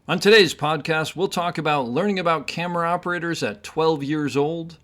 On today's podcast, we'll talk about learning about camera operators at 12 years old,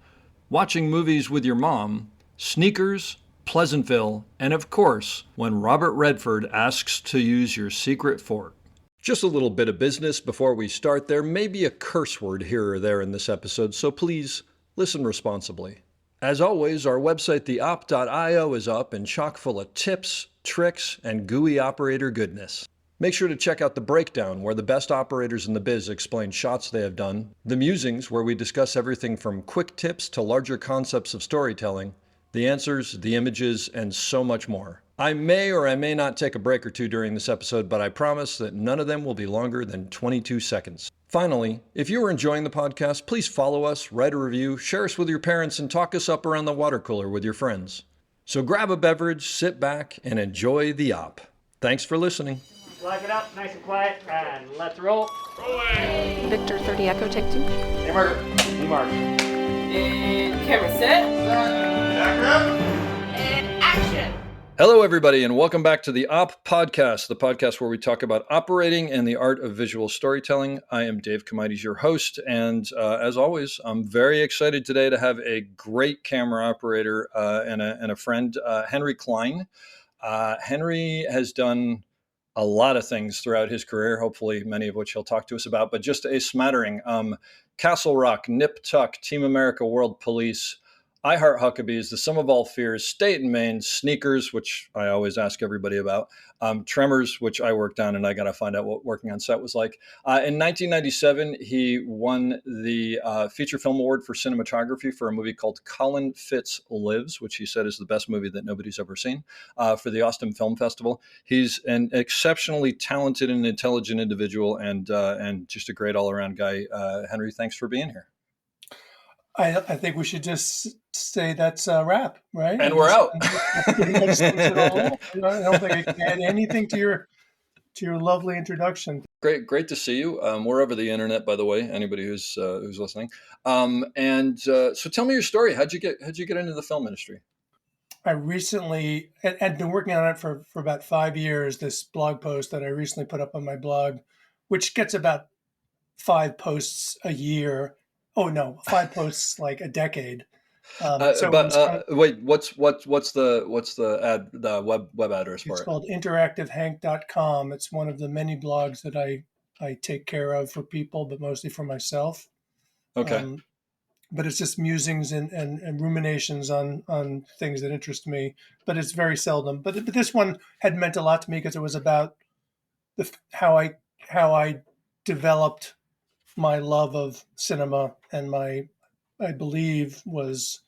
watching movies with your mom, sneakers, Pleasantville, and of course, when Robert Redford asks to use your secret fort. Just a little bit of business before we start. There may be a curse word here or there in this episode, so please listen responsibly. As always, our website, theop.io, is up and chock full of tips, tricks, and gooey operator goodness. Make sure to check out The Breakdown, where the best operators in the biz explain shots they have done, The Musings, where we discuss everything from quick tips to larger concepts of storytelling, the answers, the images, and so much more. I may or I may not take a break or two during this episode, but I promise that none of them will be longer than 22 seconds. Finally, if you are enjoying the podcast, please follow us, write a review, share us with your parents, and talk us up around the water cooler with your friends. So grab a beverage, sit back, and enjoy the op. Thanks for listening. Lock it up, nice and quiet, and let's roll. Rolling. Victor 30 Echo, take 2. Hey, Margaret. Hey, Mark. And camera set. And action. Hello, everybody, and welcome back to the Op Podcast, the podcast where we talk about operating and the art of visual storytelling. I am Dave Comides, your host, and as always, I'm very excited today to have a great camera operator and a friend, Henry Cline. Henry has done a lot of things throughout his career, hopefully many of which he'll talk to us about, but just a smattering. Castle Rock, Nip Tuck, Team America, World Police, I Heart Huckabees, The Sum of All Fears, State and Main, Sneakers, which I always ask everybody about, Tremors, which I worked on, and I got to find out what working on set was like. In 1997, he won the Feature Film Award for Cinematography for a movie called Colin Fitz Lives, which he said is the best movie that nobody's ever seen, for the Austin Film Festival. He's an exceptionally talented and intelligent individual and just a great all-around guy. Henry, thanks for being here. I think we should just say that's a wrap, right? And we're out. Pretty much sums it all up. I don't think I can add anything to your lovely introduction. Great to see you. We're over the internet, by the way. Anybody who's listening. So tell me your story. How'd you get into the film industry? I recently had been working on it for about 5 years. This blog post that I recently put up on my blog, which gets about 5 posts a year. Oh no, 5 posts like a decade. Wait, what's the ad, the web address for it? It's called interactivehank.com. It's one of the many blogs that I take care of for people, but mostly for myself. Okay. But it's just musings and ruminations on things that interest me, but it's very seldom. But this one had meant a lot to me because it was about how I developed my love of cinema and I believe was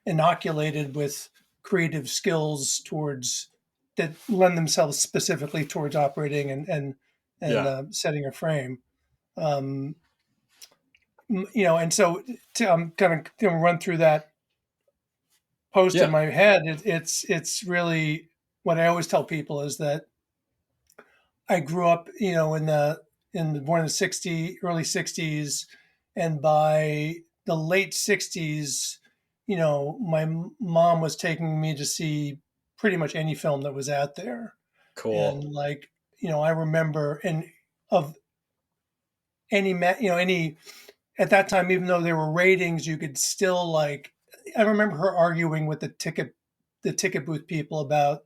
inoculated with creative skills towards that lend themselves specifically towards operating and setting a frame. And so I'm kind of run through that post in my head. It's really what I always tell people is that I grew up, born in the early 60s, and by the late 60s, my mom was taking me to see pretty much any film that was out there. Cool. And I remember of any at that time, even though there were ratings, you could still I remember her arguing with the ticket booth people about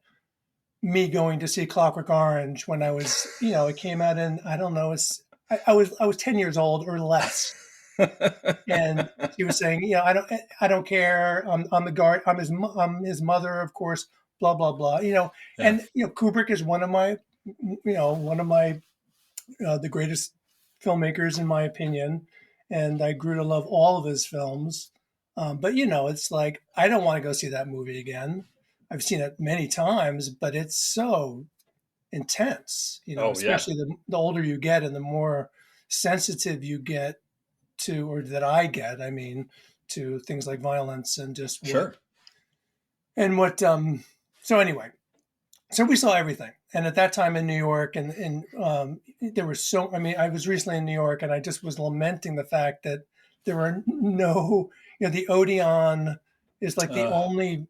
me going to see Clockwork Orange when I was, it came out in, I don't know, I was 10 years old or less. And she was saying, I don't care. I'm the guard. I'm his mother, of course, blah, blah, blah, and, Kubrick is one of my the greatest filmmakers in my opinion. And I grew to love all of his films. But it's like, I don't want to go see that movie again. I've seen it many times, but it's so intense, especially the older you get and the more sensitive you get to, or that I get, to things like violence and just sure. So anyway, so we saw everything. And at that time in New York and there was I was recently in New York and I just was lamenting the fact that there were no, the Odeon is like the only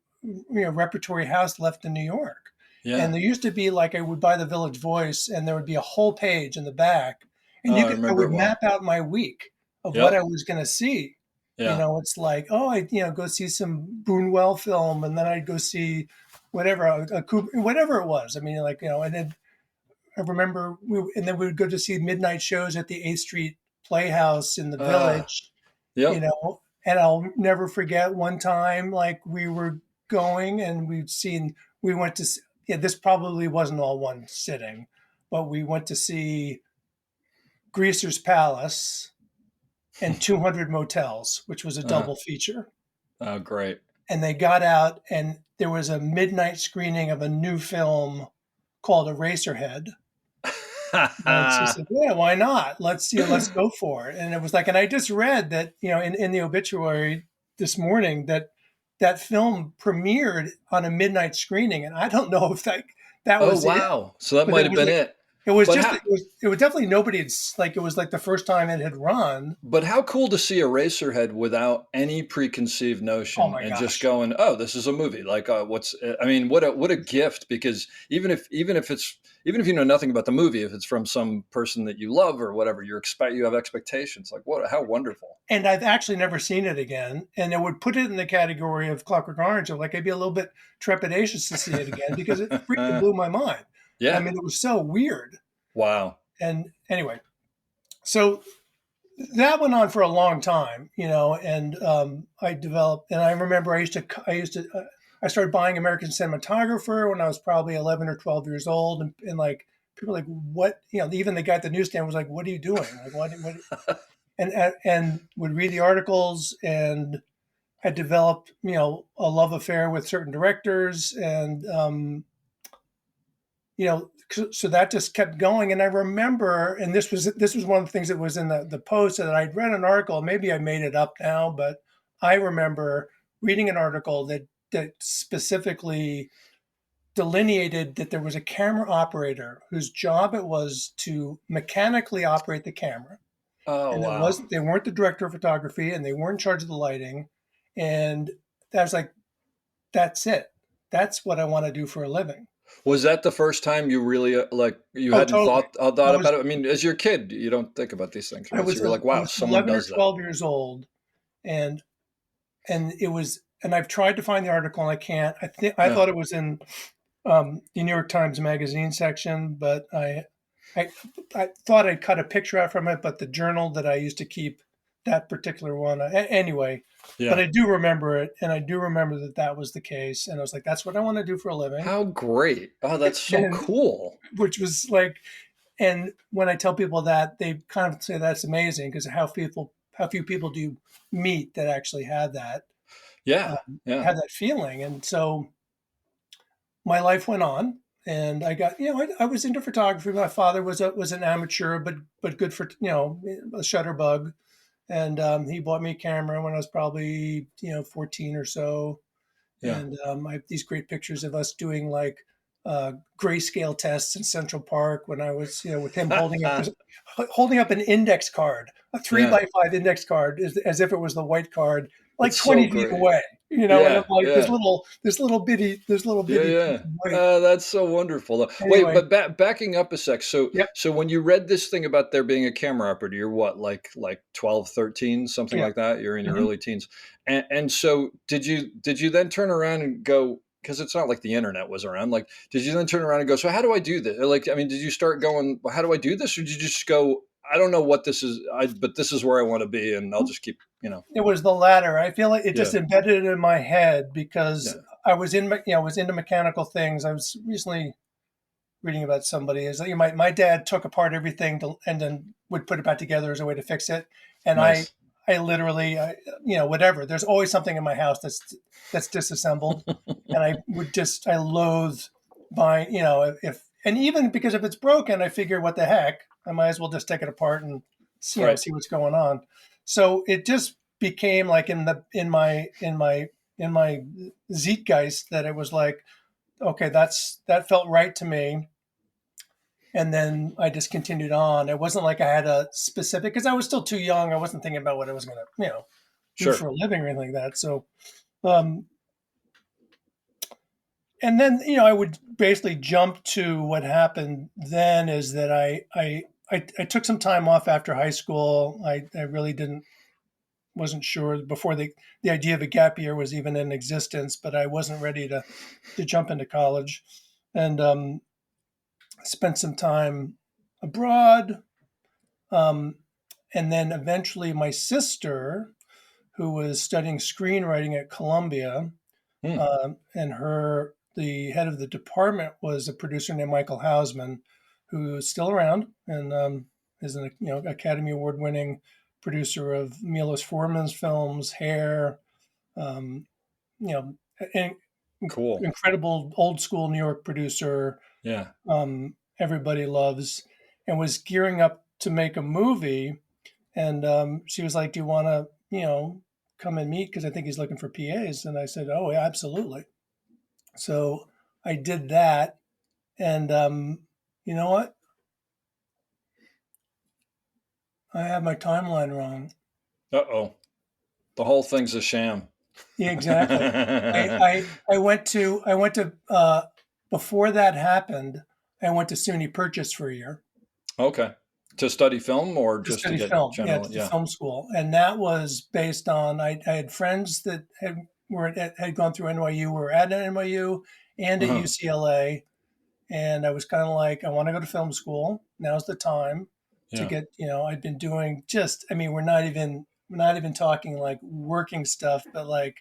repertory house left in New York. Yeah. And there used to be I would buy the Village Voice and there would be a whole page in the back And Oh, I I remember would it well. map out my week of what I Yep. was going to see. Yeah. It's like, oh, I go see some Buñuel film, and then I'd go see whatever whatever it was. I mean, like and then I remember and then we would go to see midnight shows at the 8th Street Playhouse in the Ah. Village. Yep. And I'll never forget one time, like we were going and we went to, yeah, this probably wasn't all one sitting, but we went to see Greaser's Palace and 200 Motels, which was a Uh, double feature. oh, great. And they got out and there was a midnight screening of a new film called Eraserhead. And it's just like, yeah, why not? Let's go for it. And it was like, and I just read that, in the obituary this morning that that film premiered on a midnight screening. And I don't know if that Oh, was it, wow. So that but might it have was been like, it. But how, it was definitely nobody had, like, it was like the first time it had run. but how cool to see Eraserhead without any preconceived Oh notion my and just gosh. going, "Oh, this is a movie." Like, I mean, what a gift! Because even if you know nothing about the movie, if it's from some person that you love or whatever, you have expectations. Like, how wonderful! And I've actually never seen it again. And I would put it in the category of Clockwork Orange. Of like, I'd be a little bit trepidatious to see it again because it freaking blew my mind. I Yeah. mean, it was so weird. Wow. And anyway, so that went on for a long time, and I developed, and I remember I started buying American Cinematographer when I was probably 11 or 12 years old. And like, people were like, what, even the guy at the newsstand was like, what are you doing? Like, what, and would read the articles, and I developed, a love affair with certain directors. And, so that just kept going. And I remember, and this was one of the things that was in the post, that I'd read an article. Maybe I made it up now, but I remember reading an article that specifically delineated that there was a camera operator whose job it was to mechanically operate the camera, Oh, and wow. they weren't the director of photography, and they weren't in charge of the lighting. And that was like, that's it. That's what I want to do for a living. Was that the first time you really like you Oh, hadn't totally. I thought was about it? I mean, as your kid, you don't think about these things, I right? So was you were like, I "Wow, was someone 11 or does that." 12 years old, and it was, and I've tried to find the article and I can't. I Yeah. thought it was in the New York Times magazine section, but I I thought I'd cut a picture out from it, but the journal that I used to keep that particular one, anyway. But Yeah. I do remember it, and I do remember that that was the case, and I was like, that's what I want to do for a living. How great. Oh, that's so And cool. which was like, and when I tell people that, they kind of say that's amazing, because how few people do you meet that actually Yeah. Yeah. have that feeling. And so my life went on, and I got, I was into photography. My father was an amateur, but good for, a shutterbug. And he bought me a camera when I was probably 14 or so. Yeah. And I have these great pictures of us doing like grayscale tests in Central Park when I was, with him holding up an index card, a three Yeah. by five index card, as if it was the white card, like It's so 20 feet great. away. And I'm Yeah. like, Yeah. this little Yeah, bitty piece yeah. of white. That's so wonderful. Wait, Anyway, but backing up a sec. So yep, so when you read this thing about there being a camera operator, you're what, like 12, 13, something yeah. like that? You're in your Mhm. early teens. And so did you then turn around and go, because it's not like the internet was around. Like, did you then turn around and go, so how do I do this? Like, I mean, did you start going, well, how do I do this? Or did you just go, I don't know what this is, but this is where I want to be, and I'll just keep. It was the latter. I feel like it Yeah, just embedded in my head because yeah, I was was into mechanical things. I was recently reading about somebody is like, my dad took apart everything and then would put it back together as a way to fix it. And nice. I literally, whatever, there's always something in my house that's disassembled. And I loathe buying, and even because if it's broken, I figure, what the heck, I might as well just take it apart and Right. see what's going on. So it just became like in my zeitgeist, that it was like, okay, that felt right to me. And then I just continued on. It wasn't like I had a specific, because I was still too young. I wasn't thinking about what I was going to, do Sure. for a living or anything like that. So, um, and then, I would basically jump to what happened then, is that I took some time off after high school. I really wasn't sure before the idea of a gap year was even in existence, but I wasn't ready to jump into college, and spent some time abroad. Um, and then eventually my sister, who was studying screenwriting at Columbia, Hmm. and the head of the department was a producer named Michael Hausman, who is still around and is an Academy Award winning producer of Milos Forman's films, Hair, um, you know, in, Cool. incredible old school New York producer. Yeah. Everybody loves, and was gearing up to make a movie. And she was like, "Do you want to, come and meet? Because I think he's looking for PAs." And I said, "Oh, yeah, absolutely." So I did that. And you know what? I have my timeline wrong. Uh-oh. The whole thing's a sham. Yeah, exactly. I went to before that happened, I went to SUNY Purchase for a year Okay. To study film or to just to study get film. Yeah, general? to the Yeah. film school, and that was based on I had friends that had gone through NYU, were at NYU and at Uh-huh. UCLA, and I was kind of like, I want to go to film school. Now's the time to Yeah. get. I'd been doing just. I mean, we're not even talking like working stuff, but like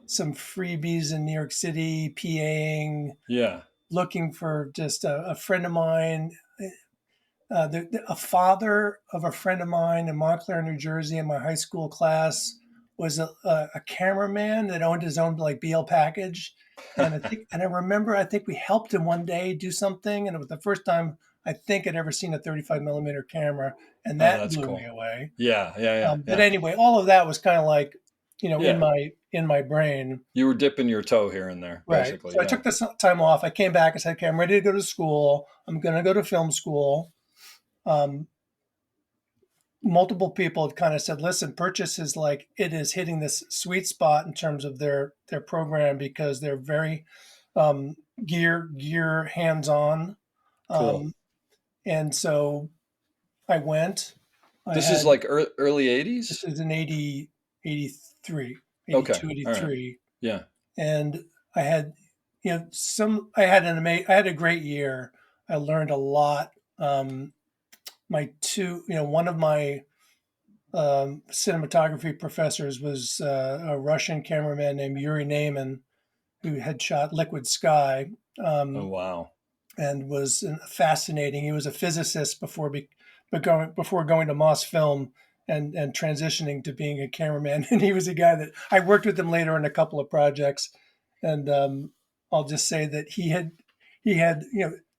some freebies in New York City, PAing, Yeah. looking for just a friend of mine, a father of a friend of mine in Montclair, New Jersey, in my high school class was a cameraman that owned his own like BL package, and I remember I think we helped him one day do something, and it was the first time I think I'd ever seen a 35 millimeter camera, and Oh, that that's blew me cool. away. Yeah. Yeah. Yeah. But Yeah. anyway, all of that was kind of like in Yeah. my brain. You were dipping your toe here and there, Right. basically. So I Yeah. took this time off. I came back. I said, okay, I'm ready to go to school. I'm going to go to film school. Um, Multiple people had kind of said, listen, Purchase is like, it is hitting this sweet spot in terms of their program because they're very gear hands on. Cool. Um, and so I went. I This is had, like early this 80s? is in 80, 83, Okay. 82, All right. 83. Yeah. And I had, I had a great year. I learned a lot. One of my cinematography professors was a Russian cameraman named Yuri Naiman, who had shot Liquid Sky, Oh, um, wow. and was fascinating. He was a physicist before going to Moss Film and transitioning to being a cameraman. And he was a guy that I worked with him later in a couple of projects. And I'll just say that he had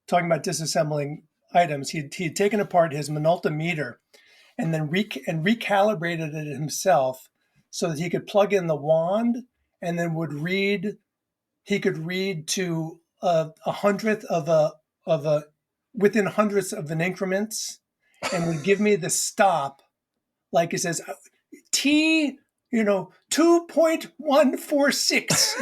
talking about disassembling items. He had taken apart his Minolta meter and then recalibrated it himself so that he could plug in the wand and then he could read to a hundredth of a within hundredths of an increments, and would give me the stop like it says T 2.146. It's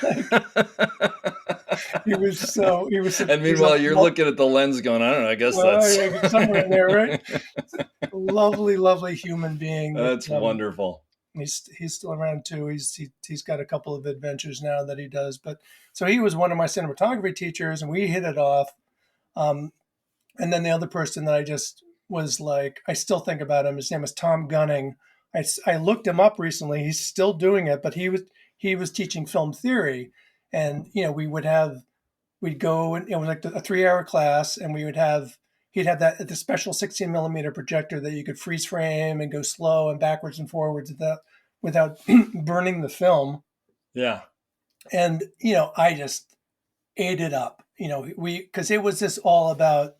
like he was And he's a meanwhile, you're looking at the lens going, I don't know, I guess well, that's yeah, somewhere in there, right? Lovely, lovely human being that that's wonderful. he's still around too. He's got a couple of adventures now that he does. But so he was one of my cinematography teachers, and we hit it off. Um, and then the other person that I just was like, I still think about him. His name was Tom Gunning. I looked him up recently. He's still doing it, but he was teaching film theory, and we'd go and it was like a 3 hour class, and he'd have that the special 16 millimeter projector that you could freeze frame and go slow and backwards and forwards without burning the film. Yeah. And I just ate it up. Because it was just all about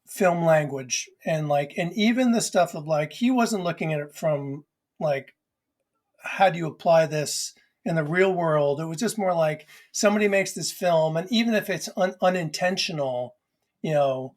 film language and even the stuff of like he wasn't looking at it from like how do you apply this in the real world. It was just more like somebody makes this film, and even if it's unintentional, you know,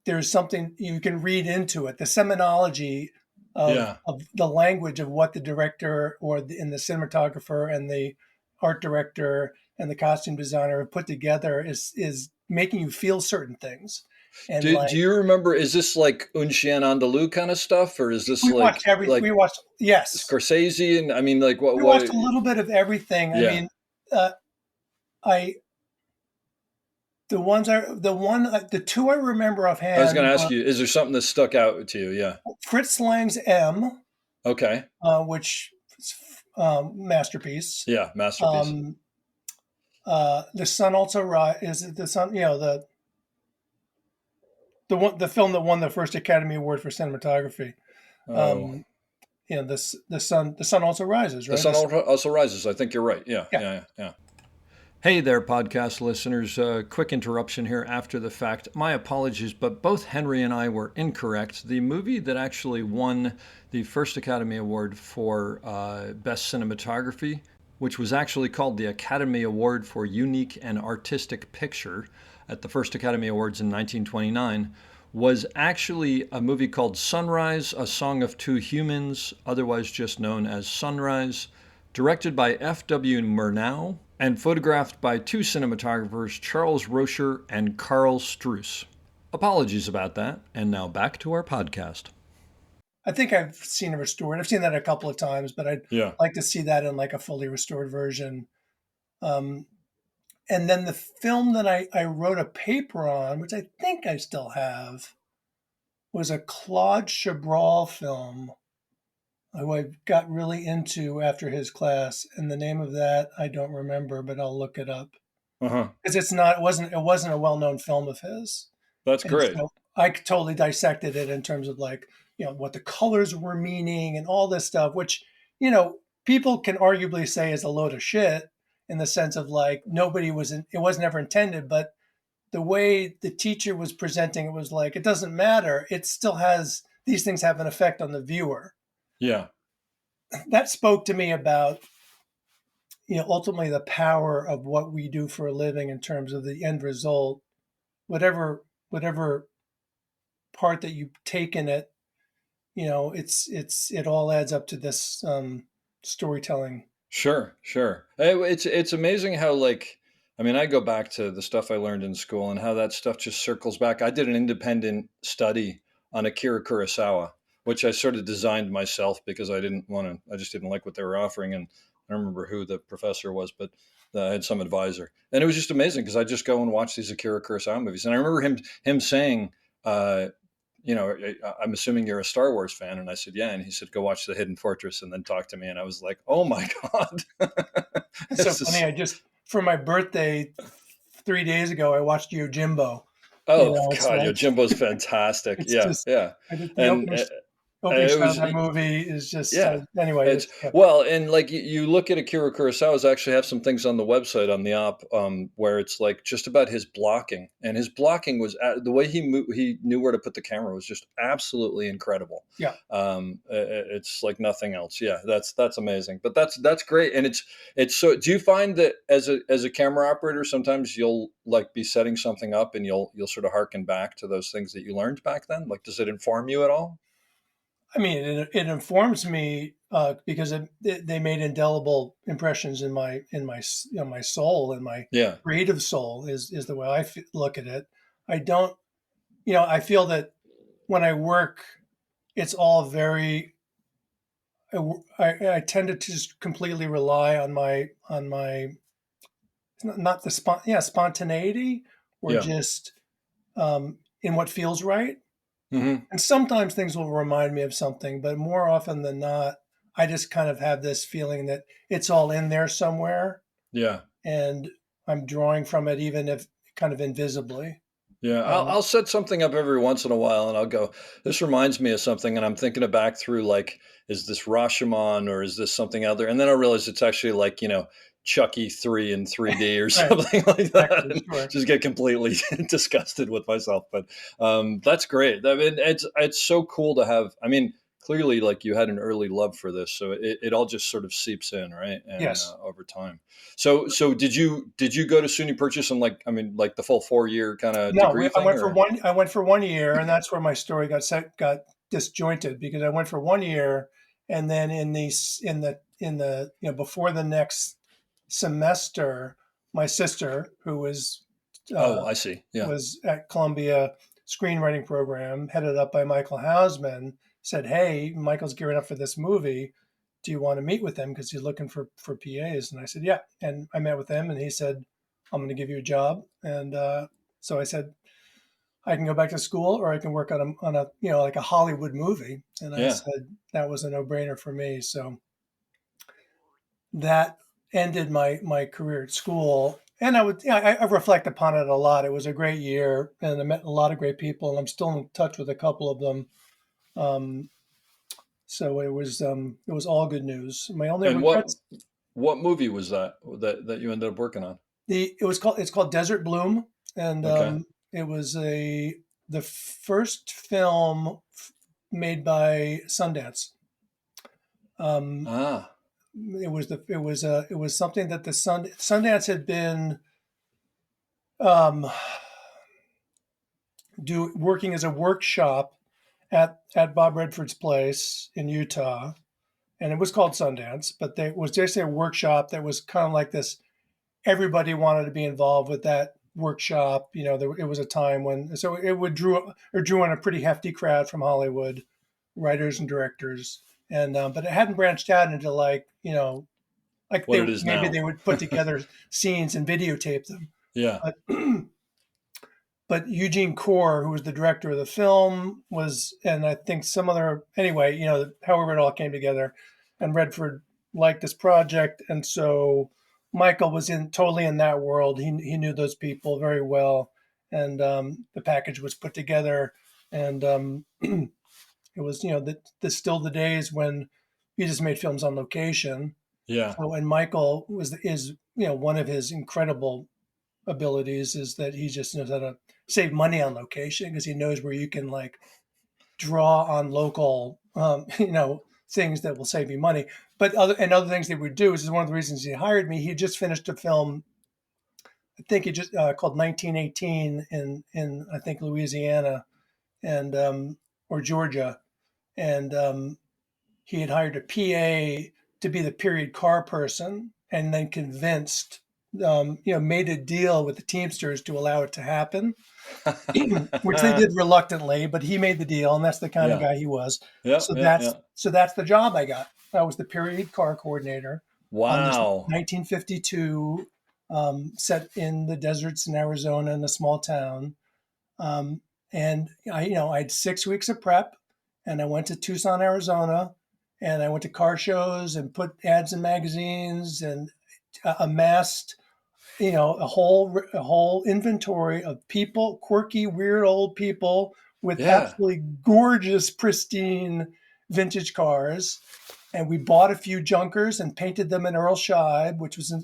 there's something you can read into it. The seminology Yeah. of the language of what the director and the cinematographer and the art director and the costume designer have put together is making you feel certain things. And Do you remember? Is this like Un Chien Andalou kind of stuff, or is this like we watched, yes, Scorsese? And I mean, like we what? watched a little bit of everything. I Yeah, mean, I the two I remember I was offhand going to ask were you, is there something that stuck out to you? Yeah. Fritz Lang's M, Okay. which is masterpiece. Yeah, masterpiece. Um, the Sun Also Rise, is it the Sun? The film that won the first Academy Award for cinematography. Oh, Um, the sun also rises, the right? sun also rises. I think you're right. Yeah, Yeah. yeah, yeah. Hey there, podcast listeners. Quick interruption here after the fact. My apologies, but both Henry and I were incorrect. The movie that actually won the first Academy Award for Best Cinematography, which was actually called the Academy Award for Unique and Artistic Picture at the first Academy Awards in 1929, was actually a movie called Sunrise, A Song of Two Humans, otherwise just known as Sunrise, directed by F.W. Murnau and photographed by two cinematographers, Charles Rocher and Carl Struss. Apologies about that, and now back to our podcast. I think I've seen it restored. I've seen that a couple of times, but I'd Yeah. like to see that in like a fully restored version. And then the film that I wrote a paper on, which I think I still have, was a Claude Chabrol film who I got really into after his class. And the name of that I don't remember, but I'll look it up. Uh-huh. Because it wasn't a well-known film of his. That's And great. so I totally dissected it in terms of like, what the colors were meaning and all this stuff, which, people can arguably say is a load of shit in the sense of like it wasn't ever intended, but the way the teacher was presenting it was like, it doesn't matter. It still has, these things have an effect on the viewer. Yeah. That spoke to me about, ultimately the power of what we do for a living in terms of the end result, whatever part that you take in it, it all adds up to this storytelling. Sure. It's amazing how I go back to the stuff I learned in school and how that stuff just circles back. I did an independent study on Akira Kurosawa, which I sort of designed myself because I just didn't like what they were offering. And I don't remember who the professor was, but I had some advisor. And it was just amazing because I just go and watch these Akira Kurosawa movies. And I remember him saying, I'm assuming you're a Star Wars fan. And I said, yeah. And he said, go watch The Hidden Fortress and then talk to me. And I was like, oh my God. It's so funny. For my birthday 3 days ago, I watched Yojimbo. Oh God, Yojimbo's fantastic. Yeah. I did And opening shot of that movie is just anyway. Well, and like you look at Akira Kurosawa's actually have some things on the website on the op where it's like just about his blocking, and his blocking was the way he knew where to put the camera was just absolutely incredible. Yeah. It's like nothing else. Yeah, that's amazing. But that's great, and it's so. Do you find that as a camera operator, sometimes you'll like be setting something up and you'll sort of harken back to those things that you learned back then? Like, does it inform you at all? I mean, it informs me because they made indelible impressions in my my soul, and my creative soul is the way I look at it. I don't, I feel that when I work, it's all very. I tend to just completely rely on my not the spontaneity or just in what feels right. Mm-hmm. And sometimes things will remind me of something, but more often than not, I just kind of have this feeling that it's all in there somewhere. Yeah. And I'm drawing from it, even if kind of invisibly. Yeah. I'll set something up every once in a while and I'll go, this reminds me of something. And I'm thinking it back through like, is this Rashomon or is this something other? And then I realize it's actually like, Chucky 3 in 3D or something like that. Exactly, sure. Just get completely disgusted with myself. But that's great. I mean, it's so cool to have. I mean, clearly, like you had an early love for this, so it all just sort of seeps in, right? And, yes. Over time. So did you go to SUNY Purchase and like the full 4-year kind of degree thing? I went for 1 year, and that's where my story got disjointed because I went for 1 year, and then in the before the next semester, my sister, who was I see. Yeah. was at Columbia, screenwriting program headed up by Michael Hausman said, "Hey, Michael's gearing up for this movie. Do you want to meet with him? Because he's looking for PAs." And I said, "Yeah." And I met with him, and he said, "I'm going to give you a job." And so I said, "I can go back to school, or I can work on a like a Hollywood movie." And I Yeah. said that was a no-brainer for me. So that ended my career at school. And I reflect upon it a lot. It was a great year, and I met a lot of great people, and I'm still in touch with a couple of them. Um, so it was all good news. My only And regrets, what movie was that you ended up working on? it's called Desert Bloom, and Okay. it was the first film made by Sundance. Um, Ah, it was something that the Sundance had been um, working as a workshop at Bob Redford's place in Utah, and it was called Sundance. But it was just a workshop that was kind of like this. Everybody wanted to be involved with that workshop. It was a time when it would drew on a pretty hefty crowd from Hollywood, writers and directors, and but it hadn't branched out into like what it is maybe now. they would put together scenes and videotape them. Yeah. But but Eugene Core, who was the director of the film, and I think some other, anyway, however it all came together, and Redford liked this project, and so Michael was totally in that world. He knew those people very well, and the package was put together, and it was the still the days when you just made films on location. Yeah. So, and Michael is one of his incredible abilities is that he just knows how to save money on location because he knows where you can like draw on local things that will save you money. But other things they would do, is one of the reasons he hired me. He just finished a film, I think he just called 1918 in I think Louisiana and or Georgia, and he had hired a PA to be the period car person, and then made a deal with the Teamsters to allow it to happen, which they did reluctantly, but he made the deal, and that's the kind of Yeah. guy he was. Yeah. So Yeah. Yeah. that's the job I got. I was the period car coordinator on this Wow. 1952 set in the deserts in Arizona in a small town. And I had 6 weeks of prep, and I went to Tucson, Arizona, and I went to car shows and put ads in magazines and amassed, a whole inventory of people, quirky, weird old people with Yeah. absolutely gorgeous, pristine vintage cars. And we bought a few junkers and painted them in Earl Scheib, which was there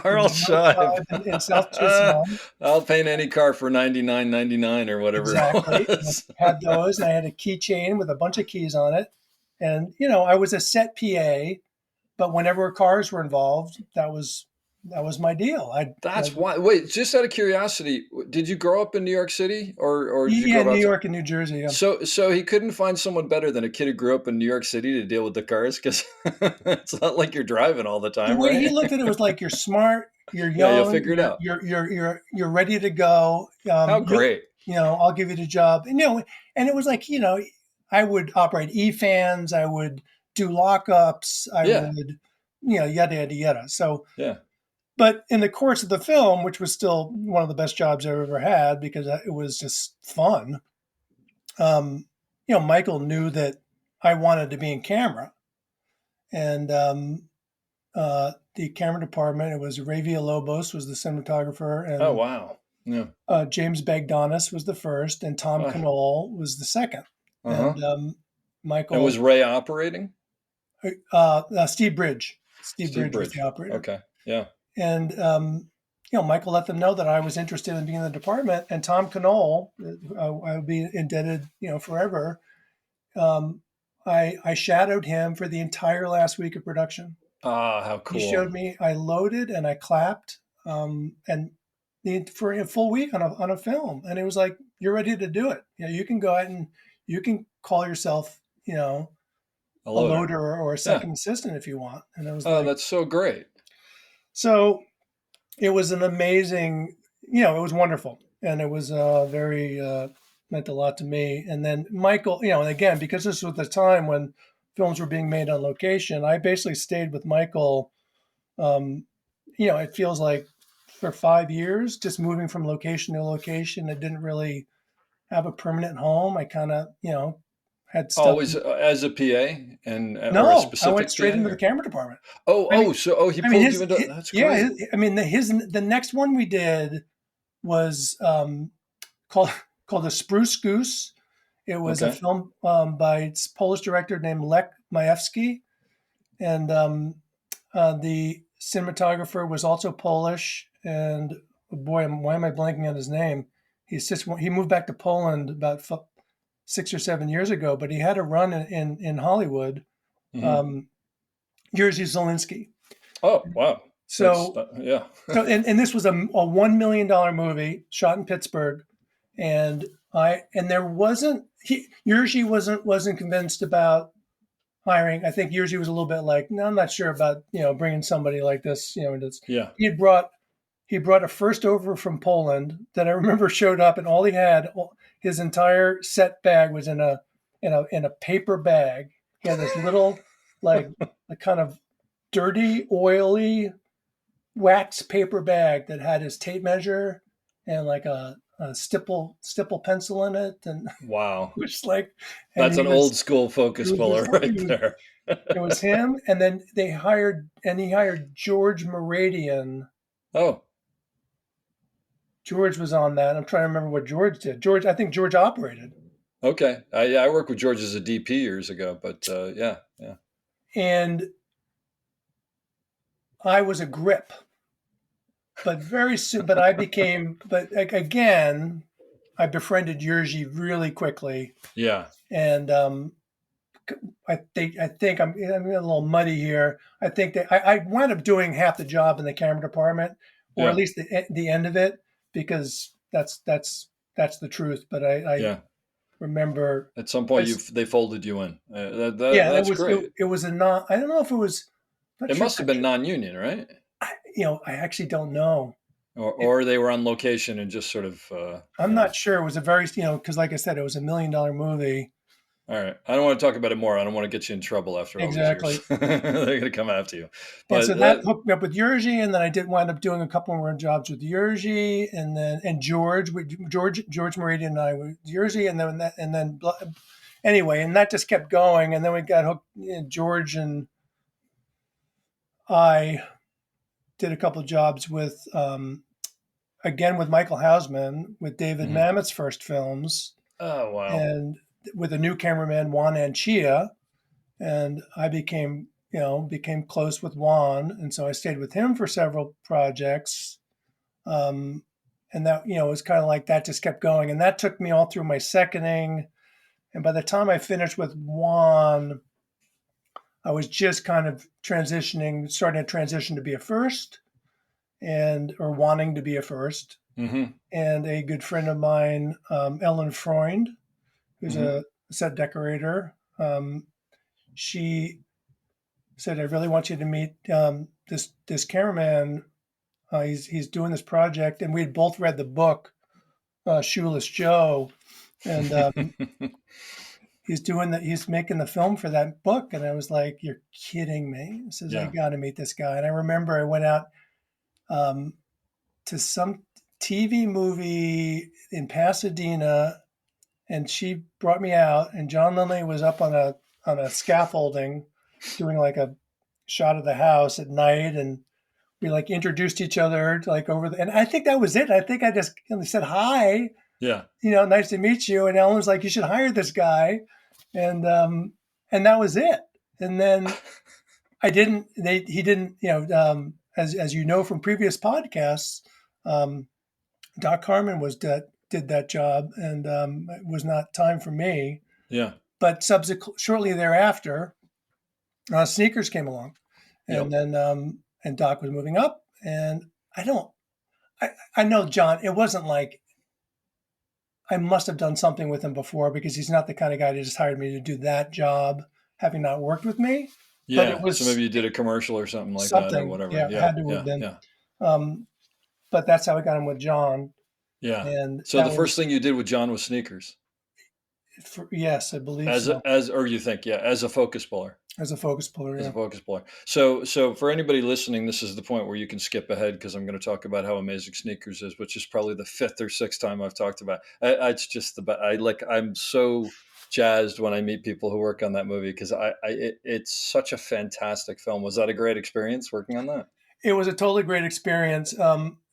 Earl was an Earl Scheib. Scheib in South Tucson. I'll paint any car for 99.99 or whatever it Exactly. And was. I had those, and I had a keychain with a bunch of keys on it. And I was a set PA, but whenever cars were involved, that was my deal. That's why. Wait, just out of curiosity, did you grow up in New York City or did you grow Yeah, up New outside? York and New Jersey. Yeah. So he couldn't find someone better than a kid who grew up in New York City to deal with the cars because it's not like you're driving all the The time, way he right? looked at it was like, you're smart, you're Yeah, you'll young, figure it out. you're ready to go. How great. I'll give you the job. And it was like, I would operate e-fans, I would do lockups, I Yeah. would, yada yada yada. So, Yeah. but in the course of the film, which was still one of the best jobs I've ever had because it was just fun. Michael knew that I wanted to be in camera, and the camera department. It was Ray Villalobos was the cinematographer, Oh, and wow. Yeah. James Bagdonis was the first, and Tom Uh, Knoll was the second. uh-huh. And And Michael, was Ray operating? Steve Bridge. Steve Steve Bridge was the Bridge. operator. Okay. Yeah. And Michael let them know that I was interested in being in the department, and Tom Knoll, I would be indebted, forever. I shadowed him for the entire last week of production. Ah, how He cool. showed me. I loaded and I clapped, and for a full week on a film, and it was like, you're ready to do it. You can go out and you can call yourself, A a loader. loader or a Yeah. second assistant if you want. And I was Oh, like, that's so great. so it was an amazing, it was wonderful, and it was very meant a lot to me. And then Michael, and again, because this was the time when films were being made on location, I basically stayed with Michael. It feels like for 5 years, just moving from location to location. I didn't really have a permanent home. I kind of, had stuff. Always as a PA and or a No, I went specific straight PA? into the camera department. I mean, He I mean, pulled you into. That's yeah, great. the next one we did was called The Spruce Goose. It was a Okay. film by its Polish director named Lech Majewski, and the cinematographer was also Polish. And boy, why am I blanking on his name? He moved back to Poland about 6 or 7 years ago, but he had a run in Hollywood. Mhm. Jerzy Zielinski. Oh, wow. That's So yeah. and this was a $1 million movie shot in Pittsburgh, and there wasn't Jerzy wasn't convinced about hiring. I think Jerzy was a little bit like, no, I'm not sure about bringing somebody like this. Yeah. He brought a first over from Poland that I remember showed up, and all he had, his entire set bag was in a paper bag. He had this little like a kind of dirty, oily wax paper bag that had his tape measure and like a stipple pencil in it, and Wow. it was like, and That's he an was old school focus it was puller just right there. it was him, and then he hired George Moradian. Oh, George was on that. I'm trying to remember what George did. I think George operated, okay. I worked with George as a DP years ago, but yeah. and I was a grip. But very soon, again, I befriended Jerzy really quickly, Yeah. and I think I'm a little muddy here. I think that I wound up doing half the job in the camera department, or at Yeah. least the end of it, because that's the truth. But I Yeah. remember At some I, point, they folded you in. yeah, That's great. it was a non. I don't know if it was. Not It sure. must have been non-union, right? I actually don't know. Or they were on location and just sort of. I'm not sure. It was a very, because like I said, it was $1 million movie. All right. I don't want to talk about it more. I don't want to get you in trouble after all these years. Exactly. They're going to come after you. And But so that hooked me up with Jerzy, and then I did wind up doing a couple more jobs with Jerzy, and George Meridian and I were Jerzy, anyway, and that just kept going, and then we got hooked. George and I did a couple of jobs with again with Michael Hausman with David Mamet's first films, oh, wow. and with a new cameraman Juan Anchia, and I became close with Juan, and so I stayed with him for several projects, and that it was kind of like that just kept going, and that took me all through my seconding, and by the time I finished with Juan, I was just kind of starting to transition to be a first, or wanting to be a first, Mm-hmm. and a good friend of mine, Ellen Freund, who's a set decorator. She said, "I really want you to meet this cameraman. He's doing this project," and we had both read the book, Shoeless Joe, and he's making the film for that book. And I was like, "You're kidding me!" He says, "I Yeah. got to meet this guy." And I remember I went out to some TV movie in Pasadena, and she brought me out, and John Lindley was up on a scaffolding doing like a shot of the house at night, and we like introduced each other like and I think that was it. I think I just said hi, Yeah. nice to meet you, and Ellen was like, you should hire this guy, and that was it. And then he didn't, as you know from previous podcasts, Doc Harmon did that job, and it was not time for me. Yeah. But shortly thereafter, Sneakers came along, and then and Doc was moving up, and I know John. It wasn't like I must have done something with him before, because he's not the kind of guy that just hired me to do that job, having not worked with me. Yeah. But it was so maybe you did a commercial or something like that or whatever. Yeah, Yeah. had to have been. But that's how I got him with John. Yeah. and So that the first was thing you did with John was sneakers, yes, I believe so, or you think, yeah, as a focus puller. as a focus puller. As a Yeah. focus puller. So for anybody listening, this is the point where you can skip ahead because I'm going to talk about how amazing sneakers is, which is probably the fifth or sixth time I've talked about. It's just the best. I'm so jazzed when I meet people who work on that movie because it's such a fantastic film. Was that a great experience working on that? It was a totally great experience.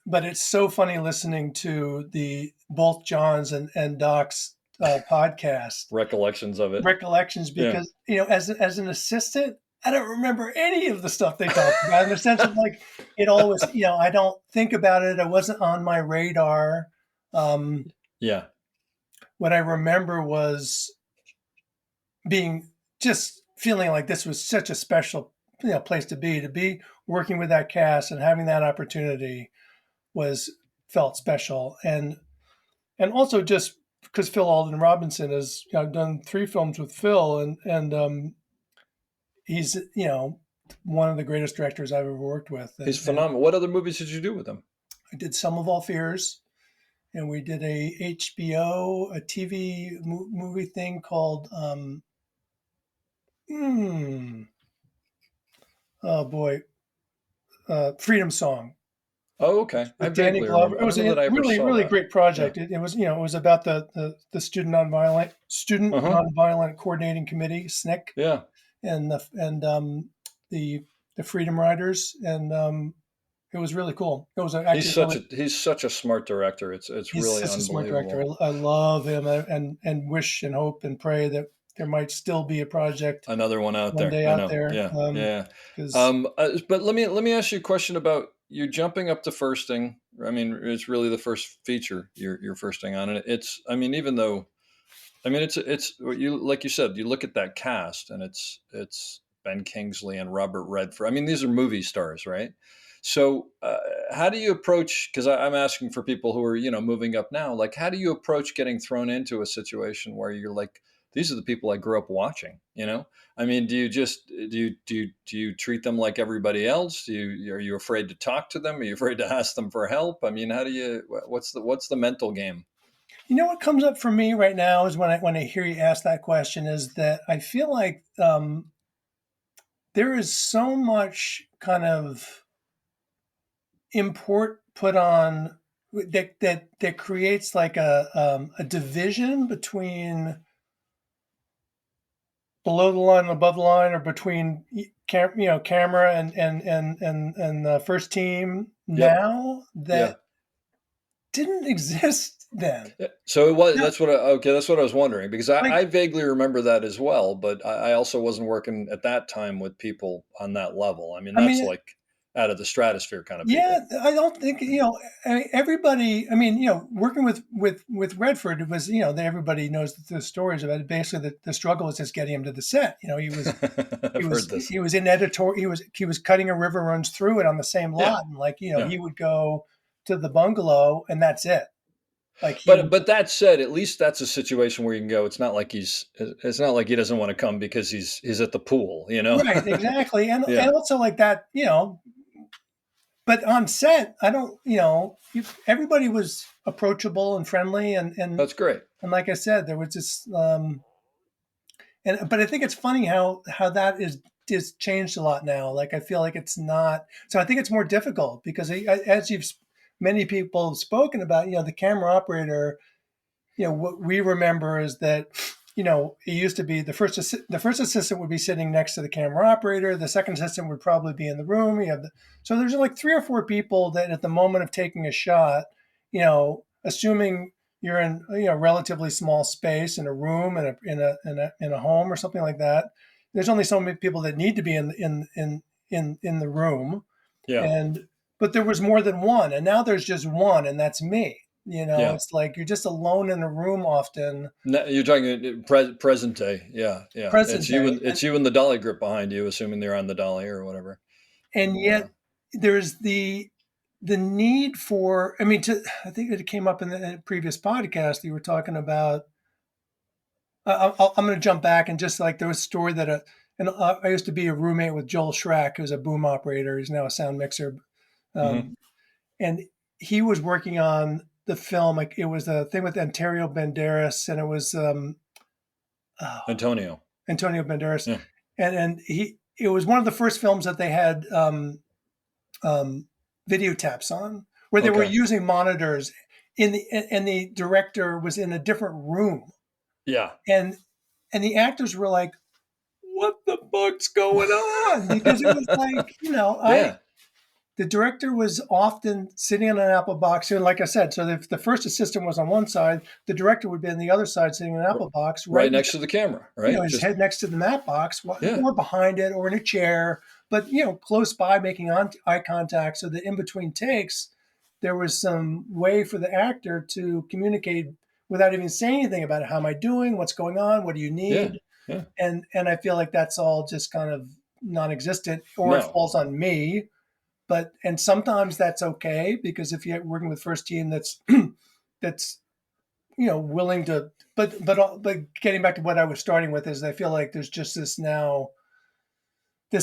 But it's so funny listening to the both John's and Doc's podcast Recollections of it. recollections Yeah. because as an assistant, I don't remember any of the stuff they talked about in the sense of like it always I don't think about it. It wasn't on my radar. Um, Yeah. what I remember was being just feeling like this was such a special place to be working with that cast and having that opportunity was felt special and also just because Phil Alden Robinson has I've done 3 films with Phil and he's one of the greatest directors I've ever worked with He's and phenomenal. What other movies did you do with him? I did Some of All Fears and we did a HBO a TV movie thing called hmm, oh boy Freedom Song Oh, okay. I with Danny vaguely Glover. remember. It I was don't know a that I ever really, saw really that. great Yeah. project. It was, it was about the student Uh-huh. nonviolent coordinating committee (SNCC) Yeah. and the the Freedom Riders, and it was really cool. It was actually really. He's such a smart director. It's He's really such a smart director. unbelievable. I love him, and wish and hope and pray that there might still be a project Another one out one there. day I out know. there. Yeah. Yeah. Because But let me ask you a question about you jumping up to firsting. I mean, it's really the first feature you're firsting on, and it's. I mean, even though, I mean, it's you like you said, you look at that cast, and it's Ben Kingsley and Robert Redford. I mean, these are movie stars, right? So, how do you approach? Because I'm asking for people who are moving up now. Like, how do you approach getting thrown into a situation where you're like, these are the people I grew up watching? I mean, do you treat them like everybody else? Are you afraid to talk to them? Are you afraid to ask them for help? I mean, how do you? What's the mental game? what comes up for me right now is when I hear you ask that question is that I feel like there is so much kind of import put on that creates like a division between below the line and above the line, or between camera and the first team Yep. now Yeah. that didn't exist then. Yeah. So it was. No, That's what I was wondering because like I vaguely remember that as well, but I also wasn't working at that time with people on that level. I mean, I that's mean, like out of the stratosphere kind of yeah, people. I don't think I mean, everybody. I mean, working with Redford, it was everybody knows the stories about it. Basically, the struggle was just getting him to the set. He was I've heard this. he was in editor. He was cutting a river runs through it on the same Yeah, lot, and like yeah. he would go to the bungalow, and that's it. Like he But would, but that said, at least that's a situation where you can go. It's not like he doesn't want to come because he's at the pool. right, exactly, Yeah, and also like that, But on set, I don't, everybody was approachable and friendly, that's great. and like I said, there was just but I think it's funny how that is changed a lot now. Like I feel like it's not. So I think it's more difficult because as many people have spoken about, the camera operator. What we remember is that it used to be the first assistant would be sitting next to the camera operator. The second assistant would probably be in the room. So there's like 3 or 4 people that at the moment of taking a shot, assuming you're in a relatively small space in a room in a home or something like that. There's only so many people that need to be in the room, Yeah, and but there was more than one, and now there's just one, and that's me. yeah. It's like you're just alone in a room often, No, you're talking present day. Yeah, yeah. present It's you day, and it's you and the dolly grip behind you, assuming they're on the dolly or whatever. and And yet there's the need for. I mean, I think it came up in the previous podcast. You were talking about. I'm going to jump back and just like there was a story that I used to be a roommate with Joel Schrack, who's a boom operator. He's now a sound mixer, mhm. um, and he was working on the film. Like it was a thing with Antonio Banderas, and it was oh, Antonio. Antonio Banderas, Yeah. and he it was one of the first films that they had video taps on, where they were Okay. using monitors and the director was in a different room, Yeah. and the actors were like, "What the fuck's going on?" Because it was like, I Yeah. the director was often sitting on an Apple box. And like I said, so if the first assistant was on one side, the director would be on the other side sitting in an Apple box, Right right, next to the camera, right? his Just head next to the map box, yeah. or behind it, or in a chair, but close by, making eye contact, so that in between takes, there was some way for the actor to communicate without even saying anything about it. How am I doing? What's going on? What do you Yeah. need? Yeah. And I feel like that's all just kind of non-existent, or it No. falls on me. And sometimes that's okay, because if you're working with first team that's that's willing to, but getting back to what I was starting with, is I feel like there's just this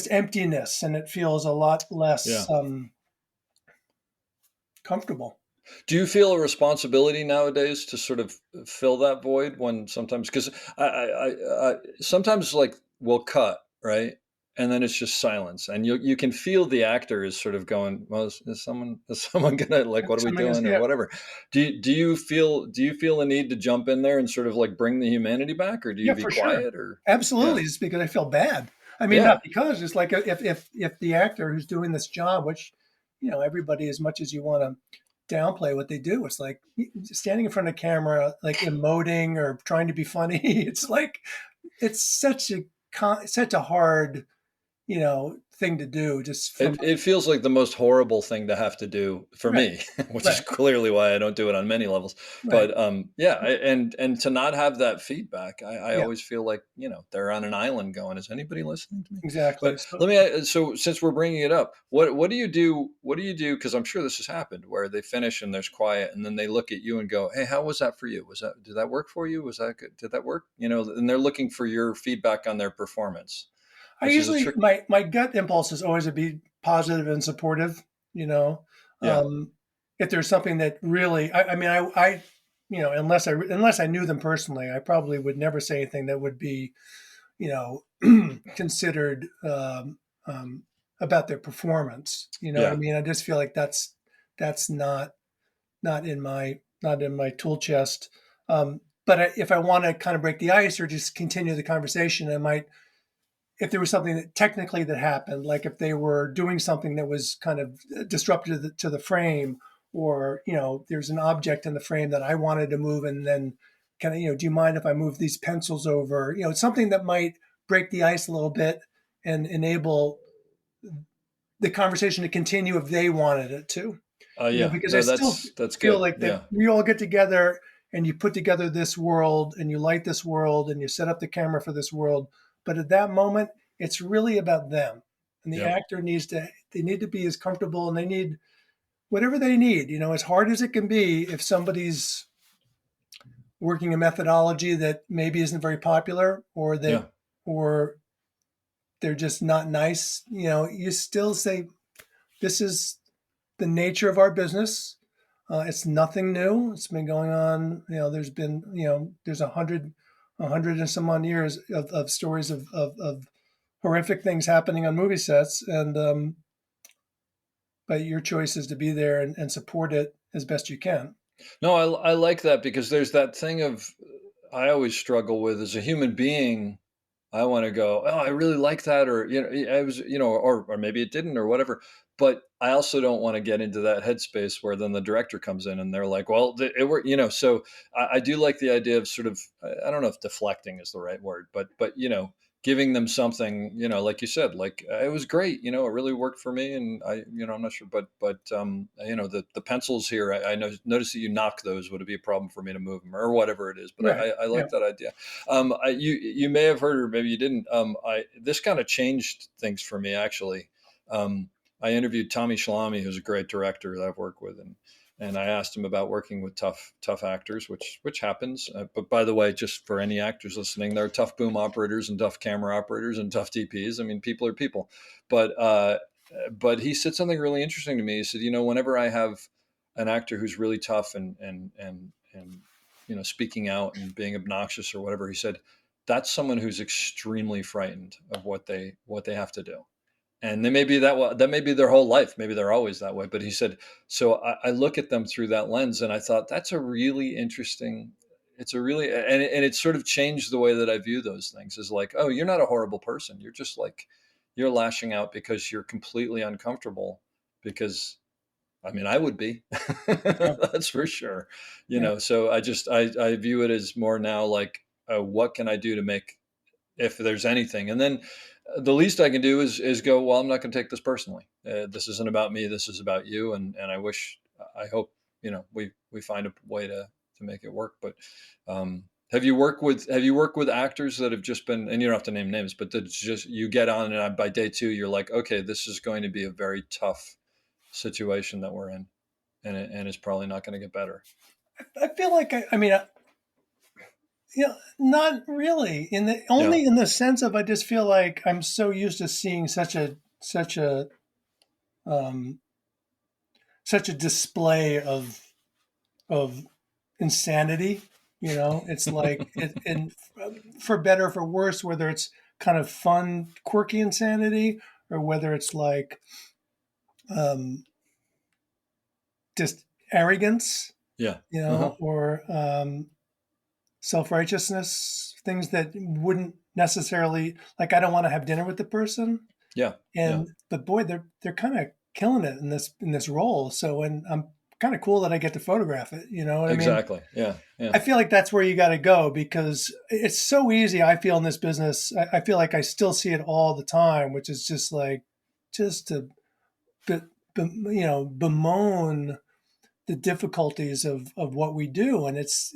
emptiness, and it feels a lot less Yeah. comfortable. Do you feel a responsibility nowadays to sort of fill that void when sometimes because sometimes like we'll cut right and then it's just silence and you can feel the actor is sort of going well is someone gonna like what are we Something is, doing or yeah, whatever. Do you feel a need to jump in there and sort of like bring the humanity back or do you yeah, be for sure, quiet or yeah absolutely. It's because I feel bad. I mean, yeah not because, it's like, if the actor who's doing this job, which everybody, as much as you want to downplay what they do, it's like standing in front of camera, like emoting or trying to be funny. It's like it's such a hard thing to do, just from It feels like the most horrible thing to have to do for right, me, which is right, clearly why I don't do it on many levels. right, But yeah, and to not have that feedback, I yeah, always feel like they're on an island going, is anybody listening to me? exactly. But So let me. So since we're bringing it up, what do you do? What do you do? Because I'm sure this has happened where they finish and there's quiet, and then they look at you and go, "Hey, how was that for you? Did that work for you? Was that good? Did that work?" And they're looking for your feedback on their performance, I which is a usually, trick. my gut impulse is always to be positive and supportive. You know, Yeah, um, if there's something that really, I mean, I unless I knew them personally, I probably would never say anything that would be you know considered about their performance. You know what I yeah, mean? I just feel like that's not in my tool chest. If I want to kind of break the ice or just continue the conversation, I might, if there was something that technically that happened, like if they were doing something that was kind of disruptive to the frame, or there's an object in the frame that I wanted to move, and then kind of, do you mind if I move these pencils over? Something that might break the ice a little bit and enable the conversation to continue if they wanted it to. yeah. Because I No, still that's feel good. like that Yeah. we all get together and you put together this world and you light this world and you set up the camera for this world. But at that moment, it's really about them. And the Yep. actor they need to be as comfortable, and they need whatever they need, as hard as it can be. If somebody's working a methodology that maybe isn't very popular, Yeah. or they're just not nice, you still say, this is the nature of our business. It's nothing new. It's been going on. There's a hundred and some odd years of stories of horrific things happening on movie sets, and but your choice is to be there and support it as best you can. No, I like that because there's that thing of I always struggle with as a human being. I want to go, oh, I really like that, or I was, or maybe it didn't, or whatever. But I also don't want to get into that headspace where then the director comes in and they're like, well, it worked, So I do like the idea of sort of, I don't know if deflecting is the right word, but giving them something, like you said, like it was great, it really worked for me, and I'm not sure, but the pencils here, I noticed that you knock those. Would it be a problem for me to move them or whatever it is? But Right. I Yeah. like that idea. You may have heard, or maybe you didn't. This kind of changed things for me actually. Um, I interviewed Tommy Shalami, who's a great director that I've worked with, and I asked him about working with tough actors, which happens. But by the way, just for any actors listening, there are tough boom operators and tough camera operators and tough DPs. I mean, people are people. But he said something really interesting to me. He said, whenever I have an actor who's really tough and speaking out and being obnoxious or whatever, he said that's someone who's extremely frightened of what they have to do. And they may be that may be their whole life. Maybe they're always that way. But he said, so I look at them through that lens, and I thought that's a really interesting. It's a really and it sort of changed the way that I view those things. Is like, oh, you're not a horrible person. You're just like you're lashing out because you're completely uncomfortable. Because I mean, I would be. Yeah. That's for sure. Yeah. So I view it as more now like, what can I do to make, if there's anything, and then the least I can do is go, well, I'm not going to take this personally. This isn't about me. This is about you. And I hope, we find a way to make it work. But have you worked with actors that have just been, and you don't have to name names, but that just, you get on and by day 2, you're like, okay, this is going to be a very tough situation that we're in. And it's probably not going to get better. I feel like I mean, not really. In the sense of I just feel like I'm so used to seeing such a um, such a display of insanity. It's like and for better or for worse, whether it's kind of fun, quirky insanity, or whether it's like um, just arrogance, Yeah. Uh-huh. or self-righteousness, things that wouldn't necessarily, like, I don't want to have dinner with the person. Yeah. Yeah. But boy, they're kind of killing it in this role. So, and I'm kind of cool that I get to photograph it. You know what I mean? Exactly. Yeah. Yeah. I feel like that's where you got to go, because it's so easy. I feel in this business, I feel like I still see it all the time, which is just like, just to, bemoan the difficulties of what we do. And it's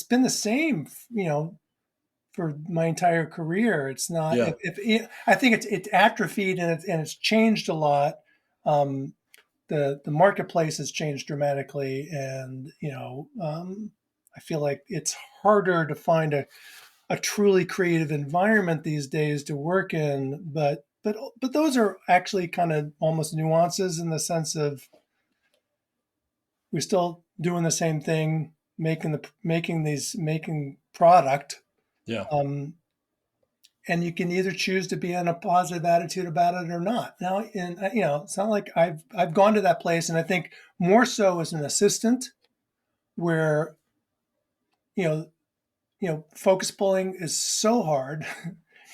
been the same, for my entire career. It's not, Yeah. I think it's atrophied, and it's changed a lot. The marketplace has changed dramatically, and I feel like it's harder to find a truly creative environment these days to work in. But those are actually kind of almost nuances, in the sense of we're still doing the same thing, making product. Yeah. And you can either choose to be in a positive attitude about it or not. Now, and it's not like I've gone to that place, and I think more so as an assistant, where focus pulling is so hard,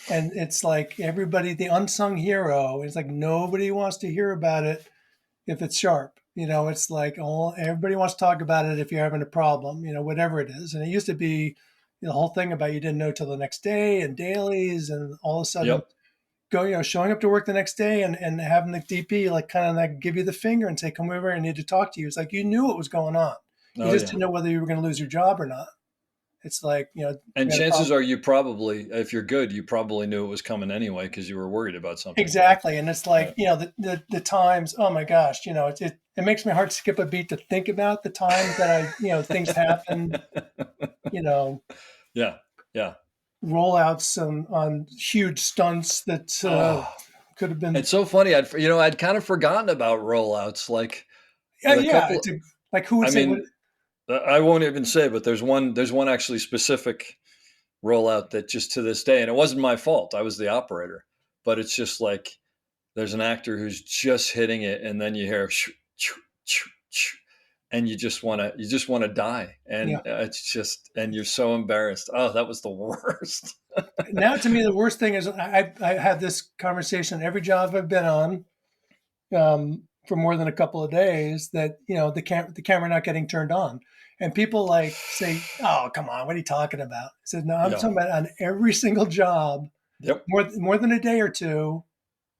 and it's like everybody, the unsung hero. It's like nobody wants to hear about it if it's sharp. It's like, oh, everybody wants to talk about it if you're having a problem. Whatever it is. And it used to be the whole thing about you didn't know till the next day, and dailies, and all of a sudden showing up to work the next day, and having the DP like kind of like give you the finger and say, come over, I need to talk to you. It's like you knew what was going on. You just didn't know whether you were going to lose your job or not. It's like, and chances are you probably, if you're good, you probably knew it was coming anyway, because you were worried about something. Exactly. And it's like, the times, oh my gosh, it makes my heart skip a beat to think about the times that things happen, Yeah. Yeah. rollouts on huge stunts that could have been. It's so funny. I'd kind of forgotten about rollouts. Like, like who would say what? I won't even say, but there's one actually specific rollout that just to this day, and it wasn't my fault. I was the operator, but it's just like there's an actor who's just hitting it, and then you hear shoo, shoo, shoo, shoo, and you just want to die. And it's just, and you're so embarrassed. Oh, that was the worst. Now, to me, the worst thing is I have this conversation every job I've been on, for more than a couple of days, that the camera not getting turned on, and people like say, "Oh, come on, what are you talking about?" I said, "No, I'm talking about on every single job, more than a day or two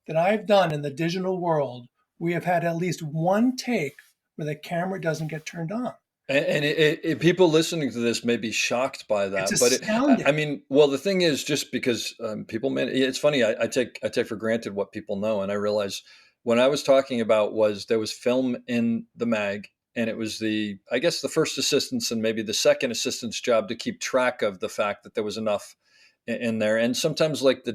that I've done in the digital world, we have had at least one take where the camera doesn't get turned on." And people listening to this may be shocked by that, It's but astounding. well, the thing is, just because people, it's funny. I take for granted what people know, and I realize when I was talking about there was film in the mag, and it was I guess the first assistant's and maybe the second assistant's job to keep track of the fact that there was enough in there. And sometimes like the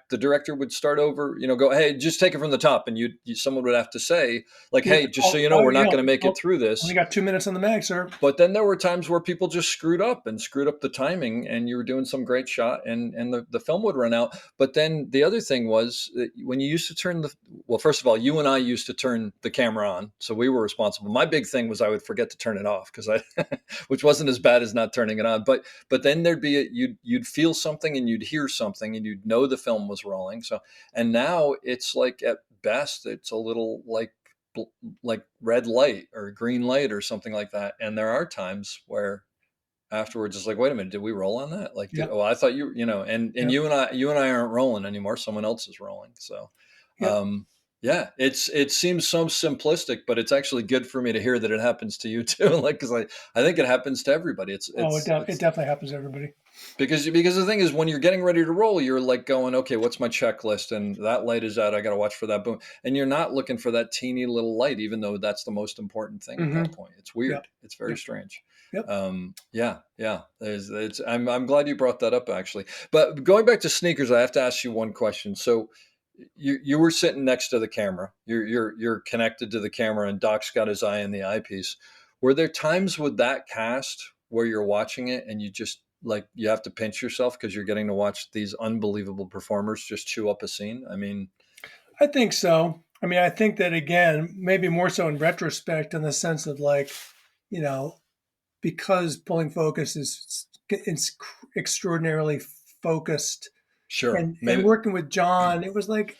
director would start over, go, hey, just take it from the top. And someone would have to say like, Yeah. hey, just so you know, we're not going to make it through this. Only got 2 minutes on the mag, sir. But then there were times where people just screwed up the timing, and you were doing some great shot, and the film would run out. But then the other thing was that when you used to first of all, you and I used to turn the camera on, so we were responsible. My big thing was I would forget to turn it off which wasn't as bad as not turning it on. But then there'd be you'd feel something and you'd hear something and you'd know the film was rolling. So, and now it's like at best it's a little like red light or green light or something like that. And there are times where afterwards it's like, wait a minute, did we roll on that? Like, I thought and you and I aren't rolling anymore. Someone else is rolling. So, it seems so simplistic, but it's actually good for me to hear that it happens to you too. Like, cause I think it happens to everybody. It definitely happens to everybody. Because the thing is, when you're getting ready to roll, you're like going, okay, what's my checklist? And that light is out. I got to watch for that boom. And you're not looking for that teeny little light, even though that's the most important thing at that point. It's weird. Yep. It's very strange. Yep. I'm glad you brought that up, actually. But going back to sneakers, I have to ask you one question. So you were sitting next to the camera. You're connected to the camera, and Doc's got his eye in the eyepiece. Were there times with that cast where you're watching it and you just like you have to pinch yourself because you're getting to watch these unbelievable performers just chew up a scene? I mean, I think so. I mean, I think that again, maybe more so in retrospect, in the sense of like, because pulling focus is extraordinarily focused. Sure. And working with John, it was like,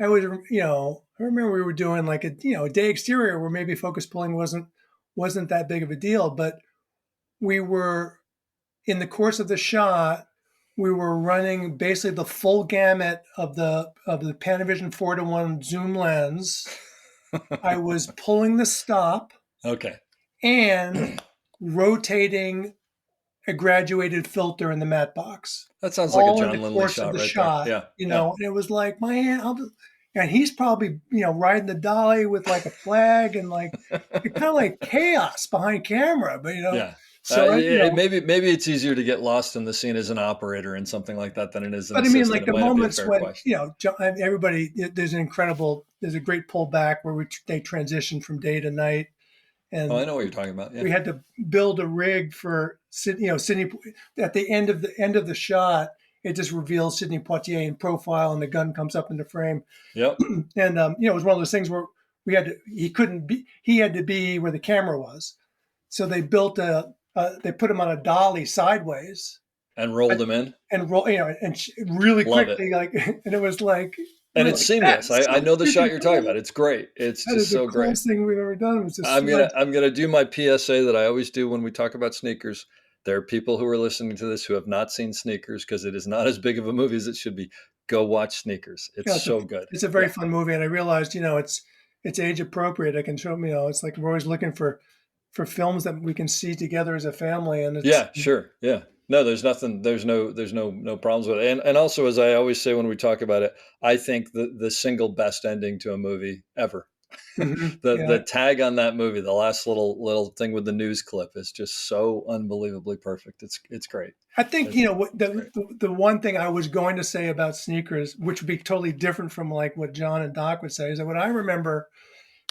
I remember we were doing like a day exterior where maybe focus pulling wasn't that big of a deal, but we were, in the course of the shot, we were running basically the full gamut of the Panavision 4:1 zoom lens. I was pulling the stop. Okay. And rotating a graduated filter in the matte box. That sounds like a John Lindley shot right there. Yeah. And it was like, and he's probably, riding the dolly with like a flag and like, it's kind of like chaos behind camera, but Yeah. So maybe it's easier to get lost in the scene as an operator and something like that than it is. But I mean, like the moments when everybody, there's a great pullback where they transition from day to night, and I know what you're talking about. Yeah. We had to build a rig for Sidney. At the end of the shot, it just reveals Sidney Poitier in profile, and the gun comes up in the frame. Yep. And it was one of those things where he had to be where the camera was, so they built they put him on a dolly sideways and rolled him in and really quickly, like, and it was like, and it's seamless. I know the shot you're talking about. It's great. It's just so great. The coolest thing we've ever done. I'm gonna do my PSA that I always do when we talk about sneakers. There are people who are listening to this who have not seen Sneakers because it is not as big of a movie as it should be. Go watch Sneakers. It's so good. It's a very fun movie, and I realized, it's age appropriate. I can show it's like we're always looking for films that we can see together as a family. And sure. Yeah. No, there's nothing, there's no problems with it. And also, as I always say when we talk about it, I think the single best ending to a movie ever, the tag on that movie, the last little thing with the news clip is just so unbelievably perfect. It's great. I think, the one thing I was going to say about Sneakers, which would be totally different from like what John and Doc would say, is that what I remember,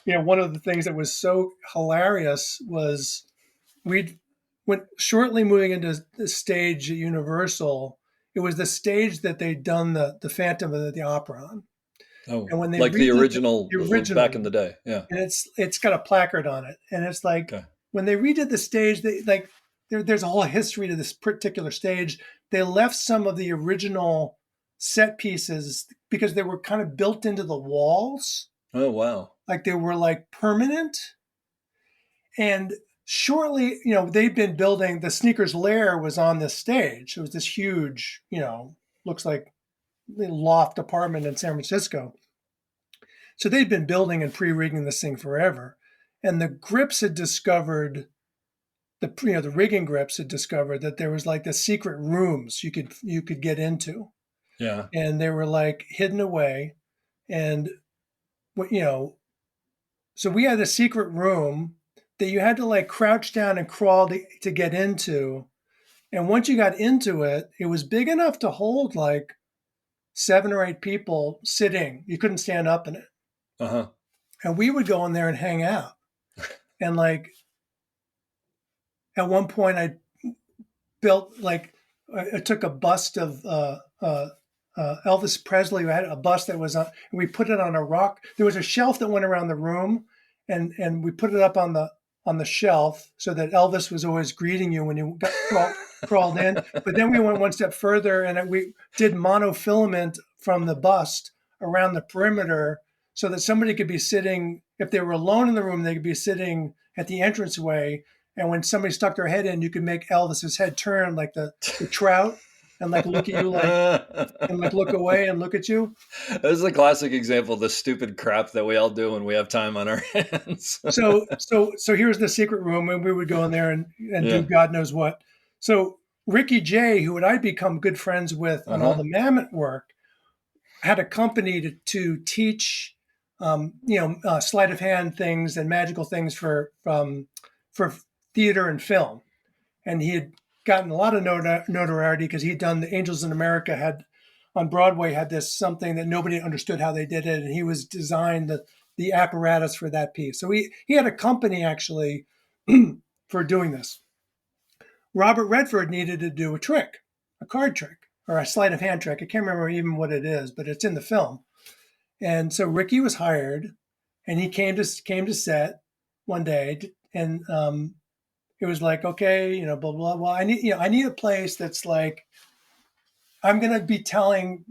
one of the things that was so hilarious was when shortly moving into the stage at Universal, it was the stage that they'd done the Phantom of the Opera on. Oh, and when they like the original back in the day. Yeah. And it's got a placard on it. And it's like, when they redid the stage, there's a whole history to this particular stage. They left some of the original set pieces because they were kind of built into the walls. Oh, wow. Like they were like permanent. And shortly, they'd been building, the Sneakers Lair was on this stage. It was this huge, looks like loft apartment in San Francisco. So they'd been building and pre-rigging this thing forever. And the grips had discovered, the rigging grips had discovered that there was like the secret rooms you could get into. Yeah. And they were like hidden away. And, so we had a secret room that you had to like crouch down and crawl to get into. And once you got into it, it was big enough to hold like 7 or 8 people sitting. You couldn't stand up in it. Uh-huh. And we would go in there and hang out. And like at one point, I built like I took a bust of Elvis Presley. We had a bust that was on, and we put it on a rock. There was a shelf that went around the room, and we put it up on the shelf so that Elvis was always greeting you when you crawled in. But then we went one step further, and we did monofilament from the bust around the perimeter so that somebody could be sitting, if they were alone in the room, they could be sitting at the entranceway. And when somebody stuck their head in, you could make Elvis's head turn like the trout and like look at you like and like look away and look at you. This is a classic example of the stupid crap that we all do when we have time on our hands. So here's the secret room, and we would go in there and Yeah. do God knows what. So Ricky Jay, who I'd become good friends with on all the Mammoth work, had a company to teach, sleight of hand things and magical things for theater and film. And he had gotten a lot of notoriety because he'd done the Angels in America had on Broadway had this something that nobody understood how they did it, and he was designed the apparatus for that piece. So he had a company actually for doing this. Robert Redford needed to do a trick, a card trick or a sleight of hand trick. I can't remember even what it is, but it's in the film. And so Ricky was hired, and he came to set one day, and it was like, okay, blah blah blah. I need a place that's like, I'm gonna be telling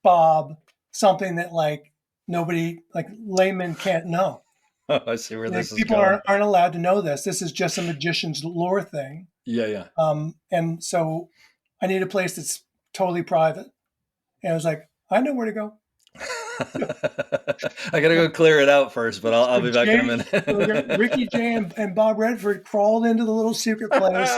Bob something that like nobody, like laymen can't know. Oh, I see where this is People going. aren't allowed to know this. This is just a magician's lore thing. Yeah. And so I need a place that's totally private. And I was like, I know where to go. I gotta go clear it out first, but I'll be back in a minute. Ricky Jay and Bob Redford crawled into the little secret place.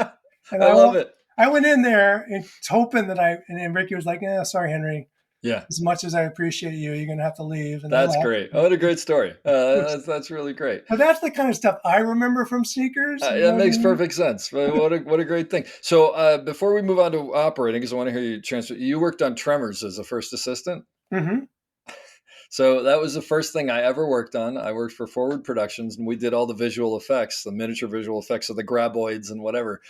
And I love it. I went in there and hoping that and Ricky was like, sorry, Henry. Yeah. As much as I appreciate you, you're going to have to leave. And that's great. Oh, what a great story. That's really great. But that's the kind of stuff I remember from Sneakers. That makes perfect sense. What a great thing. So before we move on to operating, because I want to hear you transfer, you worked on Tremors as a first assistant. Mm-hmm. So that was the first thing I ever worked on. I worked for Forward Productions, and we did all the visual effects, the miniature visual effects of the graboids and whatever.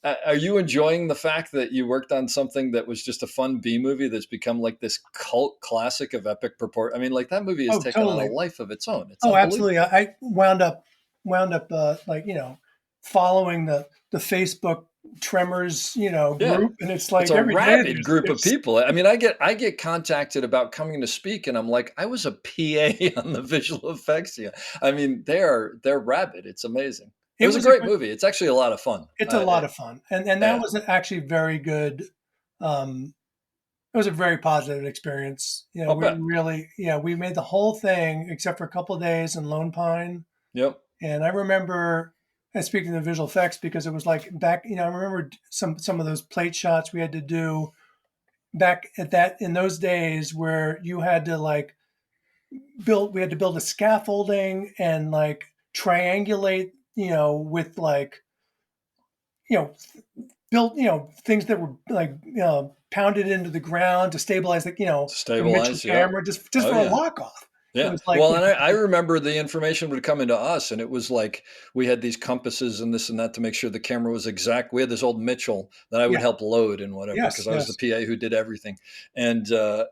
Are you enjoying the fact that you worked on something that was just a fun B movie that's become like this cult classic of epic purport? I mean, like that movie has taken on a life of its own. It's absolutely. I wound up following the Facebook Tremors, group, and it's like it's a every rabid group of people. I mean, I get contacted about coming to speak, and I'm like, I was a PA on the visual effects. Yeah, I mean, they're rabid. It's amazing. It was a great movie. It's actually a lot of fun. It's a lot of fun, and that was actually very good. It was a very positive experience. We made the whole thing except for a couple of days in Lone Pine. Yep. And I remember. And speaking of visual effects, because it was like back, I remember some of those plate shots we had to do back in those days where you had to we had to build a scaffolding and like triangulate, with like, built, things that were like, pounded into the ground to stabilize, the stabilize the camera just for a lock off. Yeah. Well, and I remember the information would come into us, and it was like we had these compasses and this and that to make sure the camera was exact. We had this old Mitchell that I would help load and whatever, because I was the PA who did everything, and that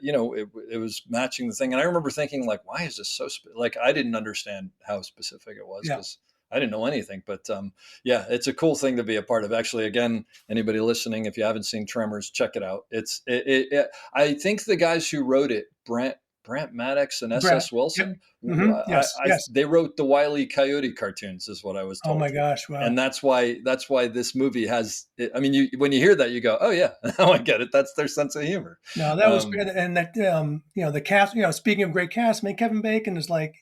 it was matching the thing. And I remember thinking like, why is this so like I didn't understand how specific it was because I didn't know anything. But it's a cool thing to be a part of. Actually, again, anybody listening, if you haven't seen Tremors, check it out. I think the guys who wrote it, Brant Maddox and S.S. Wilson. Yep. Mm-hmm. Yes. They wrote the Wile E. Coyote cartoons, is what I was told. Oh my gosh! Wow. And that's why this movie has. I mean, when you hear that, you go, "Oh yeah, now I get it." That's their sense of humor. No, that was good. And that the cast. Speaking of great cast, I mean, Kevin Bacon is like,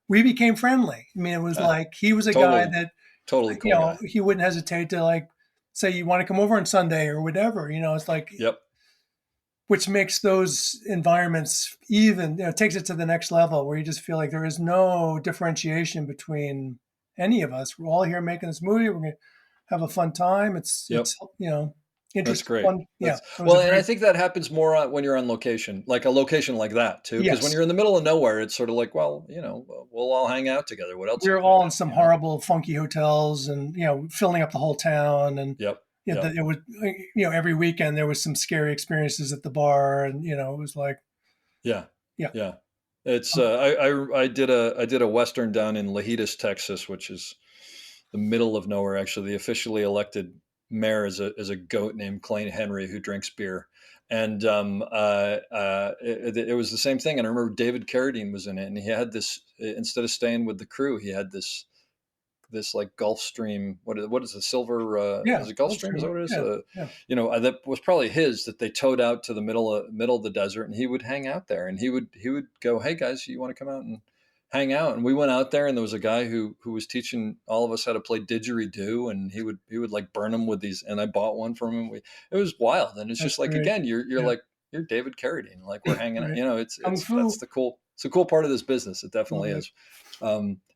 we became friendly. I mean, it was like he was a guy that totally cool guy. He wouldn't hesitate to like say, "You want to come over on Sunday or whatever." It's like yep. Which makes those environments even, takes it to the next level where you just feel like there is no differentiation between any of us. We're all here making this movie. have a fun time. It's Yep. That's interesting. great. Fun. Yeah. That's It was well, a and I great. think that happens more when you're on location, like a location like that too. Because when Yes, you're in the middle of nowhere, it's sort of like, well, we'll all hang out together. What else we are were we gonna all do? in some horrible, funky hotels, and filling up the whole town. And Yep. yeah, Yep. it was every weekend there was some scary experiences at the bar, and it was like Yeah. yeah, Yeah. It's um, I did a Western down in Lajitas, Texas, which is the middle of nowhere. Actually, the officially elected mayor is a goat named Cline Henry who drinks beer, and it was the same thing. And I remember David Carradine was in it, and he had this instead of staying with the crew, he had this like Gulfstream. What is the silver? yeah, Is it Gulfstream? Is that Gulfstream, what it is? yeah, yeah, That was probably his that they towed out to the middle of the desert, and he would hang out there, and he would go, "Hey guys, you want to come out and hang out?" And we went out there, and there was a guy who was teaching all of us how to play didgeridoo, and he would like burn them with these, and I bought one from him. It was wild, and it's that's just like great. again, you're Yeah, like you're David Carradine, like we're hanging out. right. Kung It's Fu. that's the cool. It's a cool part of this business. It definitely Love it. is.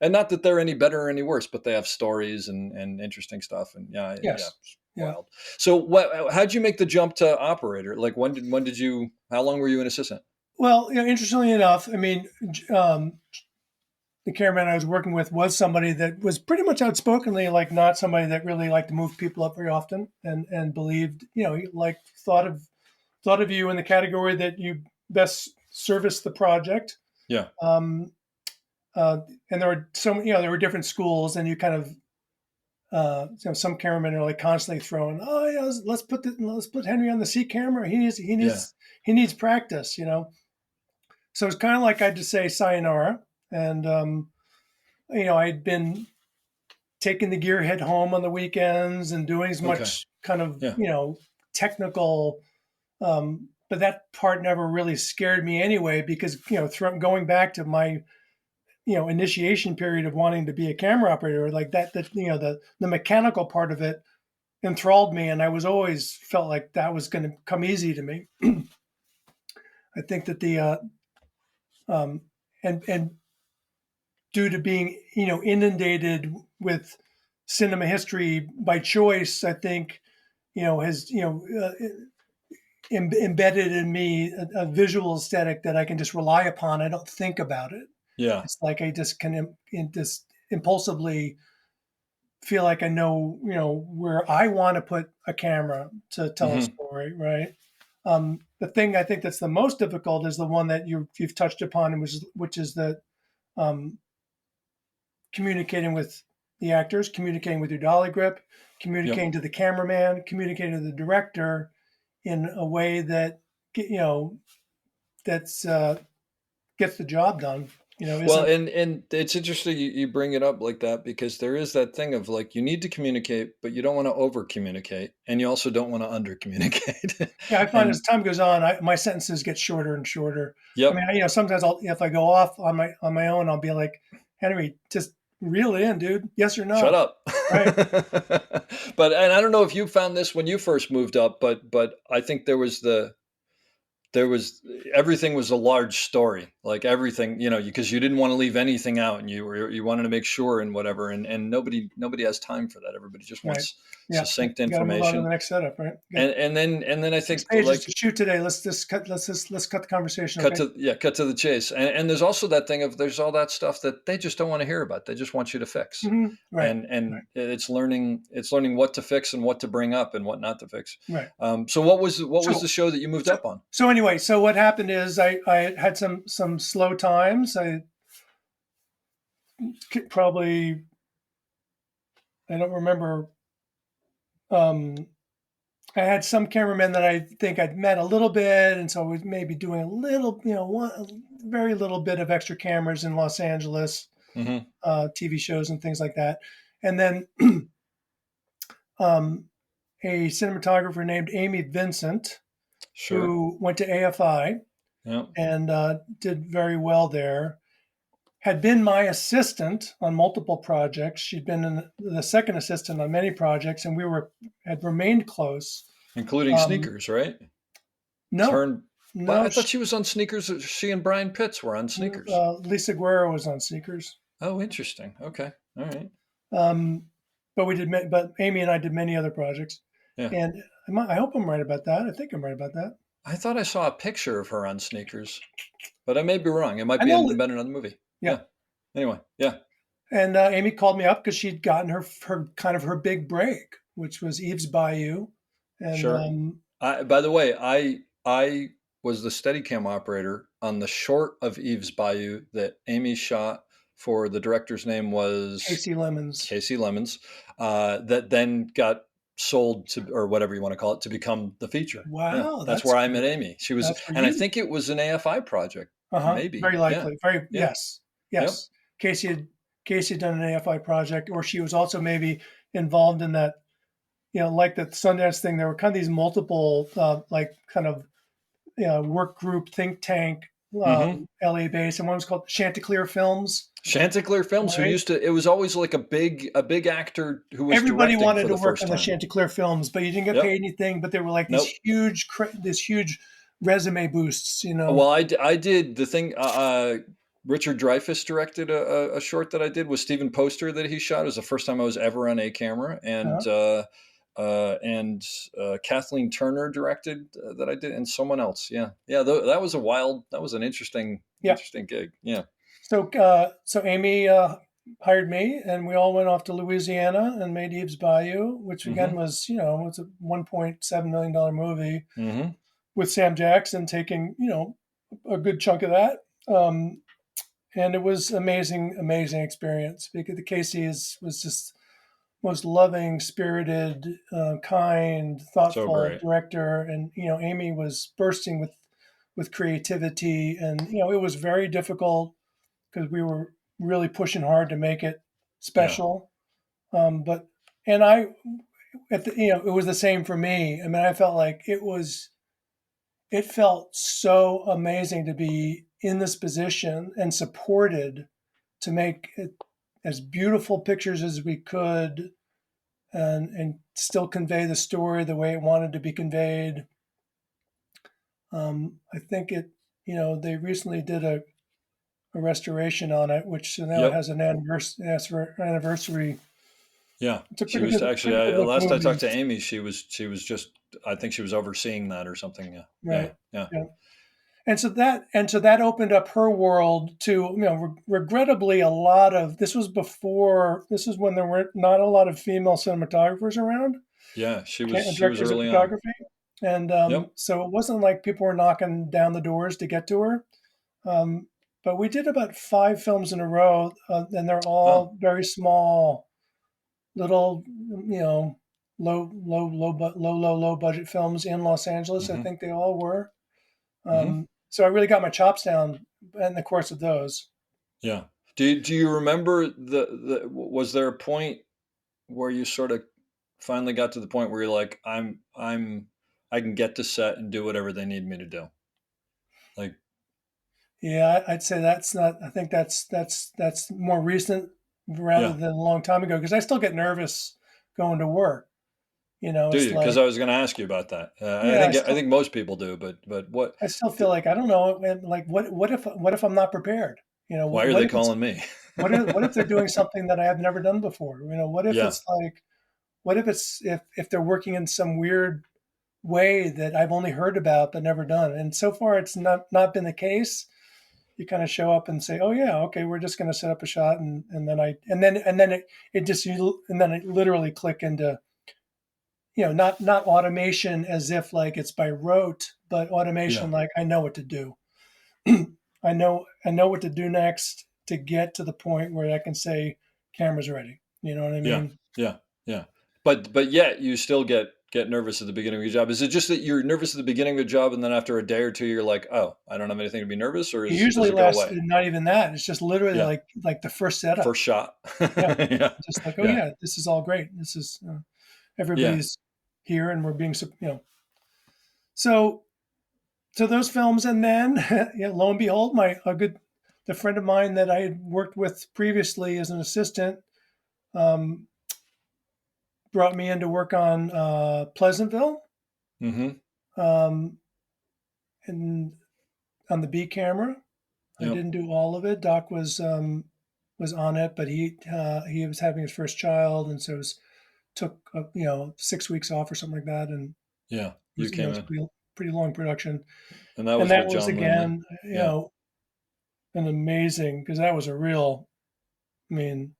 And not that they're any better or any worse, but they have stories and interesting stuff. And yeah, Yes, it's yeah. wild. So how'd you make the jump to operator? Like when did you, how long were you an assistant? Well, interestingly enough, I mean, the cameraman I was working with was somebody that was pretty much outspokenly like not somebody that really liked to move people up very often, and believed he like thought of you in the category that you best service the project. Yeah. Um, and there were there were different schools, and you kind of some cameramen are like constantly throwing, oh yeah, let's put Henry on the C camera. He needs he Yeah. needs he needs practice. So it's kind of like I just say sayonara, and I'd been taking the gearhead home on the weekends and doing as Okay. much kind of Yeah. technical. But that part never really scared me anyway, because going back to my initiation period of wanting to be a camera operator, like that the mechanical part of it enthralled me, and I was always felt like that was going to come easy to me. I think that the and due to being inundated with cinema history by choice, I think has embedded in me a visual aesthetic that I can just rely upon. I don't think about it. Yeah. It's like I just can just impulsively feel like I know, where I want to put a camera to tell a Hmm. story, right? The thing I think that's the most difficult is the one that you've touched upon, which is that um, communicating with the actors, communicating with your dolly grip, Yep. communicating to the cameraman, communicating to the director in a way that that's gets the job done. Well, Isn't and it's interesting you bring it up like that because there is that thing of like you need to communicate, but you don't want to over communicate, and you also don't want to under communicate. Yeah, I find And as time goes on, my sentences get shorter and shorter. I yep, mean, sometimes if I go off on my own, I'll be like, Henry, just reel it in, dude. Yes or shut no, up. right? But and I don't know if you found this when you first moved up, but I think there was everything was a large story, like everything, because you didn't want to leave anything out, and you wanted to make sure and whatever, and nobody has time for that. Everybody just Right. wants Yeah, succinct got to move on to information. the next setup, right? And then I Six think pages like to shoot today. Let's cut the conversation. Okay. cut to the chase. And there's also that thing of there's all that stuff that they just don't want to hear about. They just want you to fix. Right. And Right. it's learning what to fix and what to bring up and what not to fix. Right. So what was So the show that you moved up on? so anyway, so what happened is I had some slow times. Probably I don't remember. I had some cameramen that I think I'd met a little bit, and so I was maybe doing a little, very little bit of extra cameras in Los Angeles, Hmm. TV shows and things like that. And then um, a cinematographer named Amy Vincent, Sure. who went to AFI Yeah. and did very well there, had been my assistant on multiple projects. She'd been the second assistant on many projects, and had remained close. Including Um, Sneakers, right? It's her no, and, well, no, I thought she was on Sneakers. She and Brian Pitts were on Sneakers. Lisa Guerra was on Seekers. Oh, interesting. Okay. All right. Um, but but Amy and I did many other projects. Yeah. And I hope I'm right about that. I think I'm right about that. I thought I saw a picture of her on Sneakers, but I may be wrong. It might I be know. been another movie. Yeah. Yeah. Anyway, yeah. And Amy called me up because she'd gotten her kind of her big break, which was Eve's Bayou. And Sure. By the way, I was the Steadicam operator on the short of Eve's Bayou that Amy shot for the director's name was Casey Lemons. Casey Lemons, that then got sold to, or whatever you want to call it, to become the feature. Wow, Yeah, that's that's where I cool. met Amy. She was, That's for and I you. think it was an AFI project, maybe. Very Yeah, likely. Very yeah, yes. yep. Yes. Casey had done an AFI project, or she was also maybe involved in that, like the Sundance thing. There were kind of these multiple like kind of work group think tank Mm-hmm. LA based, and one was called Chanticleer Films. Chanticleer Films, who Right? used to, it was always like a big actor who was Everybody directing wanted for to the work first on the time. Chanticleer Films, but you didn't get Yep. paid anything. But they were like Nope. these huge resume boosts. Well, I did the thing. Richard Dreyfuss directed a short that I did with Stephen Poster that he shot. It was the first time I was ever on a camera, and Kathleen Turner directed that I did, and someone else. Yeah, yeah. That was that was an interesting gig. Yeah. So Amy hired me, and we all went off to Louisiana and made Eve's Bayou, which again was it's a $1.7 million movie Mm-hmm. with Sam Jackson taking a good chunk of that. And it was amazing experience because the was just most loving, spirited, kind, So thoughtful great. director, and Amy was bursting with creativity, and it was very difficult because we were really pushing hard to make it special. But and I it was the same for me. I mean, I felt like it felt so amazing to be in this position and supported to make it as beautiful pictures as we could and still convey the story the way it wanted to be conveyed. I think they recently did a restoration on it, which now it Yep. has an anniversary. Yeah. It's a She pretty was good, actually, pretty good looking last I talked movie. to Amy, she was just, I think she was overseeing that or something. Yeah. Yeah. Right. Yeah. Yeah. And so that opened up her world to, regrettably, a lot of this was when there were not a lot of female cinematographers around, Yeah. She was directors of early on. photography. And Yep. so it wasn't like people were knocking down the doors to get to her. Um, but we did about 5 films in a row, and they're Oh. all very small, little, low budget films in Los Angeles. I Mm-hmm. think they all were. Mm-hmm. So I really got my chops down in the course of those. Yeah. Do you remember was there a point where you sort of finally got to the point where you're like, I can get to set and do whatever they need me to do? Like, Yeah, I'd say that's not. I think that's more recent rather yeah. than a long time ago because I still get nervous going to work. Do It's you? Because like, I was going to ask you about that. yeah, I think most people do, but what? I still feel like I don't know. Like, what if I'm not prepared? Why are What they if it's calling me? what if they're doing something that I have never done before? What if Yeah. it's like, what if it's if they're working in some weird way that I've only heard about but never done? And so far, it's not been the case. You kind of show up and say, "Oh yeah, okay, we're just going to set up a shot," and then it literally click into not automation as if like it's by rote, but Yeah. automation like I know what to do. I know what to do next to get to the point where I can say camera's ready. You know what I Yeah. mean? Yeah. Yeah. But yet you still get nervous at the beginning of your job. Is it just that you're nervous at the beginning of the job and then after a day or two you're like, oh, I don't have anything to be nervous, or It does usually it go lasts away? not even that. It's just literally Yeah. like the first setup. First shot. Yeah, Yeah. just like, oh Yeah. yeah, this is all great. This is Yeah. everybody's here and we're being so those films, and then yeah, lo and behold, the friend of mine that I had worked with previously as an assistant um, brought me in to work on Pleasantville, Mm-hmm. um, and on the B camera. I Yep. didn't do all of it. Doc was on it, but he was having his first child, and so it was took 6 weeks off or something like that, and Yeah, it you was, came it's in, pretty long production. and that And was that with was John Landman. again, Yeah. an amazing, because that was a real. I mean,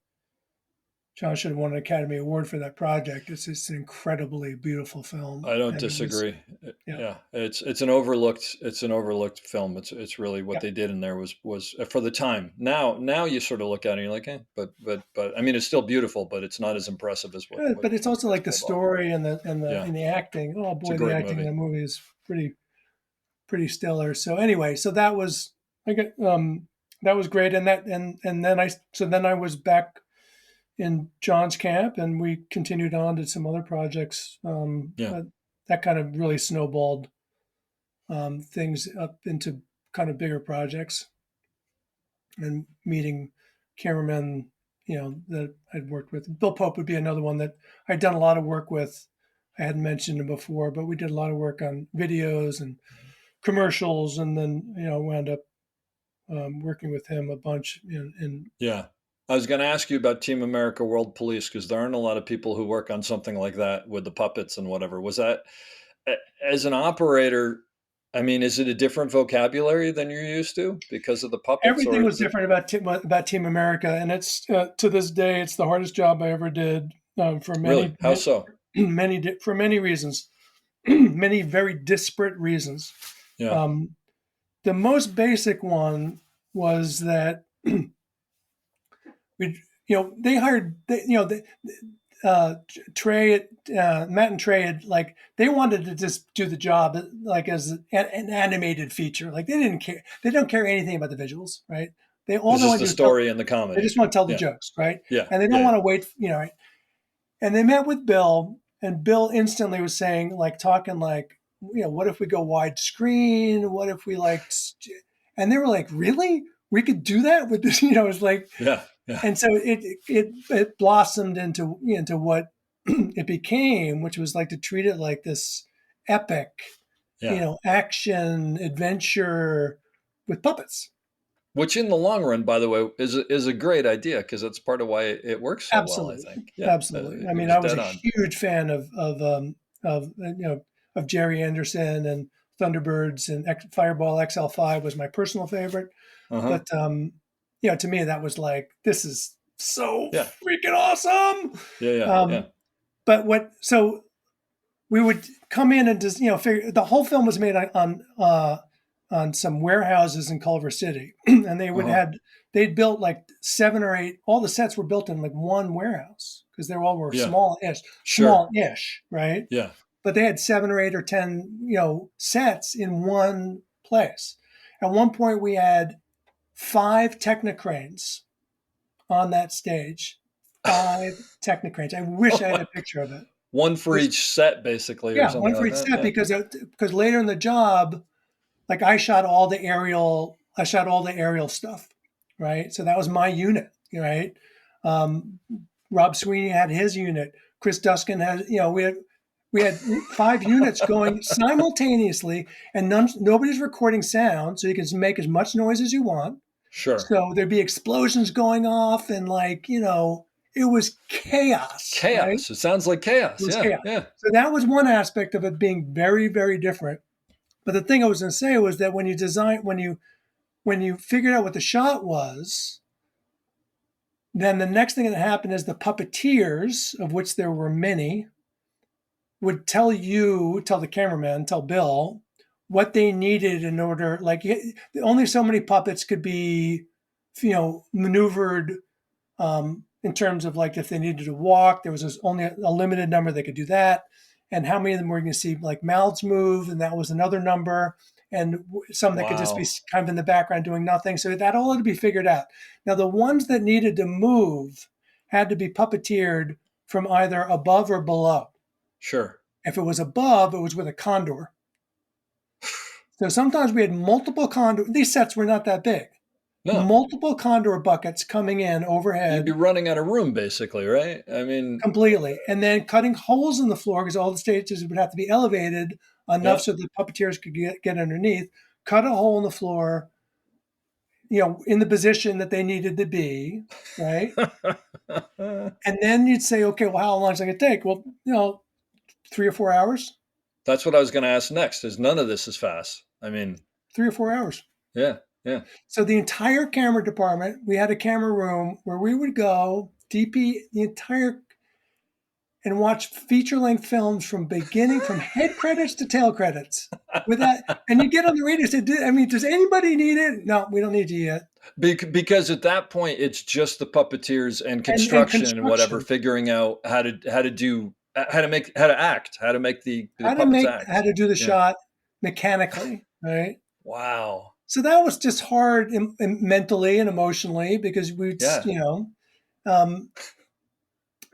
John should have won an Academy Award for that project. It's just an incredibly beautiful film, I don't and it was disagree. yeah, Yeah, it's an overlooked film. It's really what yeah. they did in there was for the time. Now you sort of look at it and you're like, but I mean, it's still beautiful, but it's not as impressive as what But it's you also guys like the pulled off. story and the Yeah, and the acting. Oh it's a boy, the great acting in movie. that movie is pretty stellar. So anyway, so that was I get that was great, and then I was back in John's camp, and we continued on to some other projects. Yeah, But that kind of really snowballed things up into kind of bigger projects, and meeting cameramen, that I'd worked with. Bill Pope would be another one that I'd done a lot of work with. I hadn't mentioned him before, but we did a lot of work on videos and commercials, and then wound up working with him a bunch in yeah. I was going to ask you about Team America World Police because there aren't a lot of people who work on something like that with the puppets and whatever. Was that as an operator? I mean, is it a different vocabulary than you're used to because of the puppets, or everything was is it different about Team America, and it's to this day it's the hardest job I ever did, for really? many How so? for many reasons, many very disparate reasons. Yeah. Um, the most basic one was that we they hired Trey, Matt and Trey had, like, they wanted to just do the job like as an animated feature. Like they didn't care. They don't care anything about the visuals, right? All It's they just want the to do is tell, story and the they comedy. just want to tell the Yeah. jokes, right? Yeah. And they don't Yeah. want Yeah. to wait, right? And they met with Bill, and Bill instantly was saying, like, talking like, what if we go widescreen? What if we and they were like, really? We could do that with this, it's like, Yeah. Yeah. and so it blossomed into what it became, which was like to treat it like this epic, Yeah. action adventure with puppets. Which, in the long run, by the way, is a great idea because that's part of why it works so well. I Absolutely, think. Yeah. absolutely. I It mean, was I was dead a on. huge fan of Jerry Anderson and Thunderbirds, and Fireball XL5 was my personal favorite. Uh huh. But to me, that was like, this is so Yeah. freaking awesome. Yeah. Yeah. Yeah. But so we would come in and just figure, the whole film was made on some warehouses in Culver City, and Uh-huh. they'd built like 7 or 8. All the sets were built in like one warehouse because they all were Yeah. Sure. small-ish, right? Yeah. But they had 7 or 8 or 10 sets in one place. At one point, we had 5 Technicranes on that stage. 5 Technicranes. I wish Oh I had my, a picture of it. one for each set, basically, or Yeah, something one for like each that. set, Yeah. because later in the job, like, I shot all the aerial stuff, right? So that was my unit, right? Um, Rob Sweeney had his unit. Chris Duskin had, we had 5 units going simultaneously, and nobody's recording sound, so you can make as much noise as you want. Sure. So there'd be explosions going off, and it was chaos, right? Chaos. It sounds like It chaos. was Yeah. chaos. Yeah. So that was one aspect of it being very, very different. But the thing I was going to say was that when you figured out what the shot was, then the next thing that happened is the puppeteers, of which there were many, would tell the cameraman, tell Bill, what they needed in order. Like, only so many puppets could be, maneuvered, in terms of, like, if they needed to walk, there was only a limited number that could do that, and how many of them were going to see, like, mouths move, and that was another number, and some that could just be Wow. kind of in the background doing nothing. So that all had to be figured out. Now, the ones that needed to move had to be puppeteered from either above or below. Sure. If it was above, it was with a condor. So sometimes we had multiple condor. These sets were not that big. No. Multiple condor buckets coming in You'd overhead be running out of room, basically, right? I mean, completely, and then cutting holes in the floor because all the stages would have to be elevated enough yeah. so the puppeteers could get underneath. Cut a hole in the floor, in the position that they needed to be, right? And then you'd say, okay, well, how long is it going to take? Well, 3 or 4 hours, That's what I was going to ask next. Is none of this is fast? I mean, 3 or 4 hours. yeah, yeah. So the entire camera department, we had a camera room where we would go DP the entire and watch feature-length films from head credits to tail credits. With that, and you get on the radio and say, I mean, does anybody need it? No, we don't need you yet. Because at that point, it's just the puppeteers and construction and whatever, figuring out how to make the puppets act. How to do the shot mechanically, right? Wow. So that was just hard mentally and emotionally because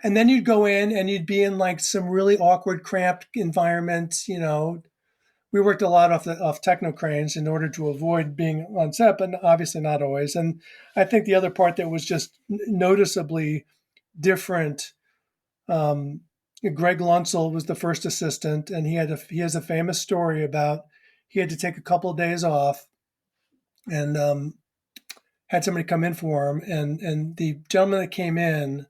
and then you'd go in and you'd be in like some really awkward, cramped environments. We worked a lot off techno cranes in order to avoid being on set, but obviously not always. And I think the other part that was just noticeably different. Greg Lunsell was the first assistant, and he has a famous story about he had to take a couple of days off, and had somebody come in for him, and the gentleman that came in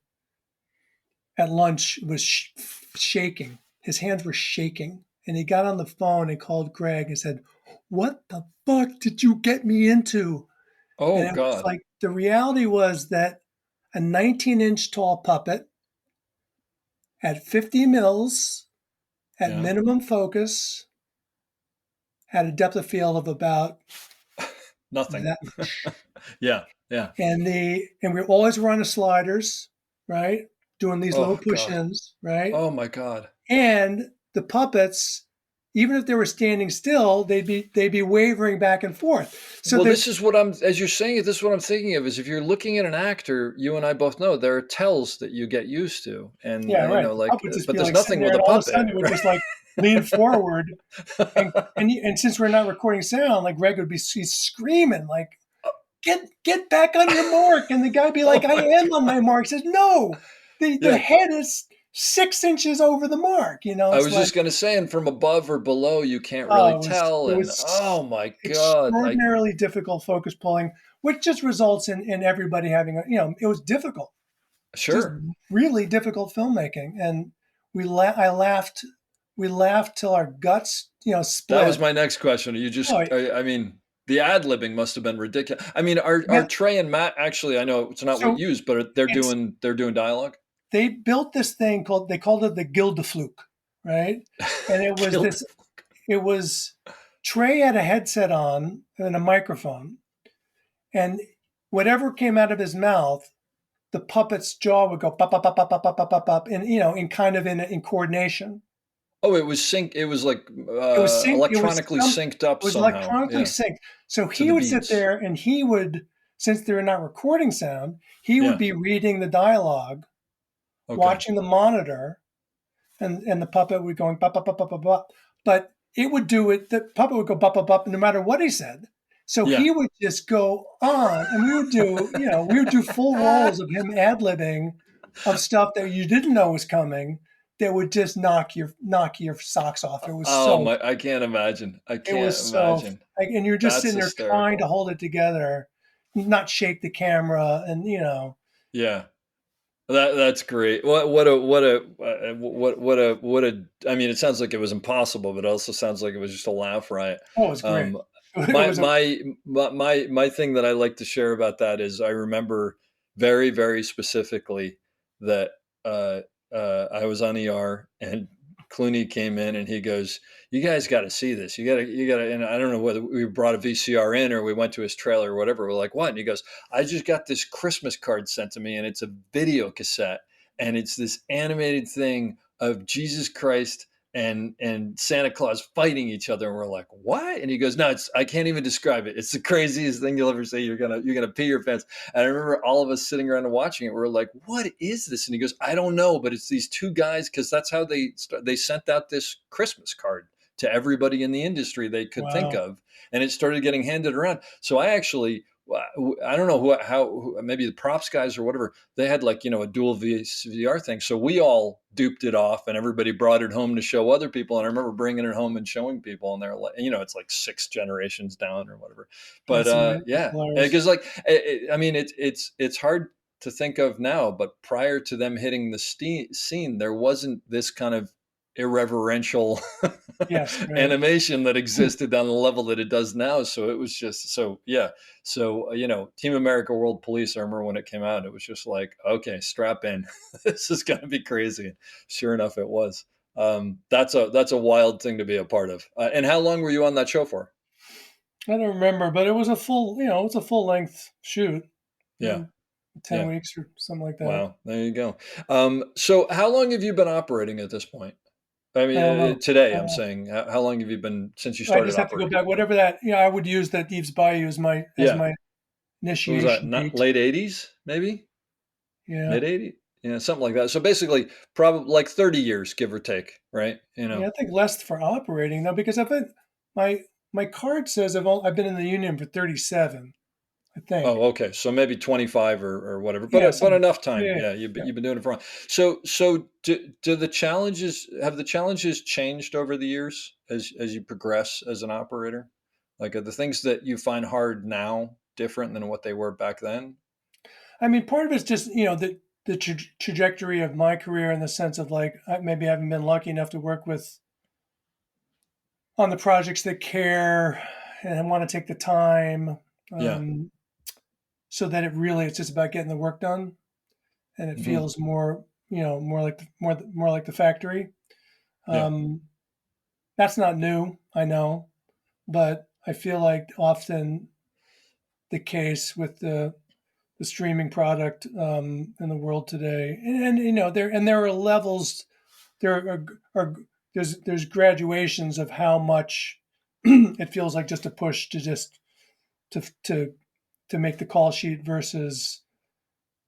at lunch was shaking. His hands were shaking. And he got on the phone and called Greg and said, "What the fuck did you get me into?" Oh, and it God. was like, the reality was that a 19-inch tall puppet at 50 mils at minimum focus had a depth of field of about nothing. That Yeah. And we always were on the sliders, right? Doing these little push-ins, right? Oh my God. And the puppets, even if they were standing still, they'd be wavering back and forth. So this is what as you're saying it, this is what I'm thinking of, is if you're looking at an actor, you and I both know there are tells that you get used to. And right. But there's nothing with a puppet. All of a sudden it would just like lean forward. And since we're not recording sound, like Greg he's screaming like, get back on your mark. And the guy would be like, I am on my mark. He says, no, the head is 6 inches over the mark, I was just going to say, and from above or below, you can't really tell. Oh my God. Extraordinarily difficult focus pulling, which just results in everybody having it was difficult. Sure. Just really difficult filmmaking. And we laughed till our guts, split. That was my next question. You just, I mean, the ad-libbing must have been ridiculous. I mean, are Trey and Matt, actually, I know it's not what you use, but they're doing dialogue? They built this thing they called it the Gildefluke, right? And it was Trey had a headset on and a microphone, and whatever came out of his mouth, the puppet's jaw would go pop, pop, pop, pop, pop, pop, pop, pop, and in kind of in coordination. Oh, it was synced. It was like electronically synced up. It was somehow. Electronically synced. So he would sit there and he would, since they're not recording sound, he would be reading the dialogue. Okay. Watching the monitor, and the puppet would going bop, bop, bop, bop, bop, bop. But it would do it. The puppet would go bop, bop, bop, no matter what he said. So he would just go on, and we would do full rolls of him ad-libbing of stuff that you didn't know was coming. That would just knock your socks off. It was I can't imagine. And you're just sitting there trying to hold it together, not shake the camera, and Yeah. That's great. I mean, it sounds like it was impossible, but it also sounds like it was just a laugh riot. Oh, it was great. My thing that I like to share about that is I remember very, very specifically that I was on ER and Clooney came in and he goes, "You guys got to see this. You got to." And I don't know whether we brought a VCR in or we went to his trailer or whatever. We're like, "What?" And he goes, "I just got this Christmas card sent to me, and it's a video cassette, and it's this animated thing of Jesus Christ and Santa Claus fighting each other." And we're like, "What?" And he goes, "No, I can't even describe it. It's the craziest thing you'll ever see. You're gonna pee your pants." And I remember all of us sitting around and watching it. We're like, "What is this?" And he goes, "I don't know, but it's these two guys, because that's how they sent out this Christmas card to everybody in the industry they could think of, and it started getting handed around." So I actually I don't know maybe the props guys or whatever, they had like, a dual VR thing. So we all duped it off and everybody brought it home to show other people. And I remember bringing it home and showing people, and they're like, it's like 6 generations down or whatever. But That's amazing. That's yeah, hilarious. because like, I mean, it's hard to think of now, but prior to them hitting the scene, there wasn't this kind of irreverential Yes, right. animation that existed on the level that it does now. So it was just so, yeah. So, Team America World Police, I remember when it came out, it was just like, okay, strap in. This is going to be crazy. And sure enough, it was. That's a wild thing to be a part of. And how long were you on that show for? I don't remember, but it was a full, it's a full length shoot, Yeah. 10 Yeah. weeks or something like that. Wow. There you go. So how long have you been operating at this point? I I don't mean, know. today, I'm saying, how long have you been since you I started just have to go operating? back. Whatever that, I would use that Eve's Bayou as my Yeah. What was that? initiation Not date. late 80s, maybe Yeah. mid 80s? Yeah, something like that. So basically, probably like 30 years, give or take, right? Yeah, I think less for operating though, because I've been my my card says I've been in the union for 37, I think. Oh, okay. So maybe 25 or whatever, Yeah, but something. enough time. Yeah, Yeah, yeah. you've been doing it for a while. So do the challenges have the challenges changed over the years as you progress as an operator? Like, are the things that you find hard now different than what they were back then? I mean, part of it's just the trajectory of my career in the sense of like maybe I haven't been lucky enough to work with on the projects that care and want to take the time, Yeah. um, so that it's just about getting the work done, and it Hmm. feels more more like the factory. Yeah. Um, that's not new, I know, but I feel like often the case with the streaming product in the world today, and there are levels, there are there's graduations of how much it feels like just a push to just to to to make the call sheet versus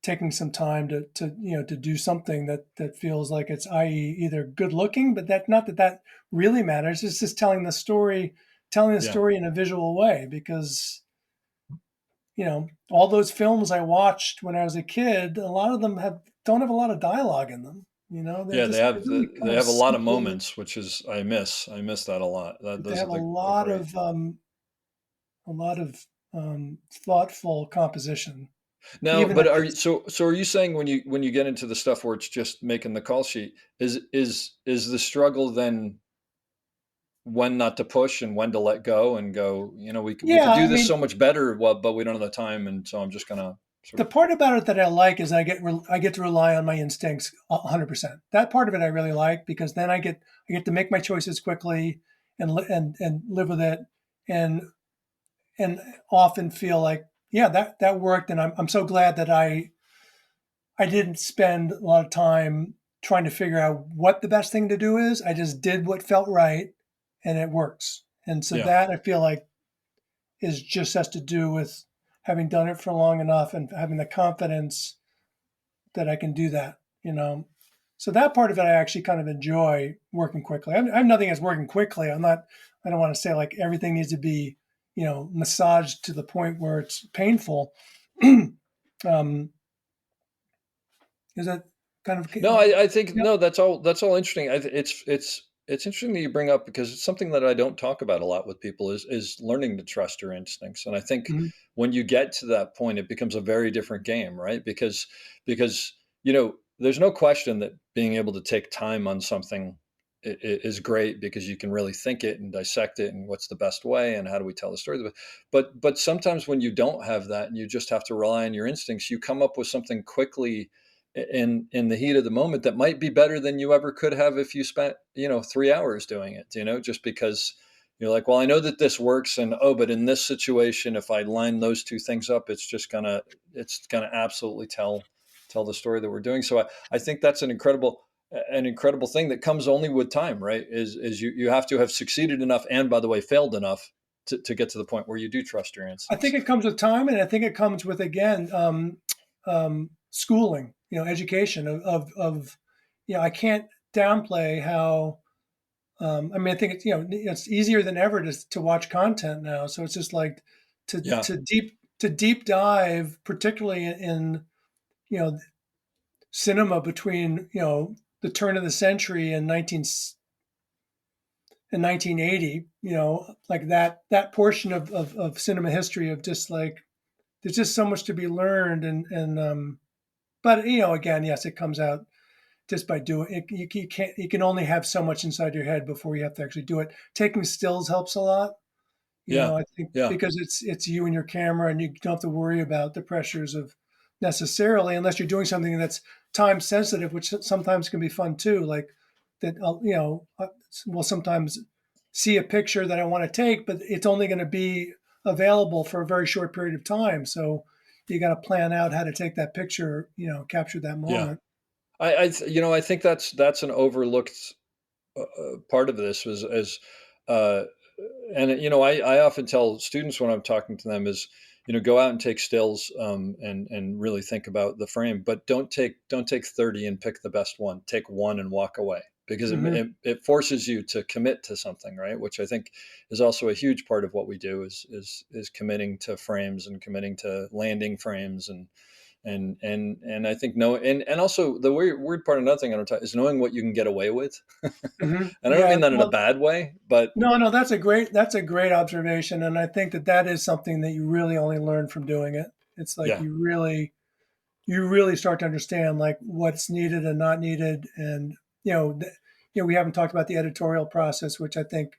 taking some time to do something that feels like it's, i.e., either good looking, but that not that that really matters. It's just telling the Yeah. story in a visual way, because all those films I watched when I was a kid, a lot of them don't have a lot of dialogue in them. Yeah, They're really kind they of have a lot of simple. moments, which is I miss that a lot. But they Those have are great. a lot of thoughtful composition. Now, Even but if are you it's so are you saying when you get into the stuff where it's just making the call sheet, is the struggle then when not to push and when to let go and go, we yeah, could do I this mean, so much better, well, but we don't have the time, and so I'm just gonna sort the of part about it that I like is I get to rely on my instincts 100%. That part of it I really like, because then I get to make my choices quickly and live with it, and and often feel like, yeah, that worked, and I'm so glad that I didn't spend a lot of time trying to figure out what the best thing to do is. I just did what felt right, and it works. And so yeah. that I feel like is just has to do with having done it for long enough and having the confidence that I can do that. So that part of it I actually kind of enjoy, working quickly. I have nothing against working quickly. I don't want to say like everything needs to be, massaged to the point where it's painful. um, is that kind of, No, I think yeah. no, that's all interesting. It's interesting that you bring up, because it's something that I don't talk about a lot with people is learning to trust your instincts. And I think Mhm. when you get to that point, it becomes a very different game, right? Because there's no question that being able to take time on something is great, because you can really think it and dissect it and what's the best way and how do we tell the story. But sometimes when you don't have that and you just have to rely on your instincts, you come up with something quickly in the heat of the moment that might be better than you ever could have if you spent 3 hours doing it, just because you're like, well, I know that this works, and oh, but in this situation, if I line those two things up, it's gonna absolutely tell the story that we're doing. So I think that's an incredible thing that comes only with time, right? Is you have to have succeeded enough, and by the way, failed enough to get to the point where you do trust your I think instincts. it comes with time, and I think it comes with, again, schooling, education I can't downplay how. I mean, I think it's easier than ever to watch content now. So it's just like Yeah. to to deep dive, particularly you know cinema between the turn of the century and 1980. Like that portion of cinema history of just like there's just so much to be learned and but again, yes, it comes out just by doing it. You can only have so much inside your head before you have to actually do it. Taking stills helps a lot. Yeah. I think Yeah. because it's you and your camera, and you don't have to worry about the pressures of necessarily, unless you're doing something that's time sensitive, which sometimes can be fun too. Like that, we'll sometimes see a picture that I want to take, but it's only going to be available for a very short period of time. So you got to plan out how to take that picture, capture that Yeah. moment. I think that's an overlooked part of this was as uh, and I often tell students when I'm talking to them is go out and take stills and really think about the frame, but don't take 30 and pick the best one. Take one and walk away because it, Hmm. it, it forces you to commit to something, right? Which I think is also a huge part of what we do is committing to frames and committing to landing frames and I think and also the weird part, another thing I don't talk is knowing what you can get away with. Hmm. And I don't Yeah. mean that in a Well, bad way, but no, that's a great observation, and I think that is something that you really only learn from doing it. It's like yeah, you really start to understand like what's needed and not needed, and we haven't talked about the editorial process, which I think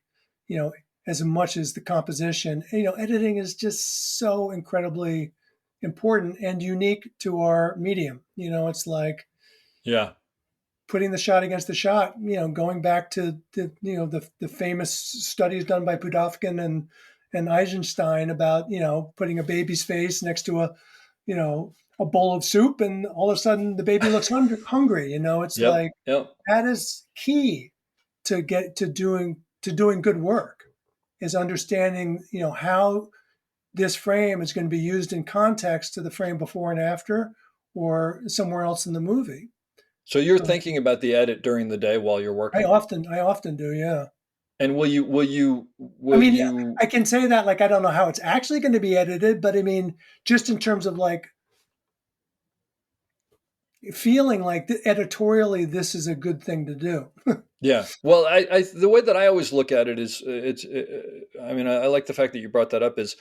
you know as much as the composition, editing is just so incredibly important and unique to our medium. It's like yeah, putting the shot against the shot, going back to the famous studies done by Pudovkin and Eisenstein about, putting a baby's face next to a bowl of soup, and all of a sudden the baby looks hungry. It's yep, like yep. that is key to get to doing good work, is understanding, how this frame is going to be used in context to the frame before and after or somewhere else in the movie. So you're So thinking about the edit during the day while you're I working, often I often do, yeah. and I will mean, you? I can say that like I don't know how it's actually going to be edited, but I mean, just in terms of like feeling like editorially, this is a good thing to do. Yeah. Well, the way that I always look at it is I mean, I like the fact that you brought that up. Is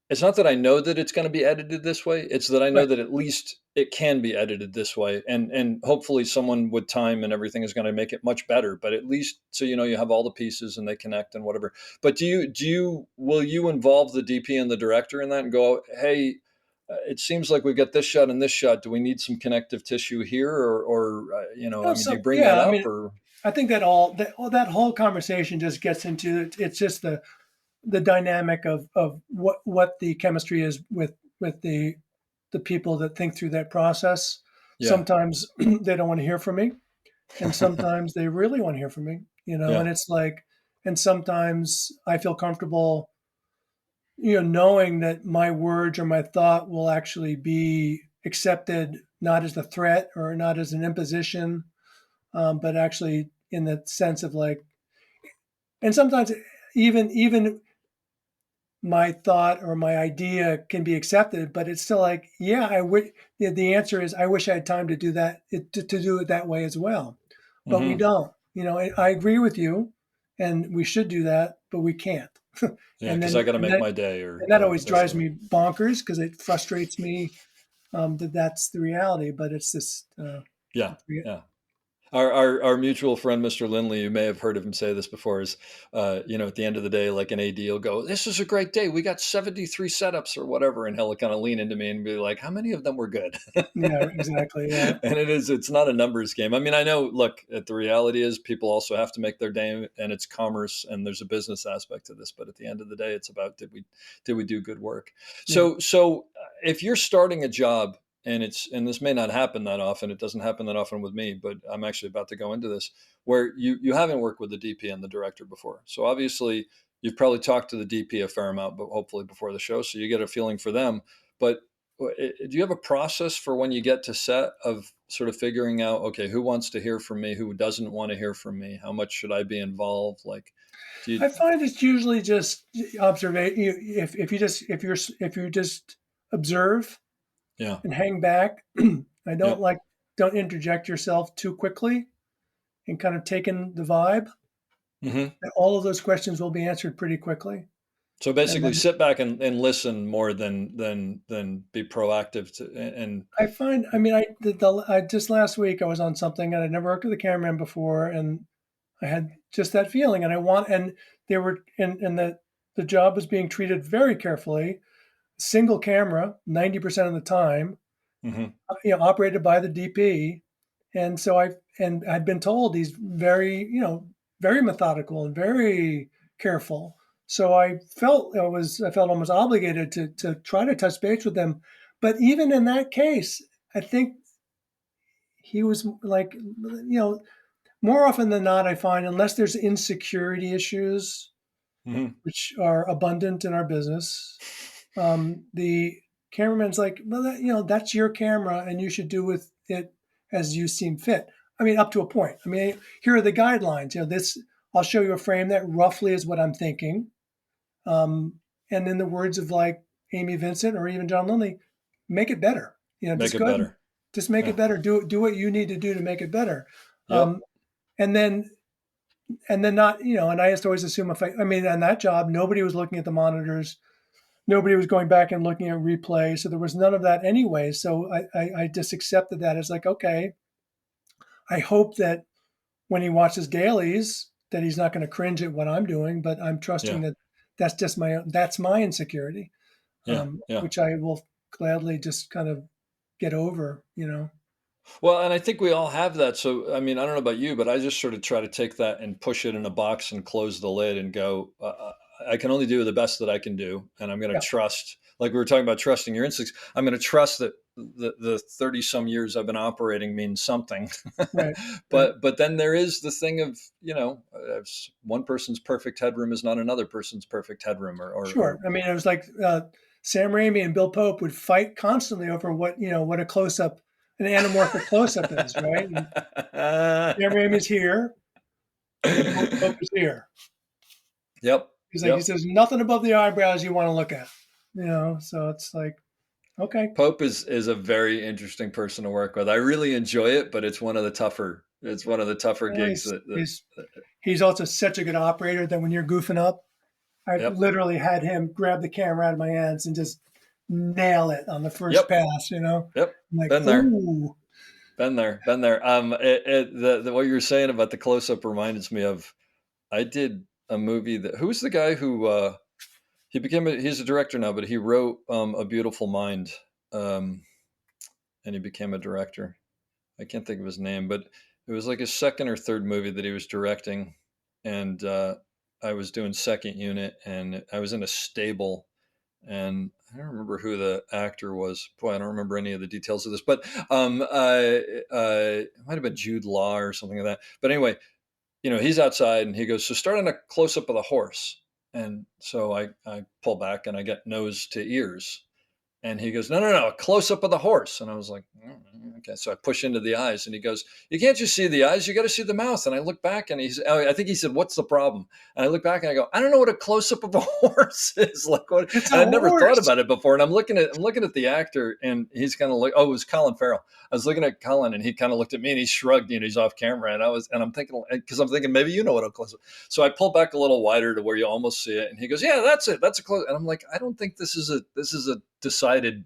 it's not that I know that it's going to be edited this way. It's that I know Right. that at least it can be edited this way, and hopefully someone with time and everything is going to make it much better. But at least so you have all the pieces and they connect and whatever. But do you will you involve the DP and the director in that and go, hey, it seems like we've got this shot and this shot. Do we need some connective tissue here, or I mean, do you So bring that yeah, I up mean, or? I think that whole conversation just gets into it's just the dynamic of what the chemistry is with the people that think through that process. Yeah. Sometimes they don't want to hear from me, and sometimes they really want to hear from me, Yeah. and it's like, and sometimes I feel comfortable, knowing that my words or my thought will actually be accepted, not as a threat or not as an imposition, but actually in the sense of like, and sometimes even my thought or my idea can be accepted, but it's still like, yeah, I would. The answer is, I wish I had time to do that, to do it that way as well, but we Hmm. don't. I agree with you, and we should do that, but we can't. Yeah, and because then I got to and make that my day, or and that always that drives sort of. me bonkers because it frustrates me, that that's the reality. But it's this. Yeah, yeah. Our mutual friend, Mr. Lindley, you may have heard of him say this before, is, at the end of the day, like an AD will go, "This is a great day. We got 73 setups or whatever," and he'll kind of lean into me and be like, "How many of them were good?" Yeah, exactly. Yeah, And it's not a numbers game. I mean, I know. Look, the reality is, people also have to make their day, and it's commerce, and there's a business aspect to this. But at the end of the day, it's about did we do good work? yeah, So if you're starting a job and this may not happen that often. It doesn't happen that often with me, but I'm actually about to go into this where you haven't worked with the DP and the director before. So obviously you've probably talked to the DP a fair amount, but hopefully before the show, so you get a feeling for them. But do you have a process for when you get to set of sort of figuring out, okay, who wants to hear from me, who doesn't want to hear from me, how much should I be involved? Like, Do you, I find it's usually just observation. If you just observe yeah. and hang back, I Yep. don't interject yourself too quickly and kind of take in the vibe. Hmm. All of those questions will be answered pretty quickly. So And basically then sit back and listen more than be proactive and I find, I mean, I just last week I was on something and I'd never worked with a cameraman before, and I had just that feeling, and they were, and the job was being treated very carefully, single camera, 90% of the time, hmm operated by the DP. And so I'd been told he's very, very methodical and very careful. So I felt almost obligated to try to touch base with them. But even in that case, I think he was like, more often than not, I find unless there's insecurity issues, hmm which are abundant in our business, the cameraman's like, well, that's your camera, and you should do with it as you seem fit. I mean, up to a point. I mean, here are the guidelines. I'll show you a frame that roughly is what I'm thinking. Um, and in the words of like Amy Vincent or even John Lindley, make it better. make Just it go ahead and better. just make Yeah. it better. Do what you need to do to make it better. Yep. Um, and then not, and I used to always assume I mean, on that job, nobody was looking at the monitors. Nobody was going back and looking at replay. So there was none of that anyway. So I just accepted that as like, okay, I hope that when he watches dailies, that he's not going to cringe at what I'm doing, but I'm trusting Yeah. that that's my insecurity, Yeah. Yeah. which I will gladly just kind of get over. Well, and I think we all have that. So, I mean, I don't know about you, but I just sort of try to take that and push it in a box and close the lid and go, I can only do the best that I can do. And I'm going to Yeah. trust, like we were talking about trusting your instincts. I'm going to trust that the 30 some years I've been operating means something. Right. Right. But then there is the thing of, one person's perfect headroom is not another person's perfect headroom Sure. I mean, it was like Sam Raimi and Bill Pope would fight constantly over what a close up, an anamorphic close up is, right? And Sam Raimi's here, and Bill Pope is here. Yep. He's like, he Yep. says nothing above the eyebrows you want to look at, So it's like, okay, Pope is a very interesting person to work with. I really enjoy it, but it's one of the tougher. It's one of the tougher gigs. he's he's he's also such a good operator that when you're goofing up, I Yep. literally had him grab the camera out of my hands and just nail it on the first Yep. pass. Yep. I'm like, Been there. ooh, Been there. Been there. What you were saying about the close up reminds me of. I did a movie that. Who's the guy who? He's a director now, but he wrote A Beautiful Mind, and he became a director. I can't think of his name, but it was like his second or third movie that he was directing, and I was doing second unit, and I was in a stable, and I don't remember who the actor was. Boy, I don't remember any of the details of this, but it might have been Jude Law or something like that. But anyway, he's outside, and he goes, "So start on a close up of the horse." And so I pull back, and I get nose to ears. And he goes, no, a close up of the horse. And I was like, okay. So I push into the eyes, and he goes, you can't just see the eyes, you got to see the mouth. And I look back, and I think he said, what's the problem? And I look back, and I go, I don't know what a close up of a horse is. Like what? it's And a I never thought horse. about it before. And I'm looking at the actor, and he's kind of like, oh, it was Colin Farrell. I was looking at Colin, and he kind of looked at me, and he shrugged. He's off camera, and I'm thinking, because I'm thinking maybe you know what a close up. So I pulled back a little wider to where you almost see it, and he goes, yeah, that's it. That's a close. And I'm like, I don't think this is a decided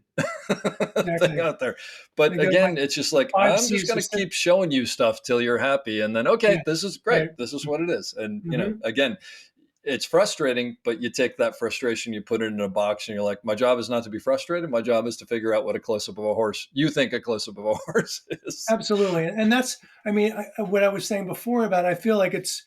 thing out there. But again, it's just like, I'm just going to keep showing you stuff till you're happy. And then, okay, this is great. Right. This is what it is. And, Mhm. again, it's frustrating, but you take that frustration, you put it in a box, and you're like, my job is not to be frustrated. My job is to figure out what a close up of a horse you think a close up of a horse is. Absolutely. And that's, I mean, what I was saying before about, I feel like it's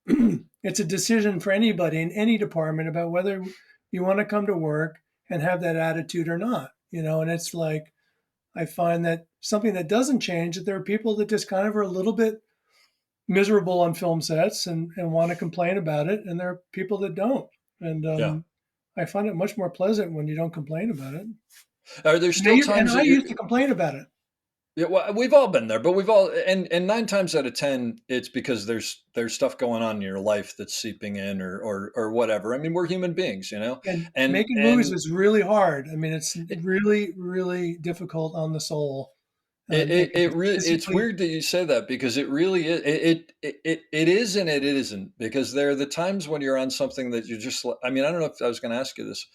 a decision for anybody in any department about whether you want to come to work and have that attitude or not, and it's like, I find that something that doesn't change, that there are people that just kind of are a little bit miserable on film sets and want to complain about it. And there are people that don't. And Yeah. I find it much more pleasant when you don't complain about it. Are there still times And I that used to complain about it. Yeah, well, we've all been there, but we've all and 9 times out of 10, it's because there's stuff going on in your life that's seeping in or whatever. I mean, we're human beings, And and making movies and is really hard. I mean, it's it, really, really difficult on the soul. it, And it really it's physically, weird that you say that because it really is it is and it isn't because there are the times when you're on something that you're just I mean, I don't know if I was going to ask you this.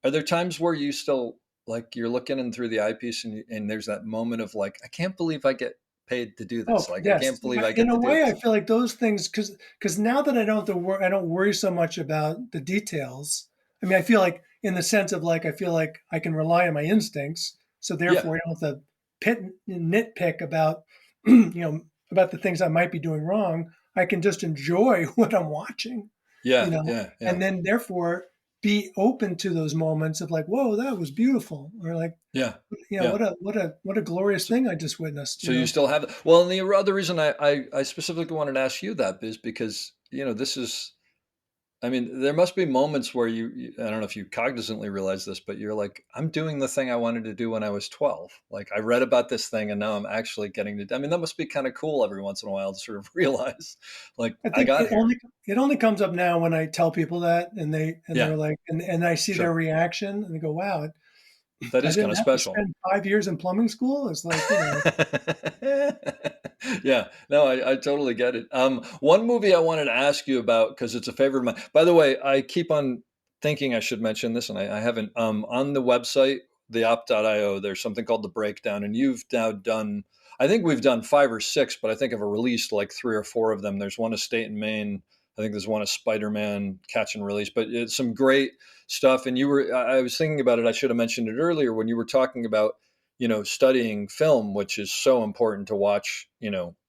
Are there times where you still like you're looking in through the eyepiece and there's that moment of like, I can't believe I get paid to do oh this. Like, I yes, can't believe I in get a to do way, I this. feel like those things because now that I don't have to I don't worry so much about the details. I mean, I feel like in the sense of like I feel like I can rely on my instincts, so Yeah, therefore I don't have to nitpick about about the things I might be doing wrong. I can just enjoy what I'm watching, yeah, yeah, yeah, and then therefore be open to those moments of like, whoa, that was beautiful, or like, yeah, yeah. what a glorious So, thing I just witnessed, so you still have it. Well, and the other reason I specifically wanted to ask you that is because this is. I mean, there must be moments where I don't know if you cognizantly realize this, but you're like, I'm doing the thing I wanted to do when I was 12. Like, I read about this thing and now I'm actually getting to, I mean, that must be kind of cool every once in a while to sort of realize, like, I I think got here. it only comes up now when I tell people that, and Yeah, they're like, and I see their sure. reaction, and they go, "Wow, That I is kind didn't of have to special. spend 5 years in plumbing school." It's like, Yeah, no, I totally get it. One movie I wanted to ask you about because it's a favorite of mine. By the way, I keep on thinking I should mention this, and I haven't. On the website, theop.io, there's something called the breakdown, and you've now done. I think we've done 5 or 6, but I think I've released like 3 or 4 of them. There's one of State and Maine. I think there's one of Spider-Man Catch and Release, but it's some great stuff. And I was thinking about it. I should have mentioned it earlier when you were talking about studying film, which is so important to watch,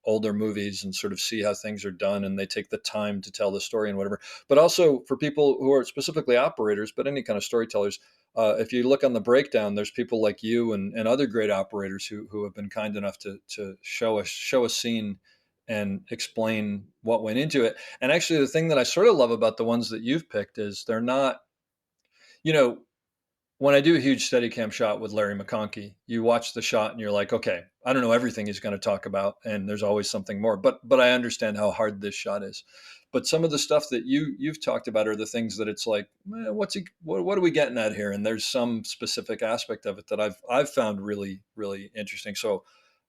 older movies and sort of see how things are done and they take the time to tell the story and whatever. But also for people who are specifically operators, but any kind of storytellers, if you look on the breakdown, there's people like you and other great operators who have been kind enough to show a scene and explain what went into it. And actually, the thing that I sort of love about the ones that you've picked is they're not, you know, when I do a huge Steadicam shot with Larry McConkey, you watch the shot and you're like, okay, I don't know everything he's going to talk about, and there's always something more. But I understand how hard this shot is. But some of the stuff that you've talked about are the things that it's like, what are we getting at here? And there's some specific aspect of it that I've found really really interesting. So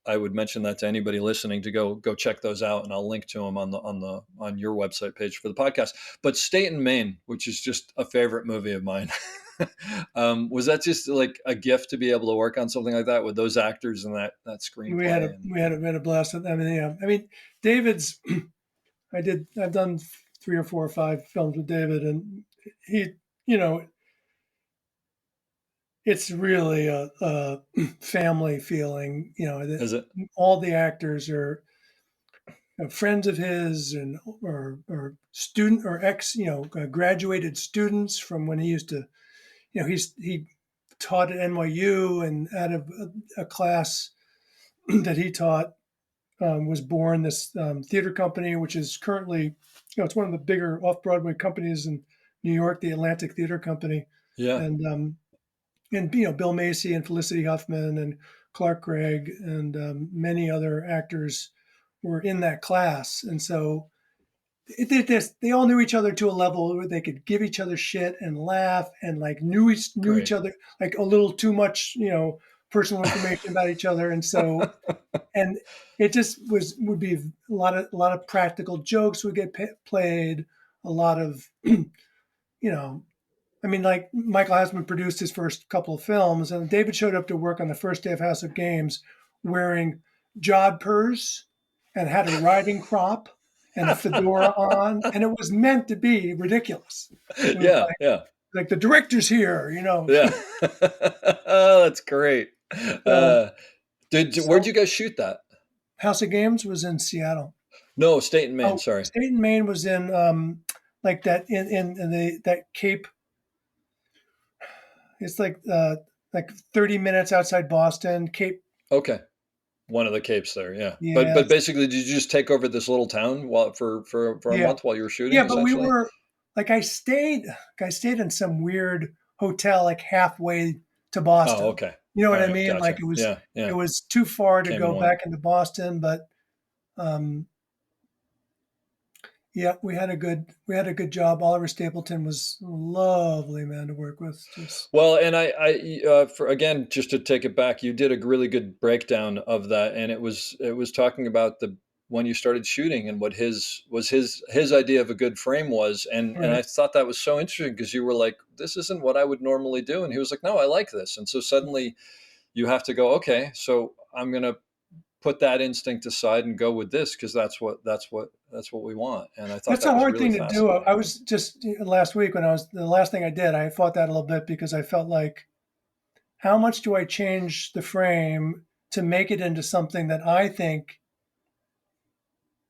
I would mention that to anybody listening to go check those out, and I'll link to them on your website page for the podcast. But State and Maine, which is just a favorite movie of mine. Was that just like a gift to be able to work on something like that with those actors and that screenplay? And we had a blast. I mean, yeah, I mean, David's. I've done 3 or 4 or 5 films with David, and he, you know, it's really a family feeling. That is it? all the actors are friends of his, and or student or ex, graduated students from when he used to, he taught at NYU, and out of a class that he taught was born this theater company, which is currently, it's one of the bigger off-Broadway companies in New York, the Atlantic Theater Company, Yeah, and Bill Macy and Felicity Huffman and Clark Gregg and many other actors were in that class, and so they all knew each other to a level where they could give each other shit and laugh, and like knew each great. other like a little too much, personal information about each other, and so and it just would be a lot of practical jokes would get played, a lot of you know I mean, like Michael Hasman produced his first couple of films, and David showed up to work on the first day of House of Games wearing jodhpurs and had a riding crop and a fedora on, and it was meant to be ridiculous. It was Yeah, yeah, like the director's here, yeah. Oh, that's great. So, Uh, where'd so you guys shoot that? House of Games was in Seattle. No, State and Maine. Oh, Sorry. State and Maine was in like that in that Cape. It's like 30 minutes outside Boston, Cape. Okay, one of the capes there. Yeah, but Yes. basically, did you just take over this little town while for a Yeah. month while you were shooting? Yeah, but we Essentially. were like I stayed in some weird hotel like halfway to Oh, Boston. okay. You know All what I right, mean? Like gotcha. Yeah, it yeah. was too far to Came in go one. back into Boston, but um, yeah, we had a good job. Oliver Stapleton was a lovely man to work with. Just Well, and for again, just to take it back, you did a really good breakdown of that, and it was talking about the when you started shooting and what his idea of a good frame was, and right. I thought that was so interesting because you were like, this isn't what I would normally do, and he was like, no, I like this, and so suddenly you have to go, okay, so I'm gonna put that instinct aside and go with this because that's what we want, and I thought That's that a was hard really thing to do. I fascinating. was just last week when I was the last thing I did. I fought that a little bit because I felt like, how much do I change the frame to make it into something that I think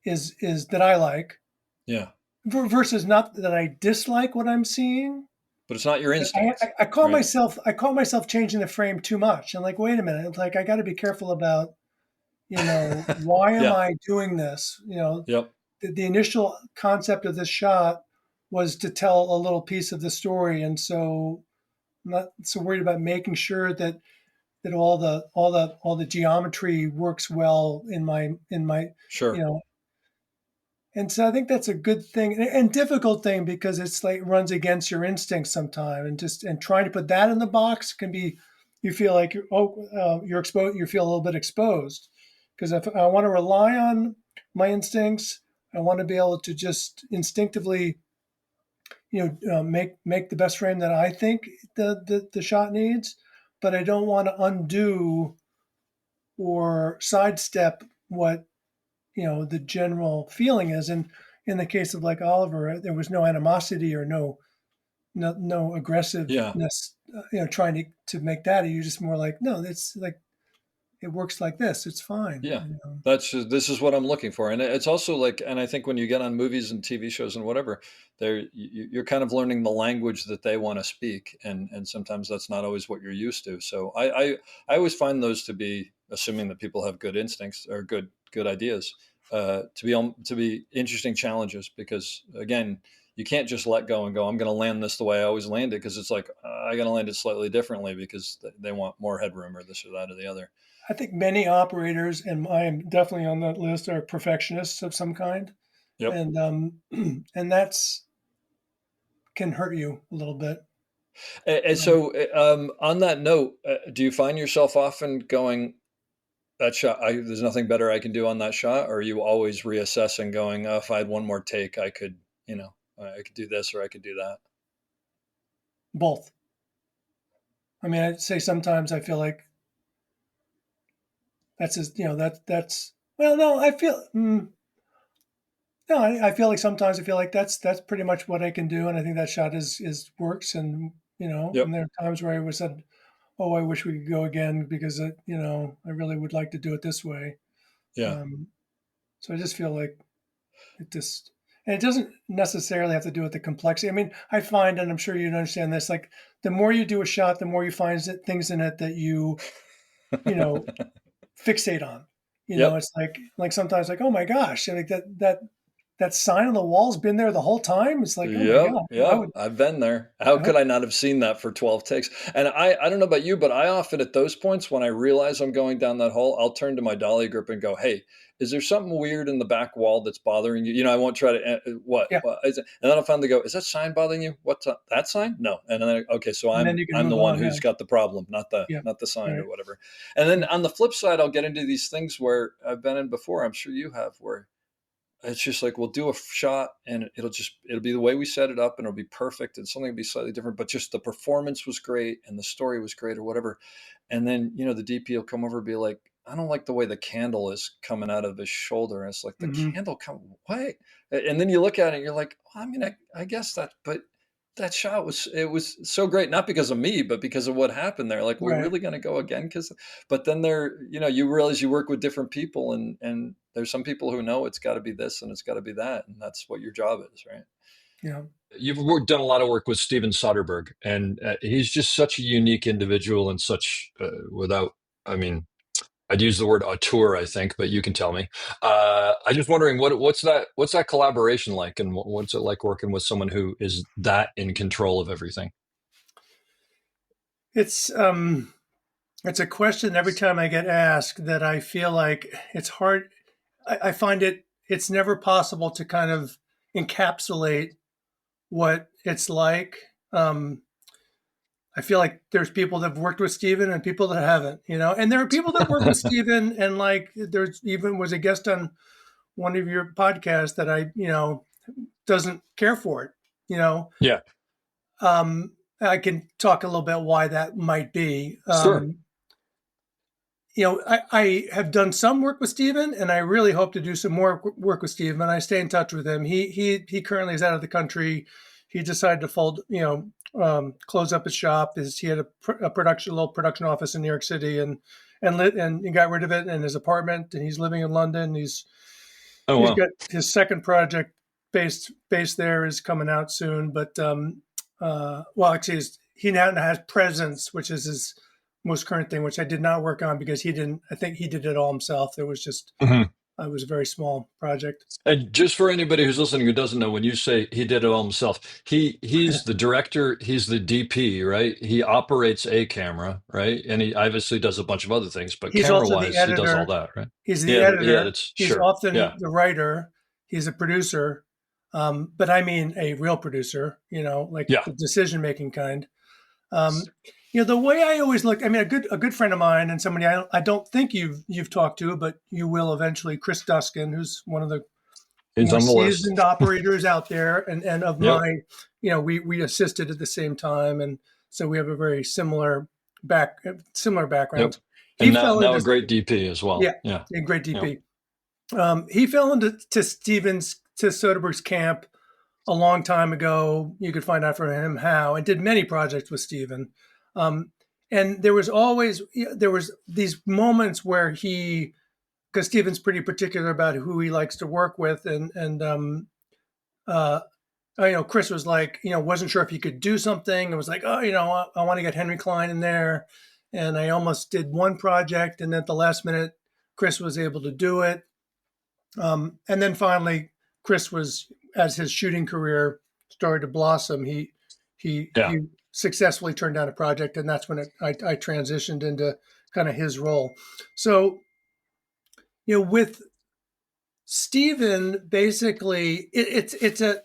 is that I like Yeah, versus not that I dislike what I'm seeing. but it's not your But I, instinct, I, I call right? myself I call myself changing the frame too much. I'm like, wait a minute. It's like I got to be careful about, why am Yeah. I doing this? Yep. The initial concept of this shot was to tell a little piece of the story, and so I'm not so worried about making sure that all the geometry works well in my you Sure. know and so I think that's a good thing and difficult thing because it's like runs against your instincts sometime, and trying to put that in the box can be, you feel like you're exposed, you feel a little bit exposed, because if I want to rely on my instincts, I want to be able to just instinctively make the best frame that I think the shot needs, but I don't want to undo or sidestep what the general feeling is. And in the case of like Oliver, there was no animosity or no Yeah. aggressiveness, trying to make that. You just more like, no, it's like it works like this. It's fine. Yeah. This is what I'm looking for. And it's also like, and I think when you get on movies and TV shows and whatever, you're kind of learning the language that they want to speak. And sometimes that's not always what you're used to. So I always find those to be, assuming that people have good instincts or good ideas, to be interesting challenges because again, you can't just let go and go, I'm going to land this the way I always land it. Because it's like, I got to land it slightly differently because they want more headroom or this or that or the other. I think many operators, and I am definitely on that list, are perfectionists of some kind, Yep. and and that's can hurt you a little bit. And so, on that note, do you find yourself often going, that shot, there's nothing better I can do on that shot? Or are you always reassessing going, oh, if I had one more take, I could do this or I could do that? Both. I mean, I'd say sometimes I feel like that's just, that's well, no, I feel no, I feel like sometimes I feel like that's pretty much what I can do, and I think that shot is works, and Yep. and there are times where I was said, oh, I wish we could go again because I really would like to do it this way. Yeah. Um, so I just feel like it just, and it doesn't necessarily have to do with the complexity. I mean, I find, and I'm sure you understand this, like the more you do a shot, the more you find things in it that you know fixate on. Yep. It's like sometimes like, oh my gosh, like that sign on the wall's been there the whole time. It's like, oh my Yep, god, I yep. would, I've been there. How I could hope, I not have seen that for 12 takes? And I don't know about you, but I often at those points when I realize I'm going down that hole, I'll turn to my dolly grip and go, "Hey, is there something weird in the back wall that's bothering you?" I won't try to what, yeah, what is it? And then I'll finally go, "Is that sign bothering you? What's that sign?" No. And then okay, so and then I'm you can I'm the move one on. Yeah, who's got the problem, not the yeah, not the sign or right, whatever. And then yeah, on the flip side, I'll get into these things where I've been in before. I'm sure you have, where it's just like we'll do a shot and it'll be the way we set it up and it'll be perfect and something will be slightly different, but just the performance was great and the story was great or whatever. And then the DP will come over and be like, I don't like the way the candle is coming out of his shoulder. And it's like, the hmm candle come what? And then you look at it and you're like, well, I mean, I guess that, but that shot was so great, not because of me, but because of what happened there. Like, we're right, really going to go again. But then you realize you work with different people, and there's some people who know it's got to be this and it's got to be that, and that's what your job is, right? yeah, Done a lot of work with Steven Soderbergh, and he's just such a unique individual and such without. I mean, I'd use the word auteur, I think, but you can tell me. I'm just wondering what's that collaboration like, and what's it like working with someone who is that in control of everything? it's It's a question every time I get asked that I feel like it's hard. I find it's never possible to kind of encapsulate what it's like. Um, I feel like there's people that have worked with Steven and people that haven't, and there are people that work with Steven and like there's even was a guest on one of your podcasts that doesn't care for it, you know. Yeah, I can talk a little bit why that might be. sure. I have done some work with Steven, and I really hope to do some more work with Steven. I stay in touch with him. He currently is out of the country. He decided to close up his shop. He had a little production office in New York City, and he got rid of it in his apartment. And he's living in London. Oh He's wow. got his second project based there is coming out soon. But well, actually, he now has Presence, which is his most current thing, which I did not work on because he didn't. I think he did it all himself. It was just Mhm. it was a very small project. And just for anybody who's listening who doesn't know, when you say he did it all himself, he's the director, he's the DP, right? He operates a camera, right? And he obviously does a bunch of other things, but He's camera also the wise, he does all editor. that, right? He's He the he editor. edits, He's sure, often yeah, the writer. He's a producer, but I mean a real producer. Like yeah. the decision making kind. Um, the way I always look. I mean, a good friend of mine and somebody I don't think you've talked to, but you will eventually. Chris Duskin, who's one of the He's more on the list. seasoned operators out there, and of Yep, my, we assisted at the same time, and so we have a very similar yep. backgrounds. He And now fell now a into great DP as Yeah, well. Yeah, a great yeah. DP. He fell into to Soderbergh's camp a long time ago. You could find out from him how, and did many projects with Steven. Um, and there was these moments where because Steven's pretty particular about who he likes to work with, uh, Chris was like, wasn't sure if he could do something. It was like, oh, I want to get Henry Cline in there, and I almost did one project, and then at the last minute, Chris was able to do it. And then finally, Chris was, as his shooting career started to blossom, Yeah. he successfully turned down a project, and that's when I transitioned into kind of his role. So, with Steven, basically, it's a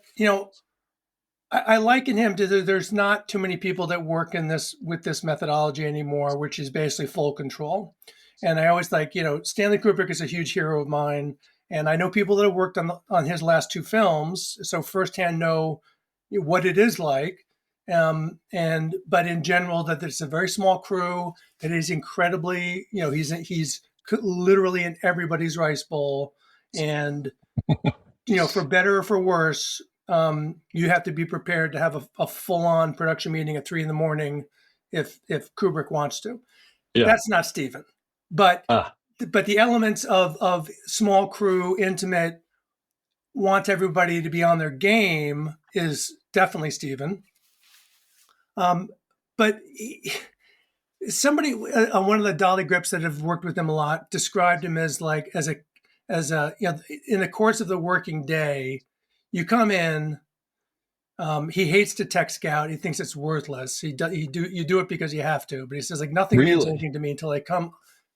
I liken him to there's not too many people that work in this with this methodology anymore, which is basically full control. And I always like, Stanley Kubrick is a huge hero of mine, and I know people that have worked on his last two films, so firsthand know what it is like. But in general, that it's a very small crew. That is incredibly, he's literally in everybody's rice bowl, and for better or for worse, you have to be prepared to have a full-on production meeting at 3 a.m. if Kubrick wants to. Yeah. That's not Steven, but Ah, the elements of small crew, intimate, want everybody to be on their game is definitely Steven. But somebody on one of the Dolly grips that have worked with him a lot described him as like as a in the course of the working day, you come in. He hates to tech scout. He thinks it's worthless. You do it because you have to. But he says like nothing means really? anything to me until I come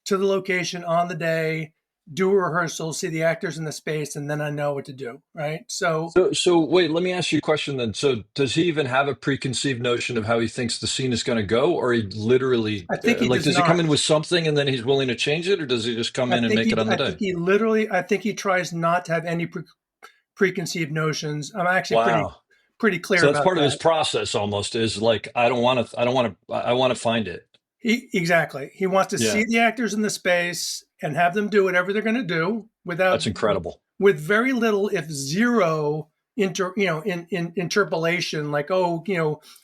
to the location on the day, do a rehearsal, see the actors in the space, and then I know what to do. Right. So So wait, let me ask you a question then. So does he even have a preconceived notion of how he thinks the scene is going to go, or he literally I think he like does does he come not. in with something and then he's willing to change it, or does he just come in and make it on the I think day? he literally. I think he tries not to have any preconceived notions. I'm actually Wow. pretty clear So that's about part of his that. process almost is like I want to find it. Exactly. He wants to Yeah, see the actors in the space and have them do whatever they're going to do that's incredible. with very little, if zero, in interpolation. Like, oh,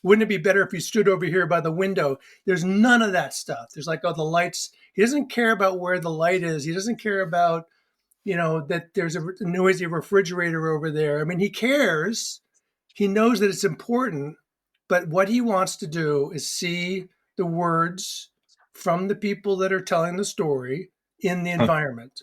wouldn't it be better if you stood over here by the window? There's none of that stuff. There's like, oh, the lights. He doesn't care about where the light is. He doesn't care about, that there's a noisy refrigerator over there. I mean, he cares. He knows that it's important, but what he wants to do is see the words from the people that are telling the story in the Huh. environment.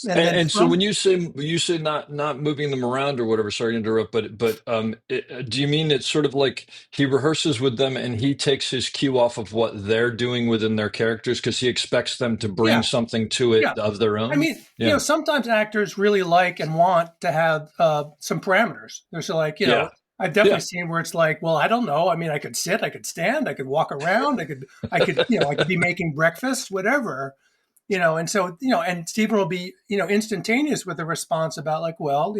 And then So from, when you say not moving them around or whatever, sorry to interrupt, do you mean it's sort of like he rehearses with them and he takes his cue off of what they're doing within their characters because he expects them to bring yeah, something to yeah. it of their I own? mean, Yeah, sometimes actors really like and want to have some parameters. There's like, yeah, I've definitely yeah, seen where it's like, well, I don't know. I mean, I could sit, I could stand, I could walk around, I could be making breakfast, whatever, And so, and Stephen will be, instantaneous with a response about like, well,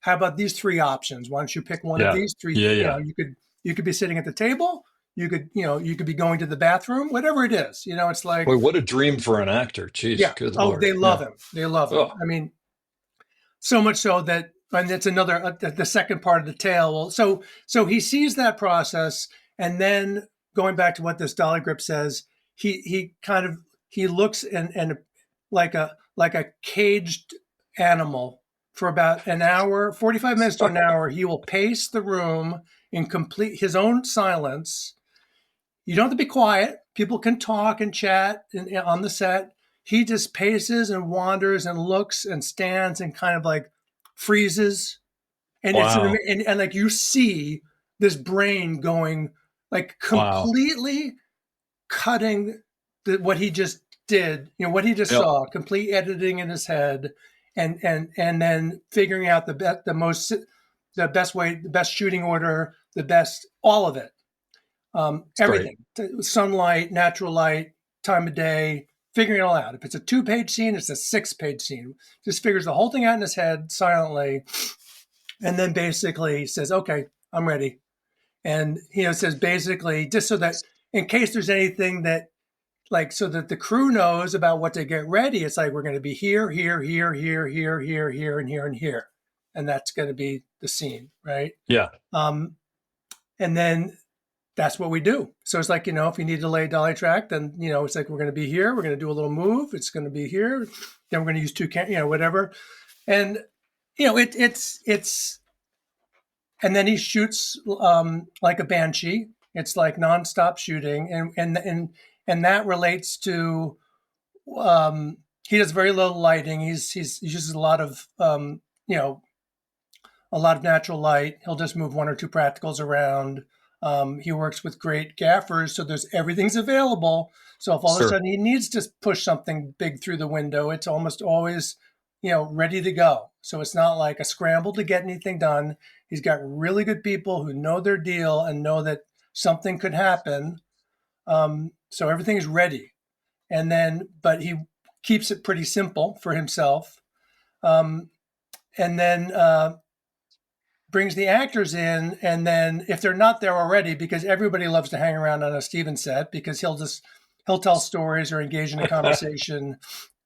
how about these three options? Why don't you pick one of yeah, these three? yeah, yeah. You could be sitting at the table. You could be going to the bathroom, whatever it is. It's like, Boy, what a dream for an actor. Jeez, yeah. good Oh, Lord. they love Yeah. him. They love him. Oh, I mean, so much so that, and it's another the second part of the tale. Well, so he sees that process, and then going back to what this dolly grip says, he kind of he looks and like a caged animal for about an hour, 45 minutes to an hour. He will pace the room in complete his own silence. You don't have to be quiet. People can talk and chat on the set. He just paces and wanders and looks and stands and kind of like freezes. And wow. and like you see this brain going like Wow. completely cutting what he just did, what he just Yep. saw, complete editing in his head, and then figuring out the best way, the best shooting order, the best, all of it, It's great. everything, sunlight, natural light, time of day, figuring it all out. If it's a 2-page scene, it's a 6-page scene. Just figures the whole thing out in his head silently, and then basically says, "Okay, I'm ready." And says basically just so that in case there's anything that like so that the crew knows about what to get ready. It's like we're going to be here, here, here, here, here, here, here, and here and here, and that's going to be the scene, right? Yeah. Um, and then that's what we do. So it's like, if you need to lay a dolly track, then, it's like, we're going to be here. We're going to do a little move. It's going to be here. Then we're going to use whatever. And, it's, and then he shoots like a banshee. It's like nonstop shooting. And that relates to, he does very little lighting. He uses a lot of, a lot of natural light. He'll just move one or two practicals around. He works with great gaffers, so everything's available. So if all of a Sure. sudden he needs to push something big through the window, it's almost always, ready to go. So it's not like a scramble to get anything done. He's got really good people who know their deal and know that something could happen. So everything is ready. And then, but he keeps it pretty simple for himself. And then brings the actors in, and then if they're not there already, because everybody loves to hang around on a Steven set, because he'll tell stories or engage in a conversation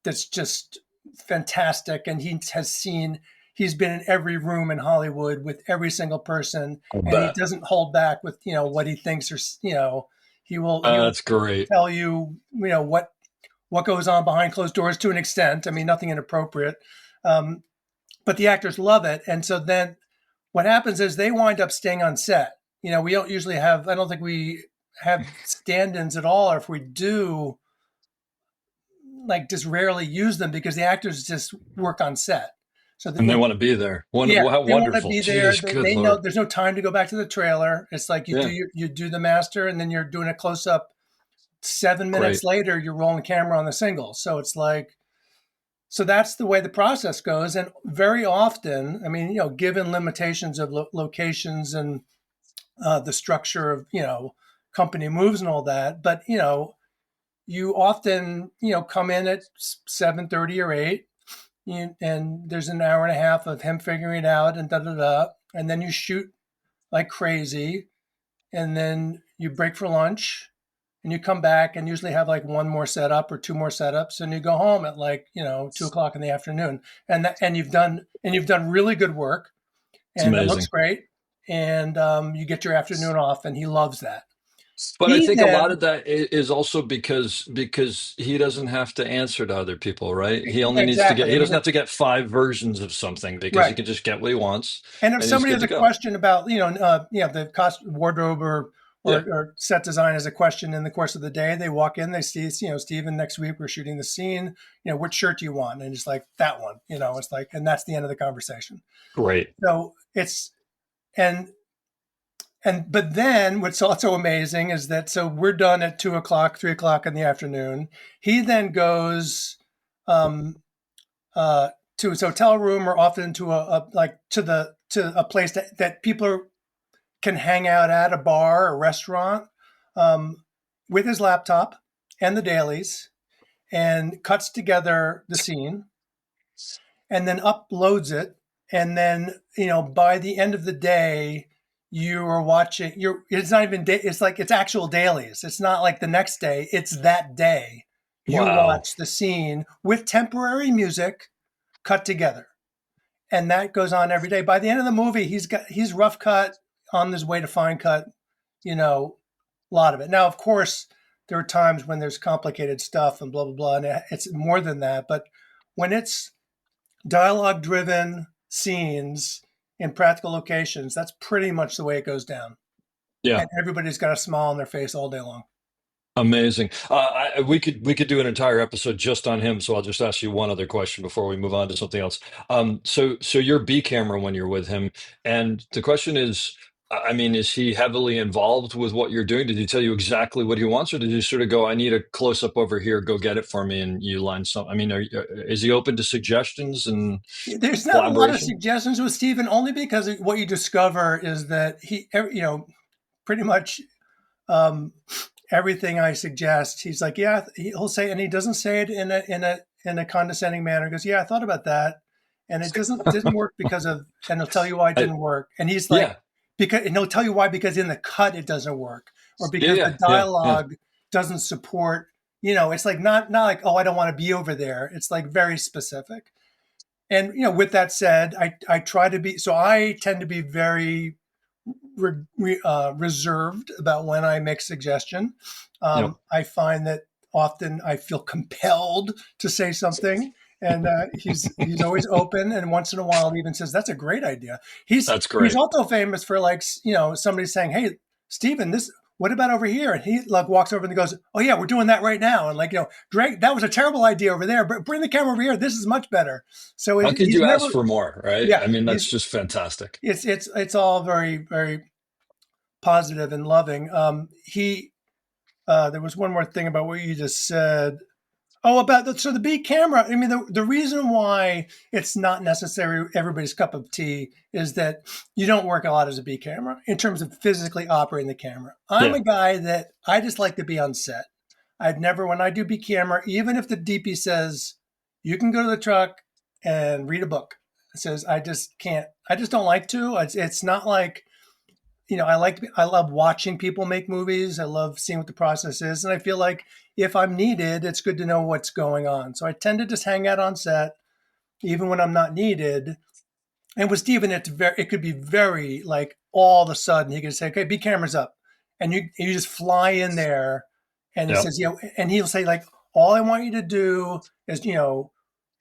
that's just fantastic, and he's been in every room in Hollywood with every single person, I and he bet. doesn't hold back with what he thinks, or he'll That's great. tell you what goes on behind closed doors to an extent. I mean, nothing inappropriate, but the actors love it, and so then what happens is they wind up staying on set. We don't usually have, I don't think we have stand-ins at all, or if we do, like just rarely use them because the actors just work on set. So that And they want to be there. yeah, How they want to wonderful. be there. Jeez, good They know Lord. there's no time to go back to the trailer. It's like Yeah. you do the master, and then you're doing a close-up. 7 minutes Great. later, you're rolling the camera on the single. So it's like, so that's the way the process goes. And very often, I mean, given limitations of locations and the structure of, company moves and all that, but, you often, come in at 7:30 or 8, and there's an hour and a half of him figuring it out and da-da-da. And then you shoot like crazy, and then you break for lunch, and you come back and usually have like one more setup or two more setups, and you go home at like 2 o'clock in the afternoon, and you've done really good work, It's and it looks amazing. great, and you get your afternoon off, and he loves that. But I He think a lot then of that is also because he doesn't have to answer to other people, right? He only needs to get exactly. I he mean, doesn't have to get 5 versions of something because he right. can just get what he wants And if and he's somebody good has to a go. question about the cost wardrobe Yeah. or set design as a question in the course of the day. They walk in, they see, Steven, next week we're shooting the scene. Which shirt do you want? And it's like that one. It's like, and that's the end of the conversation. Great. So it's and but then what's also amazing is that so we're done at 2:00, 3:00 in the afternoon. He then goes to his hotel room or often to a place that people can hang out at, a bar or restaurant, with his laptop and the dailies, and cuts together the scene and then uploads it. And then, by the end of the day, you are watching it's not even it's like it's actual dailies. It's not like the next day, it's that day. You Wow. watch the scene with temporary music cut together. And that goes on every day. By the end of the movie, he's rough cut, on his way to fine cut, a lot of it. Now, of course, there are times when there's complicated stuff and blah, blah, blah. And it's more than that. But when it's dialogue driven scenes in practical locations, that's pretty much the way it goes down. Yeah. And everybody's got a smile on their face all day long. Amazing. We could do an entire episode just on him. So I'll just ask you one other question before we move on to something else. So you're B camera when you're with him, and the question is, I mean, is he heavily involved with what you're doing? Did he tell you exactly what he wants, or did you sort of go, "I need a close up over here, go get it for me," and you line some? I mean, is he open to suggestions and There's not a lot of suggestions with Steven, only because what you discover is that he, pretty much. Everything I suggest, he's like, yeah, he'll say, and he doesn't say it in a condescending manner. He goes, yeah, I thought about that, and it didn't work and he'll tell you why it didn't work. And he's like, and he'll tell you why, because in the cut it doesn't work, or because the dialogue doesn't support. It's like not like, oh, I don't want to be over there. It's like very specific. And with that said, I try to be. So I tend to be very reserved about when I make suggestion. I find that often I feel compelled to say something, and he's always open. And once in a while, he even says, "That's a great idea." That's great. He's also famous for somebody saying, "Hey, Steven, what about over here?" And he walks over and goes, "Oh yeah, we're doing that right now." And Drake, that was a terrible idea over there, but bring the camera over here. This is much better. So how could you ask for more, right? Yeah, I mean, that's just fantastic. It's all very, very positive and loving. There was one more thing about what you just said. Oh, about the B camera. I mean, the reason why it's not necessarily everybody's cup of tea is that you don't work a lot as a B camera in terms of physically operating the camera. I'm a guy that I just like to be on set. When I do B camera, even if the DP says, you can go to the truck and read a book, it says, I just don't like to. It's not like, I love watching people make movies. I love seeing what the process is. And I feel like if I'm needed, it's good to know what's going on. So I tend to just hang out on set, even when I'm not needed. And with Steven, it could be very like all of a sudden he could say, okay, B camera's up. And you just fly in there and he says, and he'll say like, all I want you to do is,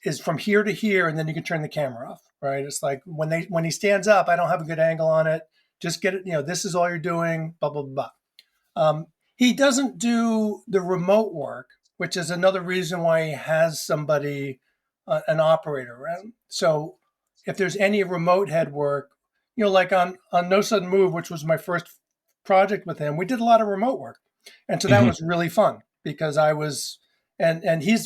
is from here to here. And then you can turn the camera off, right? It's like when he stands up, I don't have a good angle on it. Just get it, this is all you're doing, blah, blah, blah. He doesn't do the remote work, which is another reason why he has somebody, an operator around. So if there's any remote head work, like on No Sudden Move, which was my first project with him, we did a lot of remote work. And so that was really fun because I was, and he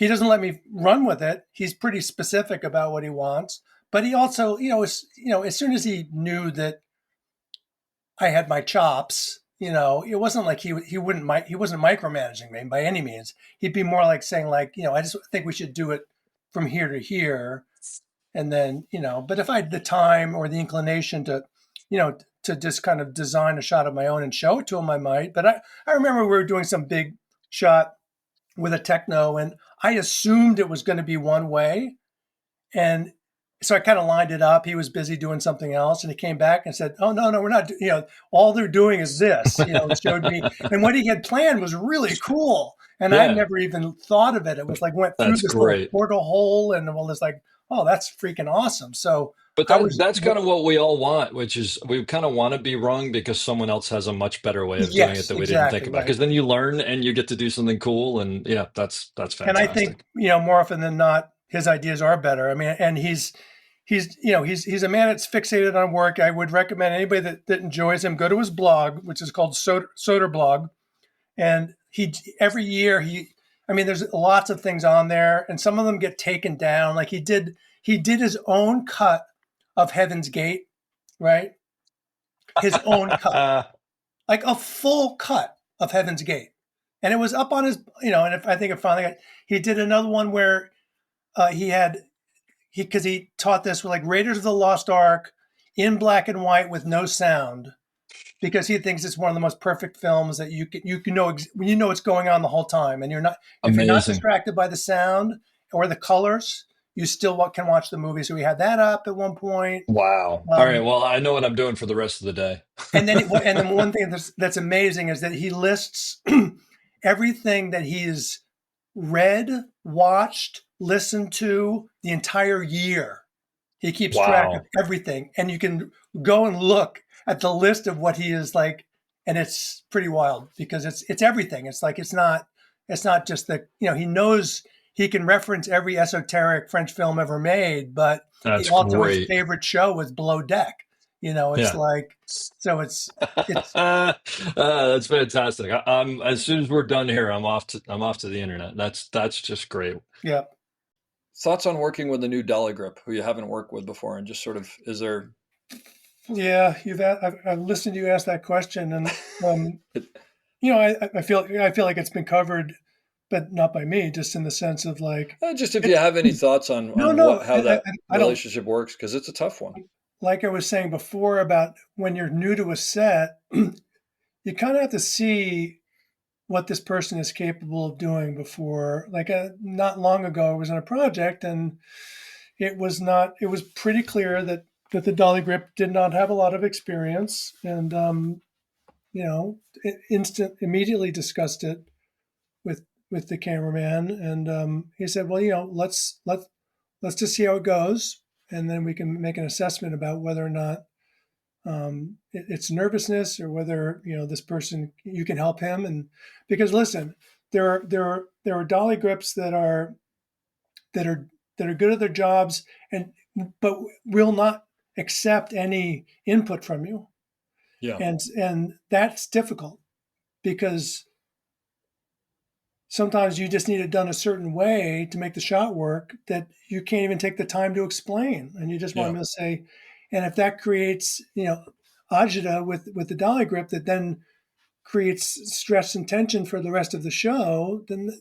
doesn't let me run with it. He's pretty specific about what he wants. But he also, as soon as he knew that I had my chops, it wasn't like he wasn't micromanaging me by any means. He'd be more like saying like, I just think we should do it from here to here. And then, but if I had the time or the inclination to, to just kind of design a shot of my own and show it to him, I might. But I remember we were doing some big shot with a techno and I assumed it was going to be one way. And so I kind of lined it up. He was busy doing something else, and he came back and said, "Oh no, we're not. All they're doing is this." It showed me, and what he had planned was really cool, and I never even thought of it. It was like went through this little portal hole, and all this like, oh, that's freaking awesome. So But I was, that's kind of what we all want, which is we kind of want to be wrong because someone else has a much better way of doing it yes, that we didn't think exactly about. right. Because then you learn and you get to do something cool, and yeah, that's And I think, fantastic. more often than not, his ideas are better. I mean, and he's a man that's fixated on work. I would recommend anybody that enjoys him go to his blog, which is called Soder Blog. And he every year I mean, there's lots of things on there, and some of them get taken down. Like he did his own cut of Heaven's Gate, right? His own cut, like a full cut of Heaven's Gate, and it was up on his, And if I think it finally got, he did another one where because he taught this with like Raiders of the Lost Ark in black and white with no sound, because he thinks it's one of the most perfect films that you can know what's going on the whole time, and if you're not Amazing. distracted by the sound or the colors, you still can watch the movie. So we had that up at one point. Wow. All right. Well, I know what I'm doing for the rest of the day. And then one thing that's amazing is that he lists everything that he's read, watched, listened to the entire year. He keeps track of Wow. everything, and you can go and look at the list of what he is like, and it's pretty wild because it's everything. It's like it's not just he knows he can reference every esoteric French film ever made, but he That's also his great. favorite show was Below Deck. It's Yeah. like so it's That's fantastic. I'm as soon as we're done here, I'm off to the internet. That's just great. yeah. Thoughts on working with a new dolly grip who you haven't worked with before, and just sort of, is there? Yeah, I've listened to you ask that question, and It, I feel like it's been covered, but not by me, just in the sense of like just if you it's have any thoughts no, on no, how that I don't. relationship works, because it's a tough one. Like I was saying before about when you're new to a set, you kind of have to see what this person is capable of doing before. Like not long ago, I was in a project, and it was not. It was pretty clear that the dolly grip did not have a lot of experience, and immediately discussed it with the cameraman, and he said, "Well, let's just see how it goes, and then we can make an assessment about whether or not it's nervousness or whether this person you can help him." And because listen, there are dolly grips that are that are good at their jobs, and but will not accept any input from you, Yeah. and that's difficult because sometimes you just need it done a certain way to make the shot work that you can't even take the time to explain, and you just want Yeah. them to say. And if that creates agita with the dolly grip that then creates stress and tension for the rest of the show, then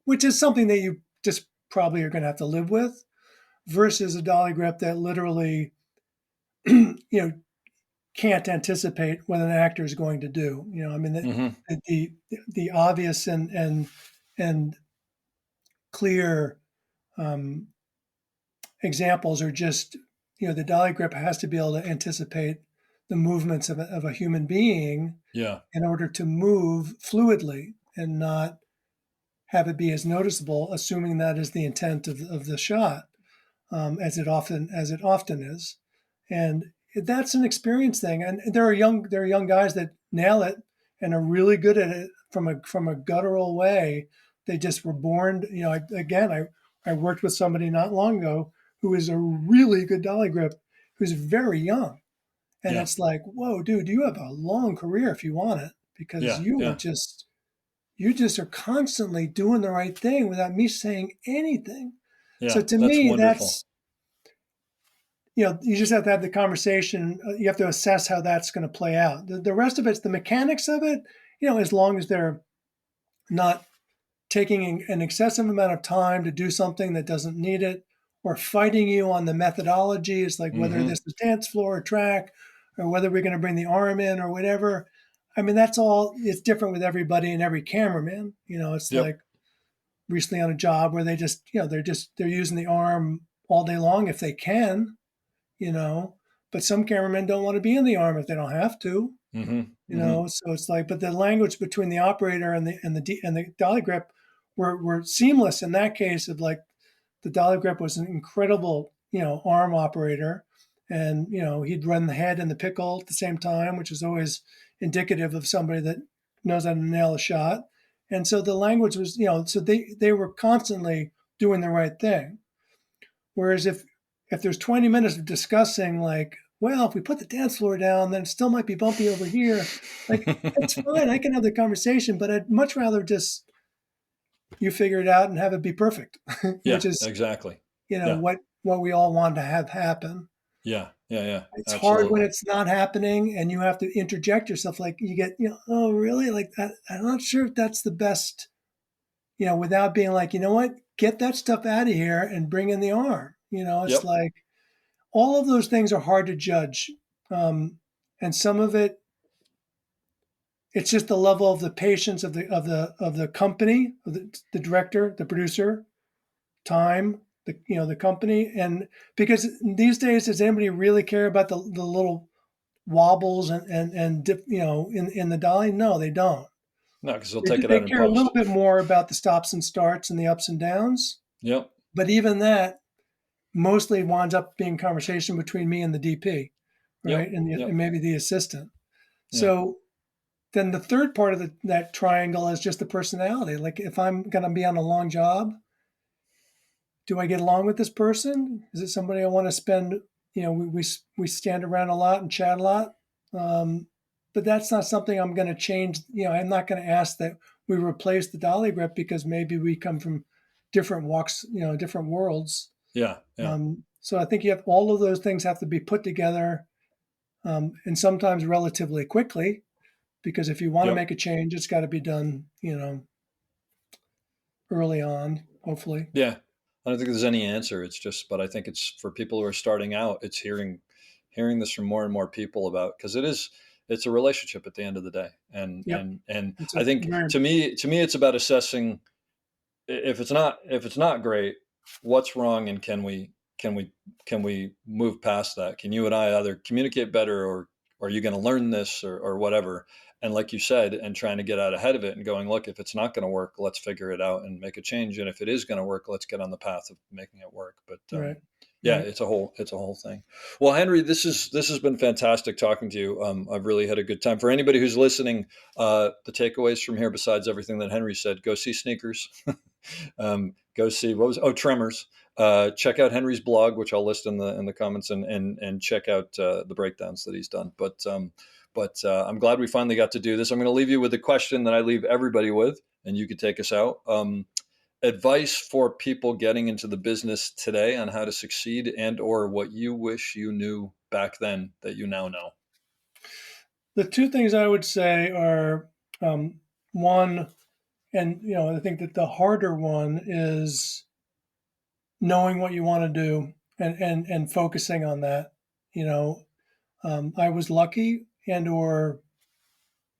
which is something that you just probably are going to have to live with, versus a dolly grip that literally can't anticipate what an actor is going to do. I mean, Hmm. the obvious and clear um, examples are just the dolly grip has to be able to anticipate the movements of a human being Yeah. in order to move fluidly and not have it be as noticeable, assuming that is the intent of the shot, as it often is. And that's an experience thing. And there are young guys that nail it and are really good at it from a guttural way. They just were born. I worked with somebody not long ago who is a really good dolly grip, who's very young, and Yeah. it's like, whoa, dude, you have a long career if you want it, because Yeah. you are Yeah. you just are constantly doing the right thing without me saying anything. So Yeah. to That's me, wonderful. that's you just have to have the conversation. You have to assess how that's going to play out. The rest of it's the mechanics of it. As long as they're not taking an excessive amount of time to do something that doesn't need it, or fighting you on the methodology. It's like whether Hmm. this is dance floor or track, or whether we're going to bring the arm in or whatever. I mean, that's all. It's different with everybody and every cameraman. It's Yep. like recently on a job where they're using the arm all day long if they can, you know. But some cameramen don't want to be in the arm if they don't have to, Hmm. Hmm. So it's like, but the language between the operator and the dolly grip were seamless in that case of like the dolly grip was an incredible, arm operator. And, he'd run the head and the pickle at the same time, which is always indicative of somebody that knows how to nail a shot. And so the language was, so they were constantly doing the right thing. Whereas if there's 20 minutes of discussing, like, well, if we put the dance floor down, then it still might be bumpy over here. Like, it's fine. I can have the conversation, but I'd much rather just you figure it out and have it be perfect, Yeah, which is, exactly. Yeah. what we all want to have happen. Yeah. Yeah. Yeah. It's hard when Absolutely. it's not happening and you have to interject yourself. Like you get, oh, really? Like that. I'm not sure if that's the best, without being like, you know what, get that stuff out of here and bring in the arm. It's Yep. like all of those things are hard to judge. And some of it, it's just the level of the patience of the company, of the director, the producer, time, the company. And because these days, does anybody really care about the little wobbles and dip, in the dolly? No, they don't. No, because they'll They, take it they out in care a little post. bit more about the stops and starts and the ups and downs. Yep. But even that mostly winds up being conversation between me and the DP, right? Yep. And Yep. maybe the assistant. Yeah. So then the third part of that triangle is just the personality. Like if I'm going to be on a long job, do I get along with this person? Is it somebody I want to spend? We stand around a lot and chat a lot, but that's not something I'm going to change. I'm not going to ask that we replace the dolly grip because maybe we come from different walks, different worlds. Yeah. Yeah. So I think you have all of those things have to be put together, and sometimes relatively quickly, because if you want to Yep. make a change, it's got to be done, early on, hopefully. Yeah. I don't think there's any answer. It's just, but I think it's for people who are starting out, it's hearing this from more and more people about, because it's a relationship at the end of the day. And, Yep. and It's I a think very, to me, it's about assessing if it's not great, what's wrong, and can we move past that? Can you and I either communicate better, or are you going to learn this, or whatever? And like you said, and trying to get out ahead of it and going, look, if it's not going to work, let's figure it out and make a change. And if it is going to work, let's get on the path of making it work. But right, yeah, right. it's a whole thing. Well, Henry, this has been fantastic talking to you. I've really had a good time. For anybody who's listening, the takeaways from here, besides everything that Henry said, go see Sneakers. Go see Tremors. Check out Henry's blog, which I'll list in the comments, and check out the breakdowns that he's done. But I'm glad we finally got to do this. I'm going to leave you with a question that I leave everybody with, and you could take us out. Advice for people getting into the business today on how to succeed, and/or what you wish you knew back then that you now know. The two things I would say are, one, and I think that the harder one is knowing what you want to do and focusing on that. I was lucky and/or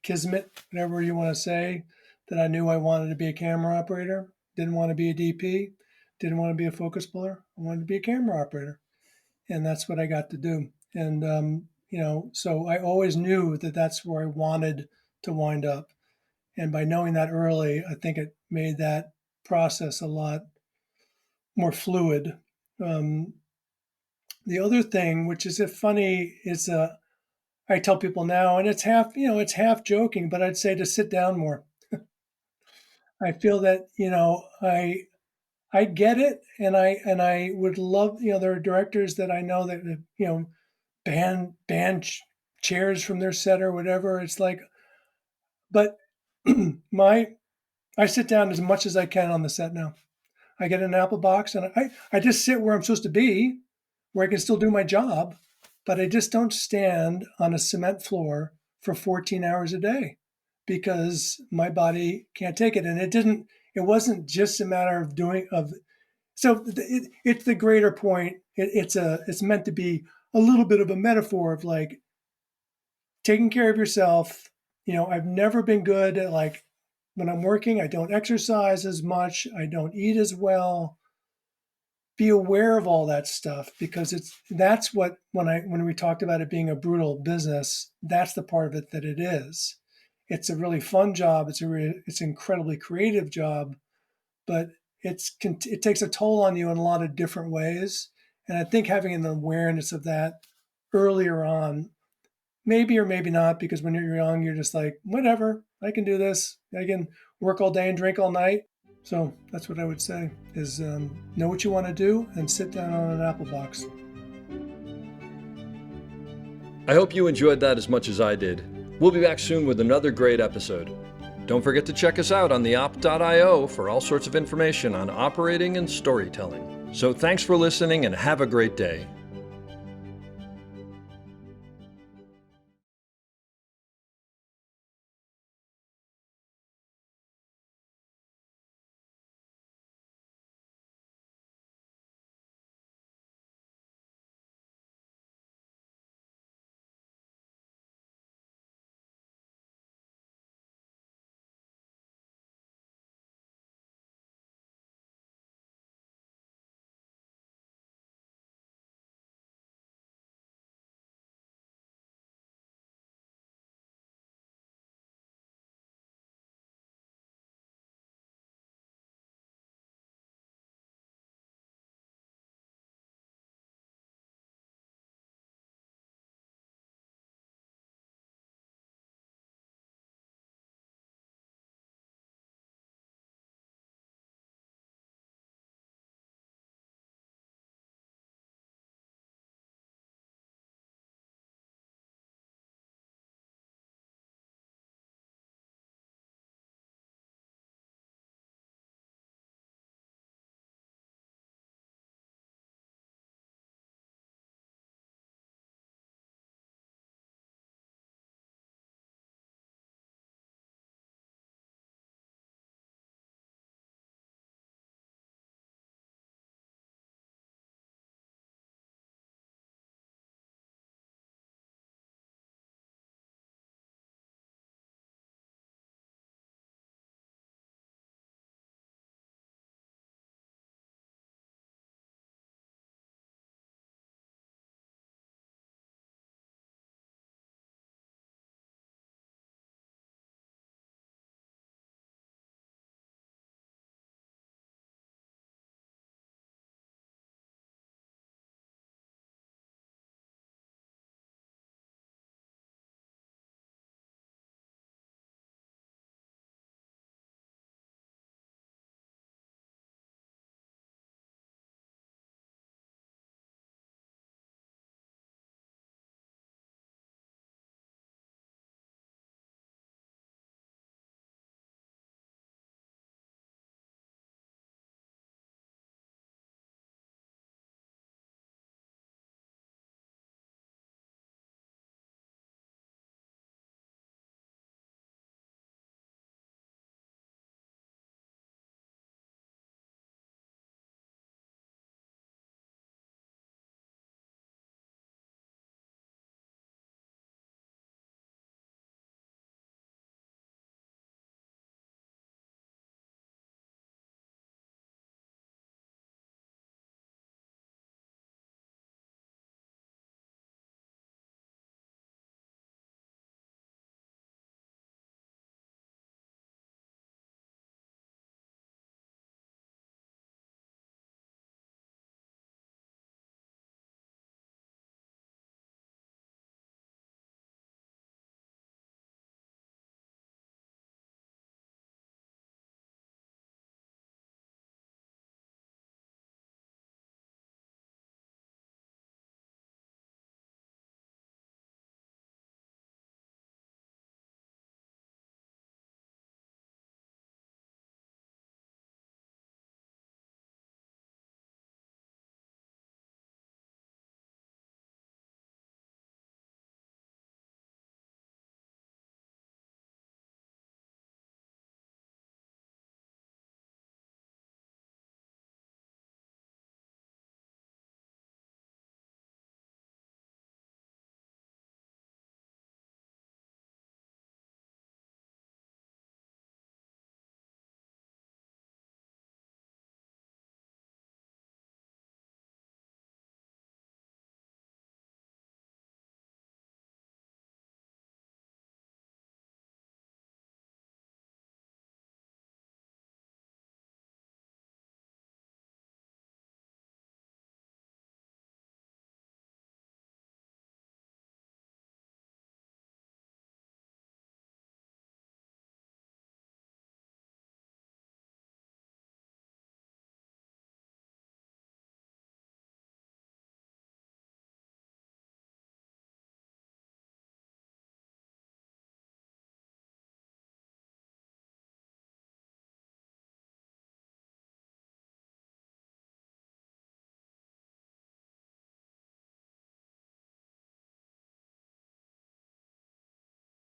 kismet, whatever you want to say, that I knew I wanted to be a camera operator. Didn't want to be a DP. Didn't want to be a focus puller. I wanted to be a camera operator, and that's what I got to do. And so I always knew that that's where I wanted to wind up. And by knowing that early, I think it made that process a lot more fluid. Um, the other thing, which is a funny, is I tell people now, and it's half joking, but I'd say to sit down more. I feel that I get it, and I would love, there are directors that I know that ban chairs from their set or whatever. It's like, but my I sit down as much as I can on the set now. I get an apple box and I just sit where I'm supposed to be, where I can still do my job, but I just don't stand on a cement floor for 14 hours a day because my body can't take it. And it wasn't just a matter of it's the greater point. It's meant to be a little bit of a metaphor of like taking care of yourself. I've never been good at, like, when I'm working, I don't exercise as much, I don't eat as well. Be aware of all that stuff, because that's what, when we talked about it being a brutal business, that's the part of it that it is. It's a really fun job. It's an incredibly creative job, but it takes a toll on you in a lot of different ways. And I think having an awareness of that earlier on, maybe or maybe not, because when you're young, you're just like, whatever, I can do this. I can work all day and drink all night. So that's what I would say is know what you want to do and sit down on an apple box. I hope you enjoyed that as much as I did. We'll be back soon with another great episode. Don't forget to check us out on theop.io for all sorts of information on operating and storytelling. So thanks for listening and have a great day.